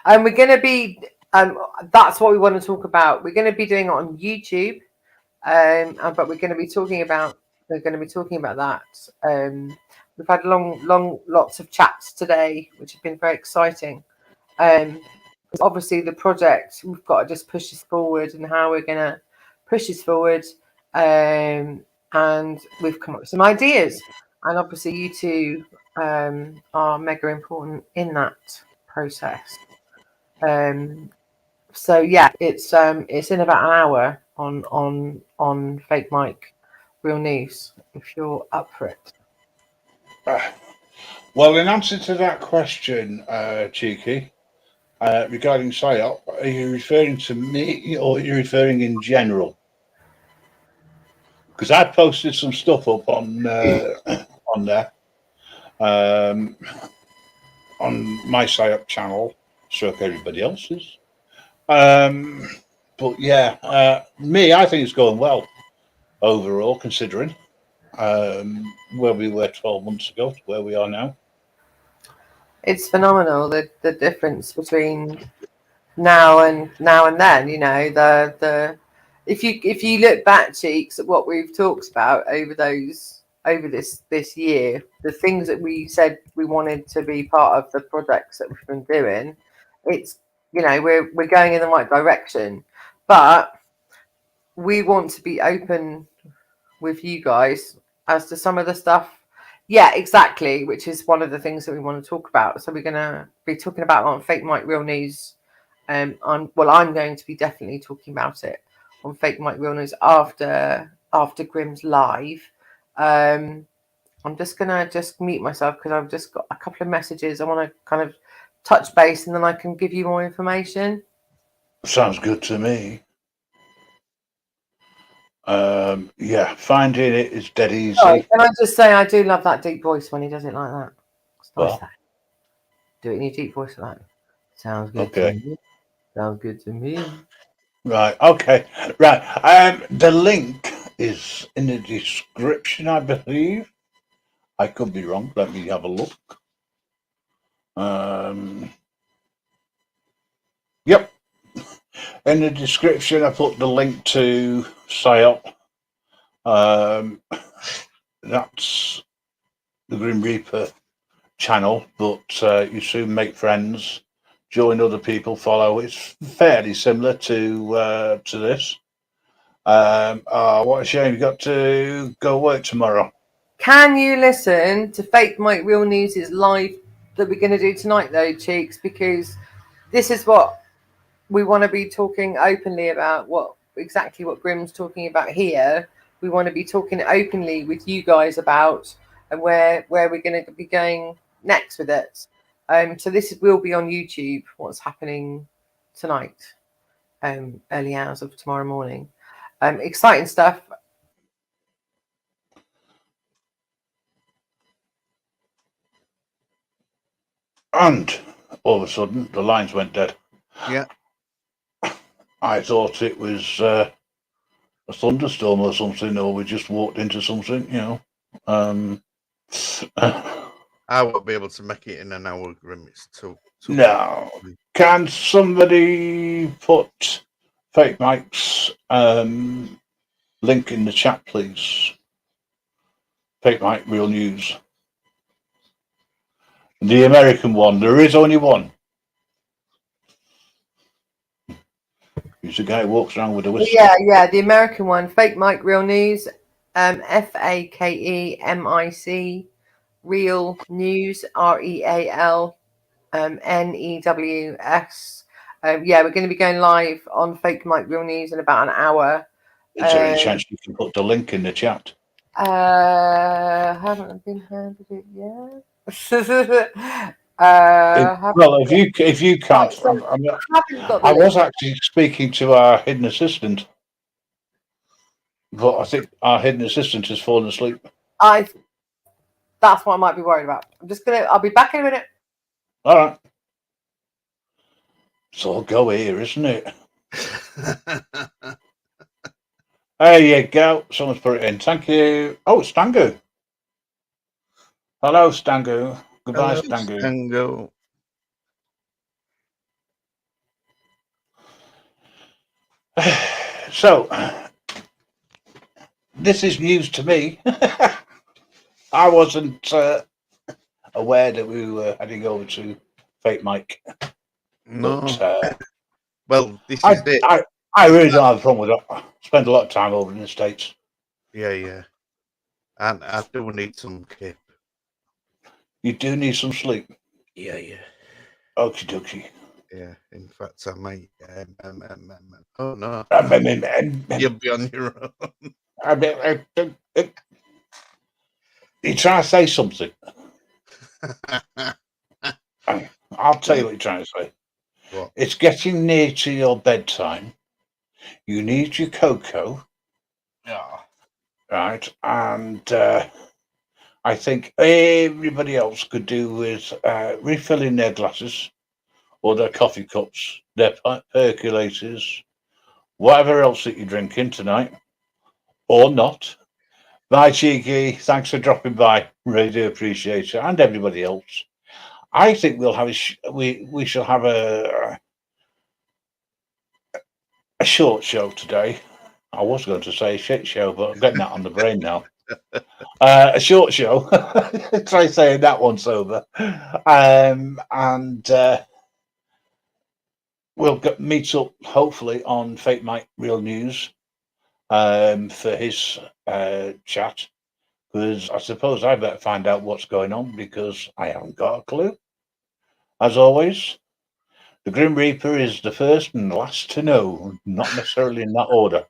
We're gonna be that's what we want to talk about. We're gonna be doing it on YouTube, but we're gonna be talking about that. We've had lots of chats today, which have been very exciting. Obviously the project, we've got to just push this forward, and how we're gonna push this forward. And we've come up with some ideas, and obviously you two are mega important in that process. So yeah, it's in about an hour on Fake Mike Real News, if you're up for it. Well, in answer to that question, Cheeky, regarding PSYOP, are you referring to me, or are you referring in general? Because I posted some stuff up on on there. On my PSYOP channel, stroke everybody else's. But yeah, I think it's going well overall, considering where we were 12 months ago to where we are now. It's phenomenal, the difference between now and then. You know, the if you look back, Cheeks, at what we've talked about over this year, the things that we said we wanted to be part of the projects that we've been doing, it's, you know, we're going in the right direction, but we want to be open with you guys as to some of the stuff. Yeah, exactly, which is one of the things that we want to talk about. So we're going to be talking about on Fake Mike Real News. I'm going to be definitely talking about it on Fake Mike Real News after Grimm's live. I'm just gonna mute myself because I've just got a couple of messages. I want to kind of touch base, and then I can give you more information. Sounds good to me. Yeah, finding it is dead easy. Sorry, can I just say I do love that deep voice when he does it like that. It's nice. Well, do it in your deep voice like that. Sounds good okay. to me. Sounds good to me. Right, okay. Right. The link is in the description, I believe. I could be wrong. Let me have a look. Yep. In the description, I put the link to PSYOP. That's the Grim Reaper channel, but you soon make friends, join other people, follow. It's fairly similar to this. What a shame you got to go work tomorrow. Can you listen to Fake Mike Real News' live that we're going to do tonight, though, Cheeks? Because this is what we want to be talking openly about, exactly what Grimm's talking about here. We want to be talking openly with you guys about and where we're going to be going next with it. So this will be on YouTube, what's happening tonight, early hours of tomorrow morning. Exciting stuff. And all of a sudden, the lines went dead. Yeah. I thought it was a thunderstorm or something, or we just walked into something, you know. I won't be able to make it in an hour, Grim. It's too no. Can somebody put Fake Mike's link in the chat, please? Fake Mike Real News. The American one. There is only one. He's the guy who walks around with a whistle. Yeah, the American one. Fake Mike Real News. FAKEMIC Real News. REAL NEWS. Yeah, we're going to be going live on Fake Mike Real News in about an hour. Is there any chance you can put the link in the chat? Haven't been handed it yet. Well, if you can't, I was actually speaking to our hidden assistant, but I think our hidden assistant has fallen asleep. That's what I might be worried about. I'll be back in a minute. All right. It's all go here, isn't it? There you go. Someone's put it in. Thank you. Oh, it's Stangu. Hello, Stangu. Goodbye, Hello, Stangu. So, this is news to me. I wasn't aware that we were heading over to Fake Mike. No. But, well, this is it. I really don't have a problem with it. I spend a lot of time over in the States. Yeah. And I do need some kip. You do need some sleep. Yeah. Okie dokie. Yeah, in fact, I might. Oh no, you'll be on your own. You trying to say something? I'll tell you what you're trying to say. What? It's getting near to your bedtime. You need your cocoa. Yeah. Right, and I think everybody else could do with refilling their glasses or their coffee cups, their percolators, whatever else that you're drinking tonight, or not. Bye, Cheeky. Thanks for dropping by. Really do appreciate it, and everybody else. I think we'll have we shall have a short show today. I was going to say a shit show, but I'm getting that on the brain now. A short show. Try saying that one sober. And we'll meet up hopefully on Fake Mike Real News for his chat. Because I suppose I better find out what's going on because I haven't got a clue. As always, the Grim Reaper is the first and last to know, not necessarily in that order.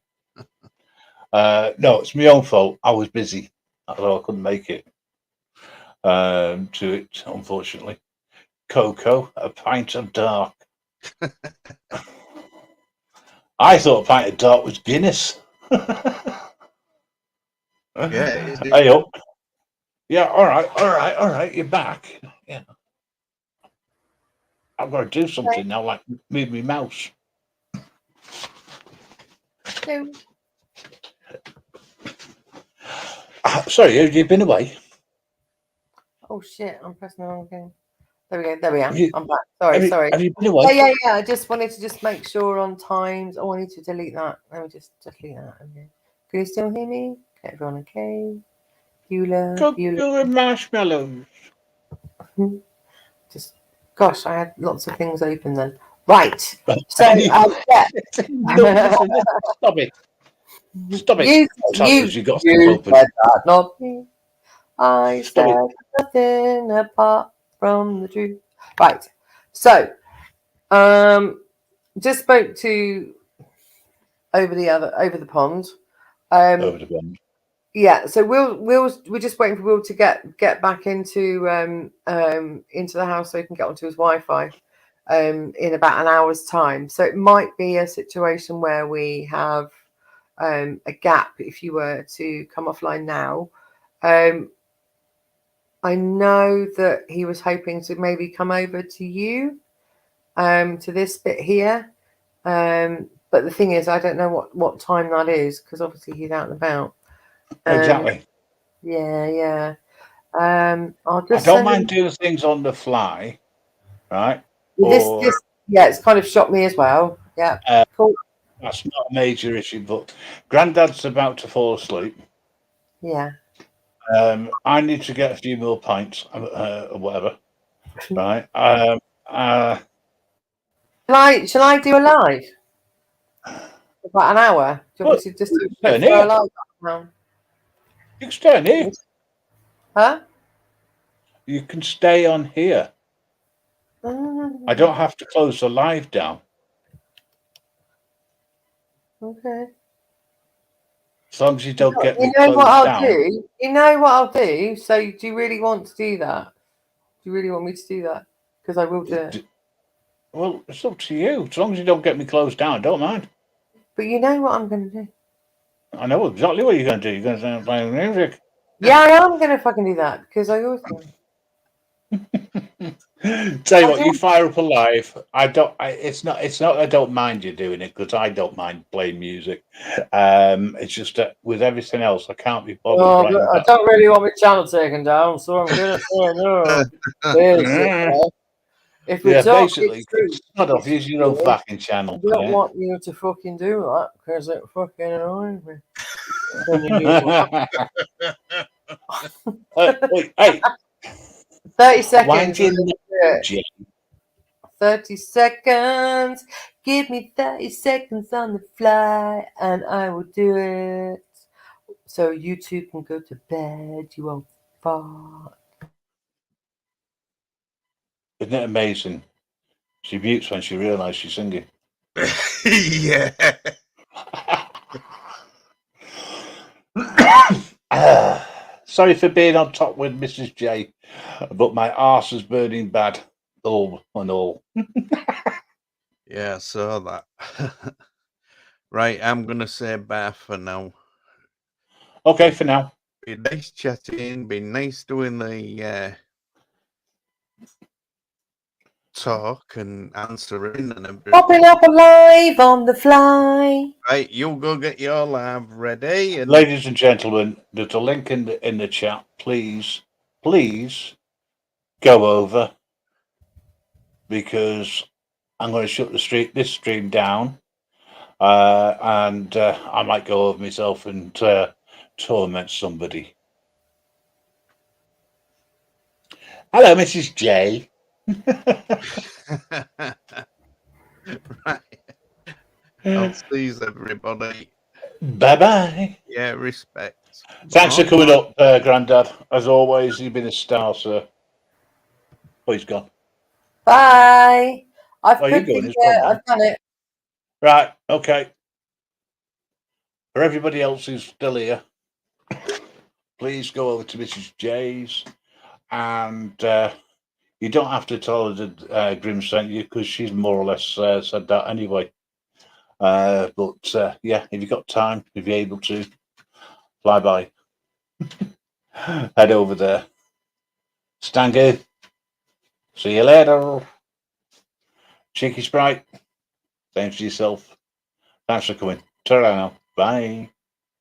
No, it's my own fault. I was busy, although I couldn't make it to it, unfortunately. Cocoa, a pint of dark. I thought a pint of dark was Guinness. Yeah. Hey up. Yeah, all right. You're back. Yeah. I've got to do something now, like move my mouse. No. Sorry, have you been away? Oh shit! I'm pressing the wrong thing. There we go. There we are. I'm back. Sorry. Have you been away? Yeah. I just wanted to make sure on times. Oh, I need to delete that. Let me just delete that. Okay. Can you still hear me? Everyone okay? Beulah marshmallows. Just, gosh, I had lots of things open then. Right. So, yeah. Stop it. You got stuff open. Not me. I said nothing apart from the truth. Right. So, just spoke to over the pond. Over the pond. Yeah, so we're just waiting for Will to get back into the house so he can get onto his Wi-Fi in about an hour's time. So it might be a situation where we have a gap if you were to come offline now. I know that he was hoping to maybe come over to you to this bit here. But the thing is, I don't know what time that is because obviously he's out and about. Exactly. Yeah. I don't mind doing things on the fly, right? This it's kind of shocked me as well. Yeah. Cool. That's not a major issue, but Grandad's about to fall asleep. Yeah. I need to get a few more pints or whatever. Right. Shall I do a live? About an hour. Do you want me to just do a live now? You can stay on here. Huh? You can stay on here. I don't have to close the live down. Okay. As long as you don't get me closed what I'll down. Do? You know what I'll do? So do you really want to do that? Do you really want me to do that? Because I will do it. Well, it's up to you. As long as you don't get me closed down, I don't mind. But you know what I'm going to do. I know exactly what you're going to do. You're going to start playing music. Yeah, I am going to fucking do that because I always do. Tell you what, you fire up a live. It's not. I don't mind you doing it because I don't mind playing music. It's just that with everything else, I can't be bothered. I don't really want my channel taken down, so I'm going to say no. If we talk basically, it's not off. Use your own fucking channel. I don't want you to fucking do that because it fucking annoys me. Hey. 30 seconds. 30 seconds. Give me 30 seconds on the fly and I will do it. So you two can go to bed. You won't fart. Isn't it amazing? She mutes when she realizes she's singing. Yeah. Sorry for being on top with Mrs. J, but my arse is burning bad. All and all. Yeah, so that. Right, I'm going to say bye for now. Okay, for now. Been nice chatting. Been nice doing the talk and answering and everything. Popping up alive on the fly. Right, you go get your lab ready. And Ladies and gentlemen, there's a link in the chat. Please go over, because I'm going to shut this stream down, and I might go over myself and torment somebody. Hello, Mrs. J. right. I'll see you, everybody. Bye bye. Yeah, respect. Thanks for Bye. coming up, Grandad. As always, you've been a star, sir. Oh, he's gone. Bye. I've Oh, you're going. It's gone now. I've done it. Right. Okay. For everybody else who's still here, please go over to Mrs. J's, and you don't have to tell her that Grim sent you, because she's more or less said that anyway. But yeah, if you've got time, if you're able to, fly by. Head over there. Stangu. See you later. Cheeky Sprite. Thanks to yourself. Thanks for coming. Ta-ra now. Bye.